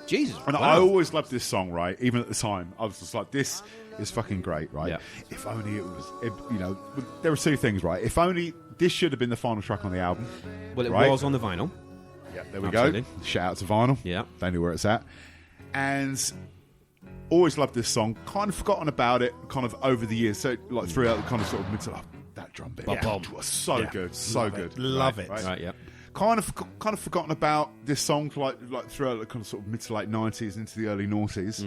Jesus. And wow. I always loved this song, right? Even at the time, I was just like, this is fucking great, right? Yeah. If only it was, there were two things, right? If only this should have been the final track on the album. Well, it right? was on the vinyl. Yeah, there we Absolutely. go. Shout out to vinyl. Yeah. They knew where it's at. And always loved this song. Kind of forgotten about it kind of over the years. So, like, throughout the kind of sort of mid to that drum bit. Yeah. Was so good. So Love good. it. Love it. Right, yeah. Kind of forgotten about this song like throughout the kind of sort of mid to late 90s into the early noughties.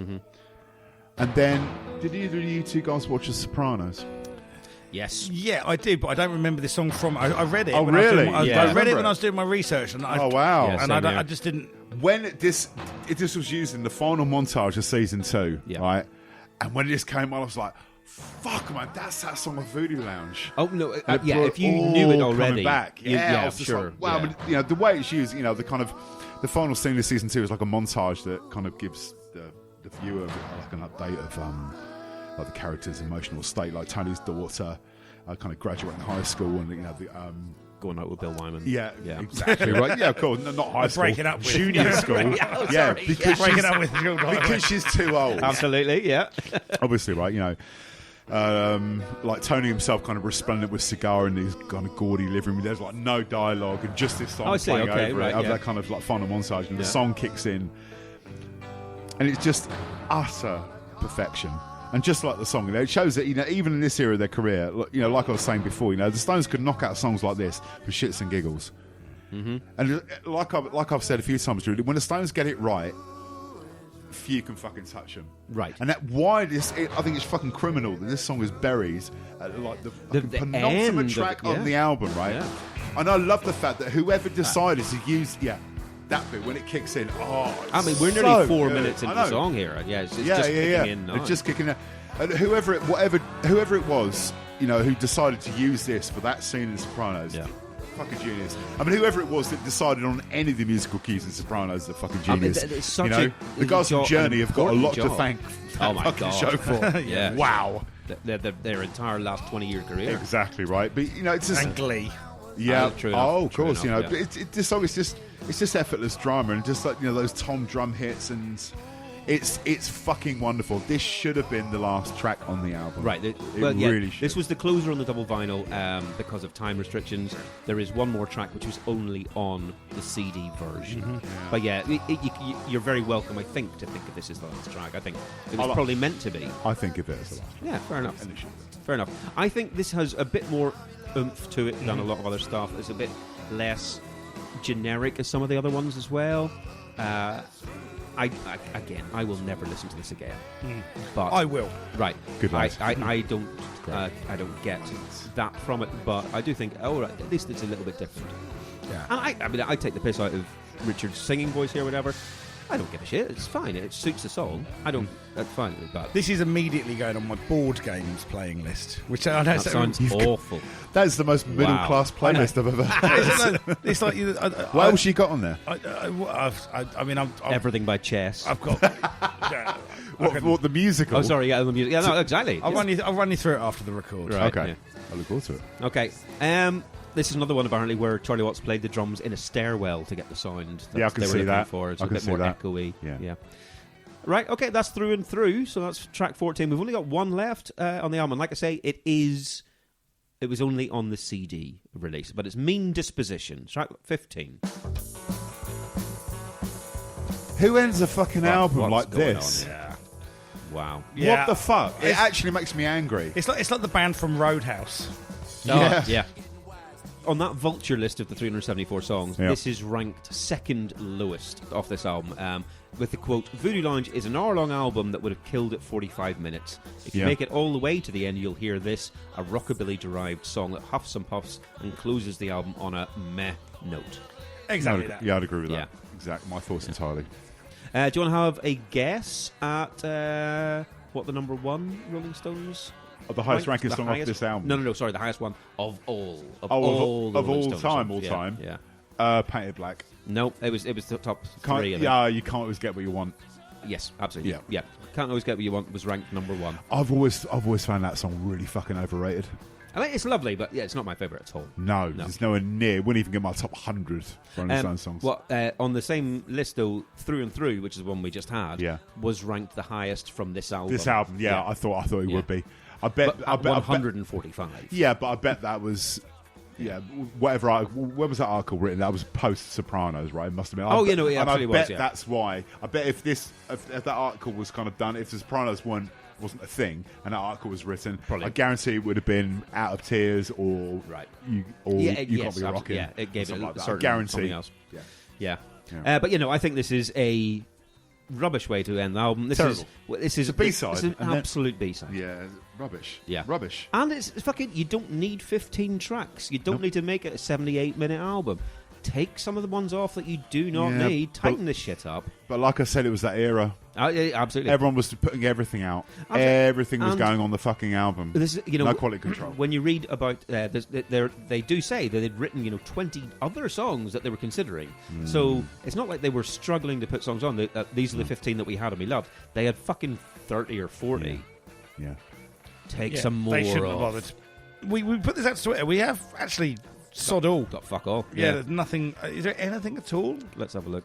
And then, did either of you two guys watch The Sopranos? Yes. Yeah, I did, but I don't remember this song from. I read it. Oh, when I was doing really? my- Yeah. I read it Remember when it? I was doing my research, and Oh, wow. Yeah, and same here. I just didn't. When this was used in the final montage of season 2, Yeah. right? And when this came on, I was like, "Fuck, man, that's that song of Voodoo Lounge." Oh no! And it Yeah, brought if you knew it all coming already, back, you- I was just sure. like, wow, yeah. but, the way it's used, the kind of the final scene of season 2 is like a montage that kind of gives the viewer like an update of like the character's emotional state, like Tony's daughter, kind of graduating high school, and the Going out with Bill Wyman. yeah, Yeah. exactly right. Yeah, cool. Not high school, breaking up with- junior school. Oh, yeah, sorry. because Breaking she's, up with your daughter. because she's too old. Absolutely, yeah. Obviously, right? Like Tony himself, kind of resplendent with cigar in his kind of gaudy living room. There's like no dialogue and just this song I see, playing okay, over right, it. Of yeah. that kind of like final montage, and the Yeah. song kicks in, and it's just utter perfection. And just like the song, it shows that even in this era of their career, like I was saying before, the Stones could knock out songs like this for shits and giggles. And like I've said a few times, Julie, when the Stones get it right, few can fucking touch them. Right. And I think it's fucking criminal that this song is buried at like the penultimate end track of it, on the album, right? Yeah. And I love the fact that whoever decided to use that bit when it kicks in. I mean, we're nearly so 4 good. minutes into I know. the song here. Yeah, it's just kicking in now. It's just kicking in. And whoever it was, who decided to use this for that scene in Sopranos, Yeah. fucking genius. I mean, whoever it was that decided on any of the musical cues in Sopranos, the fucking genius. it's such the guys from Journey have got a lot to thank Oh my fucking God. show for. Yeah. Wow. Their entire last 20-year career. Exactly right. But it's just And Glee. yeah. true enough, Oh, of true course. enough, But this song is just effortless drama and just like those tom drum hits, and it's fucking wonderful. This should have been the last track on the album. Right. Really should. This was the closer on the double vinyl because of time restrictions. There is one more track which was only on the CD version. But yeah, you're very welcome, I think, to think of this as the last track. I think it was probably meant to be. I think of it as the last track. Yeah, fair enough. And it should be. Fair enough. I think this has a bit more oomph to it than a lot of other stuff. It's a bit less generic as some of the other ones as well. I will never listen to this again. But I will. Right. Good lad. I don't great. I don't get that from it, but I do think, right, at least it's a little bit different. Yeah. And I mean, I take the piss out of Richard's singing voice here, whatever. I don't give a shit. It's fine. It suits the song. I don't. That's fine. But This is immediately going on my board games playing list, which I know that sounds awful. That's the most middle-class playlist I've ever heard. It's like What else you got on there? I mean, I'm Everything by Chess. I've got. What, the musical? Oh, sorry. Yeah, the music. Yeah, no, exactly. I'll run you through it after the record. Right, Okay. yeah. I look forward to it. Okay. This is another one apparently where Charlie Watts played the drums in a stairwell to get the sound that Yeah, I can they were see looking that. for. It's I a can bit see more that. echoey. Yeah. Right, okay, that's through and through. So that's track 14. We've only got one left on the album. Like I say, it was only on the CD release, but it's Mean Disposition, track 15. Who ends a fucking album what's like going this? on here? Wow. Yeah. What the fuck? It It's- actually makes me angry. It's like the band from Roadhouse. Yeah. On that Vulture list of the 374 songs, Yeah. this is ranked second lowest off this album. With the quote, Voodoo Lounge is an hour-long album that would have killed at 45 minutes. If you Yeah. make it all the way to the end, you'll hear this, a rockabilly-derived song that huffs and puffs and closes the album on a meh note. Exactly No, that. yeah, I'd agree with Yeah. that. Exactly. My thoughts entirely. Do you want to have a guess at what the number one Rolling Stones? The highest ranking The song highest- off this album. No, sorry, the highest one of all. Of Oh, all of the Rolling all Stones time, songs. all time. Yeah. Painted Black. No, it was the top Can't, three. I think. yeah, you can't always get what you want. Yes, absolutely. Yeah. Can't always get what you want was ranked number one. I've always found that song really fucking overrated. I mean, it's lovely, but yeah, it's not my favourite at all. No, it's nowhere near. Wouldn't even get my top 100 Rolling Stones songs. Well, on the same list, though, Through and Through, which is the one we just had, Yeah. was ranked the highest from this album. This album, yeah, I thought it Yeah. would be. I bet. But I bet. 145. Yeah, but I bet that was. Yeah, whatever. Where was that article written? That was post Sopranos, right? It must have been. Oh, I bet, it and absolutely I bet was, yeah. that's why. I bet if that article was kind of done, if the Sopranos wasn't a thing, and that article was written, Probably. I guarantee it would have been Out of Tears or Right. You Yeah, Can't Be absolutely, Rocking. yeah, it gave it something a like that. I certain guarantee. something else. Yeah. Yeah. But I think this is a rubbish way to end the album. This Terrible. This is It's a B-side, It's an and then- absolute B-side. Yeah, rubbish. Yeah. Rubbish. And it's fucking. You don't need 15 tracks. You don't need to make it a 78-minute album. Take some of the ones off that you do not Yeah, need. Tighten this shit up. But like I said, it was that era. Yeah, absolutely. Everyone was putting everything out. Absolutely. Everything was And going on the fucking album. This is, no quality control. When you read about, they do say that they'd written 20 other songs that they were considering. So it's not like they were struggling to put songs on. These are the 15 that we had and we loved. They had fucking 30 or 40. Yeah. Take some more They shouldn't have off. bothered. We put this out to Twitter. We have actually sod all. Got fuck all. Yeah, there's nothing. Is there anything at all? Let's have a look.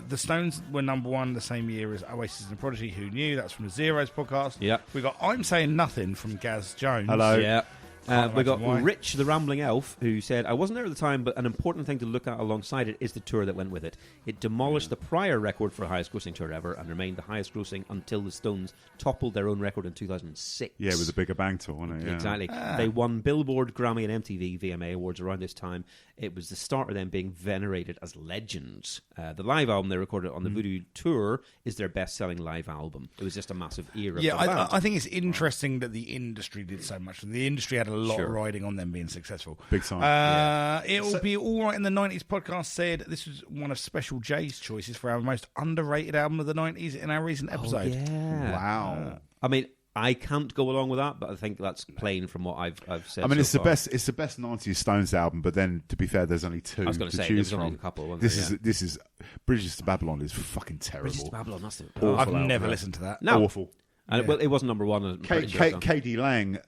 The Stones were number one the same year as Oasis and Prodigy. Who knew? That's from the Zeros podcast. Yeah. We got I'm Saying Nothing from Gaz Jones. Hello. Yeah. Can't We got imagine why. Rich the Rambling Elf, who said, I wasn't there at the time, but an important thing to look at alongside it is the tour that went with it. It demolished the prior record for highest grossing tour ever and remained the highest grossing until the Stones toppled their own record in 2006. Yeah, with the Bigger Bang tour, wasn't it? Yeah. Exactly. They won Billboard, Grammy, and MTV VMA awards around this time. It was the start of them being venerated as legends. The live album they recorded on the Voodoo tour is their best-selling live album. It was just a massive era. Yeah, for the band. I think it's interesting that the industry did so much. The industry had a lot Sure. riding on them being successful. Big time. It will be all right in the 90s podcast said this was one of Special J's choices for our most underrated album of the 90s in our recent episode. Yeah. Wow. I mean, I can't go along with that, but I think that's plain from what I've said. I mean, so far. it's the best 90s Stones album, but then, to be fair, there's only two I was going to to say choose there's only from. a couple. Wasn't This there? is Bridges to Babylon is fucking terrible. Bridges to Babylon. That's the Awful I've album. never listened to that. No. Awful. And well, it wasn't number one. I'm pretty sure, so. K.D. Lang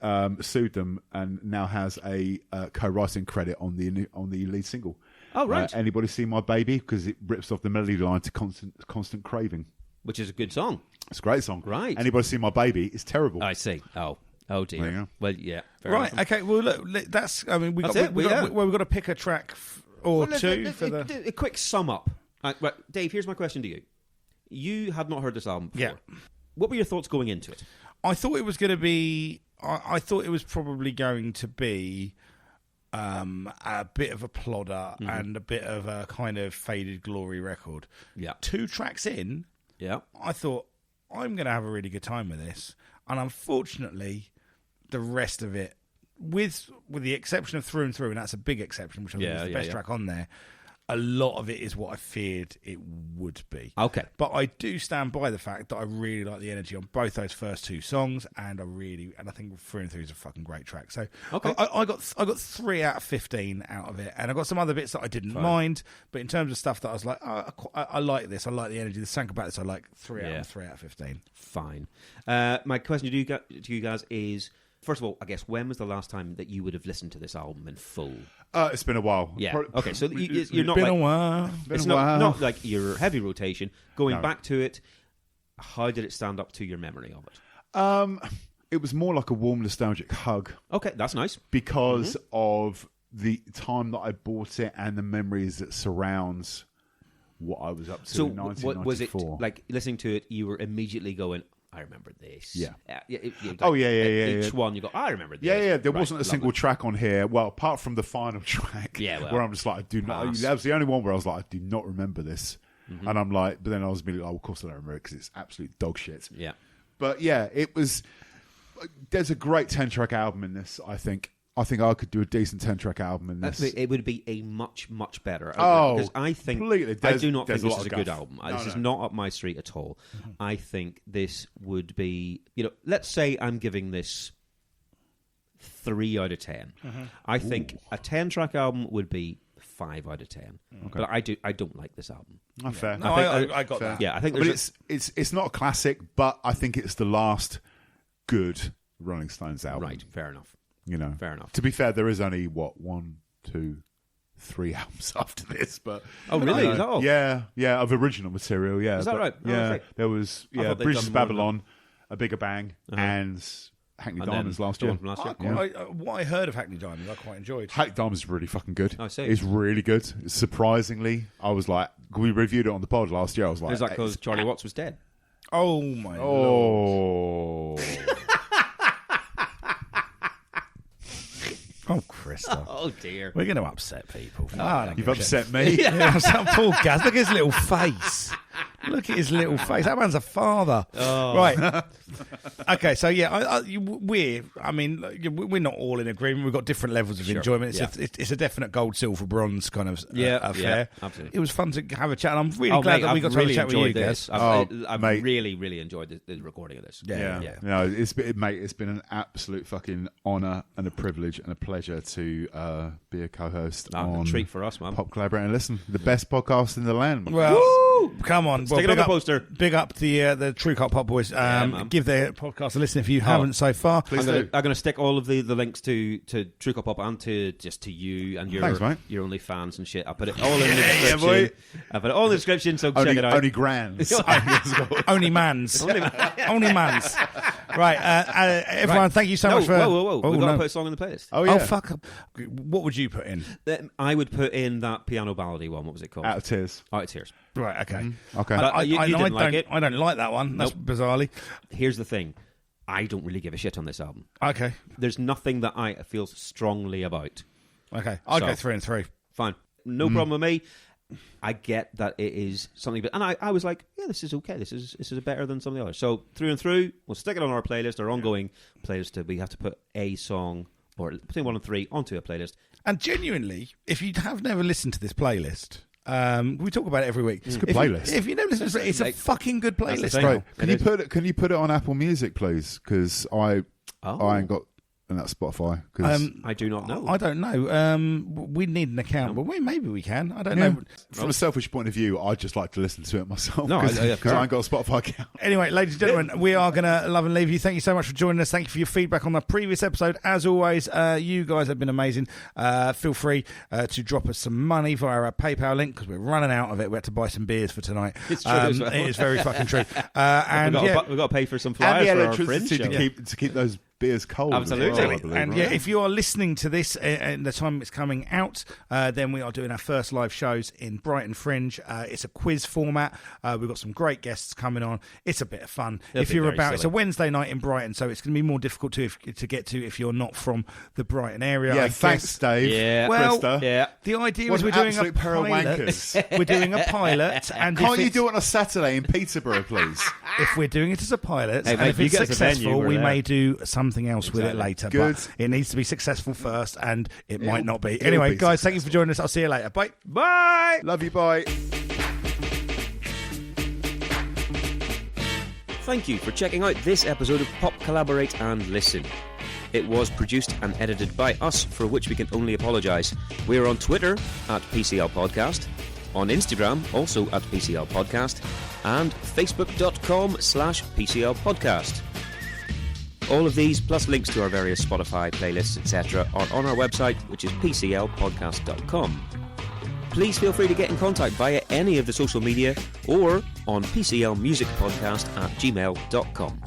sued them and now has a co-writing credit on the lead single. Oh, right. Anybody See My Baby? Because it rips off the melody line to Constant Craving. Which is a good song. It's a great song. Right. Anybody See My Baby? It's terrible. I see. Oh dear. There you go. Well, yeah. fair Right, enough. okay, well, look, that's, I mean, we've That's got, it, we've yeah. got to pick a track or Well, two for the... a quick sum up. Right, Dave, here's my question to you. You had not heard this album before. Yeah. What were your thoughts going into it? I thought it was going to be... I thought it was probably going to be a bit of a plodder and a bit of a kind of faded glory record. Yeah. 2 tracks in, Yeah. I thought, I'm going to have a really good time with this. And unfortunately, the rest of it, with the exception of Through and Through, and that's a big exception, which I think is the best track on there, a lot of it is what I feared it would be. Okay. But I do stand by the fact that I really like the energy on both those first two songs, and I think Through and Through is a fucking great track. So I got 3 out of 15 out of it, and I got some other bits that I didn't mind, but in terms of stuff that I was like, I like this, I like the energy, the sound about this, I like 3 out of 15. Fine. My question to you guys is, first of all, I guess, when was the last time that you would have listened to this album in full? It's been a while. Yeah. Okay, so you're not been a while. It's not like your heavy rotation. Going back to it, how did it stand up to your memory of it? It was more like a warm, nostalgic hug. Okay, that's nice. Because of the time that I bought it and the memories that surrounds what I was up to in 1994. Was it like listening to it, you were immediately going, I remember this. Yeah. Each one, you go, I remember this. Yeah. There wasn't a single track on here. Well, apart from the final track. Yeah. Where I'm just like, I do not. That was the only one where I was like, I do not remember this. Mm-hmm. And I'm like, but then I was immediately like, of course I don't remember it because it's absolute dog shit. Yeah. But yeah, it was. There's a great 10-track album in this, I think. I think I could do a decent 10-track album in this. It would be a much, much better. Because I think completely. I do not think this is a good album. No, this is not up my street at all. Mm-hmm. I think this would be, let's say I'm giving this 3 out of 10. Mm-hmm. I think a 10-track album would be 5 out of 10. Okay. But I don't like this album. Fair. No, I got that. Yeah, I think. But it's not a classic, but I think it's the last good Rolling Stones album. Right. Fair enough. Fair enough. To be fair, there is only 1, 2, 3 albums after this, but really? Is that all? Yeah, of original material. Yeah, is that right? Yeah, okay. There was Bridges of Babylon, A Bigger Bang, and Hackney Diamonds last year. What I heard of Hackney Diamonds, I quite enjoyed. Hackney Diamonds is really fucking good. I see. It's really good. Surprisingly, I was like, we reviewed it on the pod last year. I was like, is that because Charlie Watts was dead? Oh my lord! Oh, Krista. Oh, dear. We're going to upset people. You've upset me. Poor Gaz. Look at his little face. Look at his little face. That man's a father. Oh. Right. Okay, so yeah, we're not all in agreement. We've got different levels of enjoyment. It's a definite gold, silver, bronze kind of affair. Yeah, absolutely. It was fun to have a chat, and I'm really glad that we got to have a chat with you, Gaz. I've really, really enjoyed the recording of this. Yeah. No, it's been an absolute fucking honour and a privilege and a pleasure to be a co-host on a treat for us, man. Pop Collaborate and Listen, the best podcast in the land. Well, come on. Stick it on the poster. Big up the True Cult Pop Boys. Give their podcast a listen if you haven't so far. Please do. I'm going to stick all of the links to True Cult Pop and to you and your only fans and shit. I'll put it all in the description. I'll put it all in the description, so check it out. Only grands. Only mans. Only mans. Right, everyone, thank you so much for... Whoa. We've got to put a song in the playlist. Oh, yeah. Oh, fuck. What would you put in? I would put in that piano ballady one. What was it called? Out of Tears. Out of Tears. Right, okay. Mm-hmm. Okay. You didn't like it. I don't like that one. That's bizarrely. Here's the thing. I don't really give a shit on this album. Okay. There's nothing that I feel strongly about. Okay. I'll go 3 and 3. Fine. No problem with me. I get that it is something, and I was like, yeah, this is okay. This is better than some of the others. So Through and Through, we'll stick it on our playlist, our ongoing playlist. We have to put a song or between 1 and 3 onto a playlist. And genuinely, if you have never listened to this playlist, we talk about it every week. It's a good playlist. If you never listen to it, it's a fucking good playlist. Right. Can you put it on Apple Music, please? Because I ain't got that Spotify. I do not know. I don't know. We need an account, but maybe we can. I don't know. From a selfish point of view, I just like to listen to it myself. No, because I ain't got a Spotify account. Anyway, ladies and gentlemen, we are going to love and leave you. Thank you so much for joining us. Thank you for your feedback on the previous episode. As always, you guys have been amazing. Feel free to drop us some money via our PayPal link because we're running out of it. We had to buy some beers for tonight. It's true as well. It is very fucking true. And we've got to pay for some flyers and the for our fringe electricity to keep those beers cold. Absolutely. Well, and if you are listening to this at the time it's coming out, then we are doing our first live shows in Brighton Fringe. It's a quiz format. We've got some great guests coming on. It's a bit of fun. It's a Wednesday night in Brighton, so it's going to be more difficult to get to if you're not from the Brighton area. Yeah, thanks, Dave. Yeah, well, Krista. Yeah. The idea is we're doing a pilot. We're doing a pilot, and can't you do it on a Saturday in Peterborough, please? If we're doing it as a pilot, and if it's successful, we may do some something else with it later. Good. But it needs to be successful first, and it might not be. it'll Anyway, be guys, thank you for joining us. I'll see you later. Bye. Bye! Love you, bye. Thank you for checking out this episode of Pop Collaborate and Listen. It was produced and edited by us, for which we can only apologise. We're on Twitter at PCL Podcast, on Instagram also at PCL Podcast, and facebook.com/PCL Podcast. All of these, plus links to our various Spotify playlists, etc., are on our website, which is pclpodcast.com. Please feel free to get in contact via any of the social media or on pclmusicpodcast@gmail.com.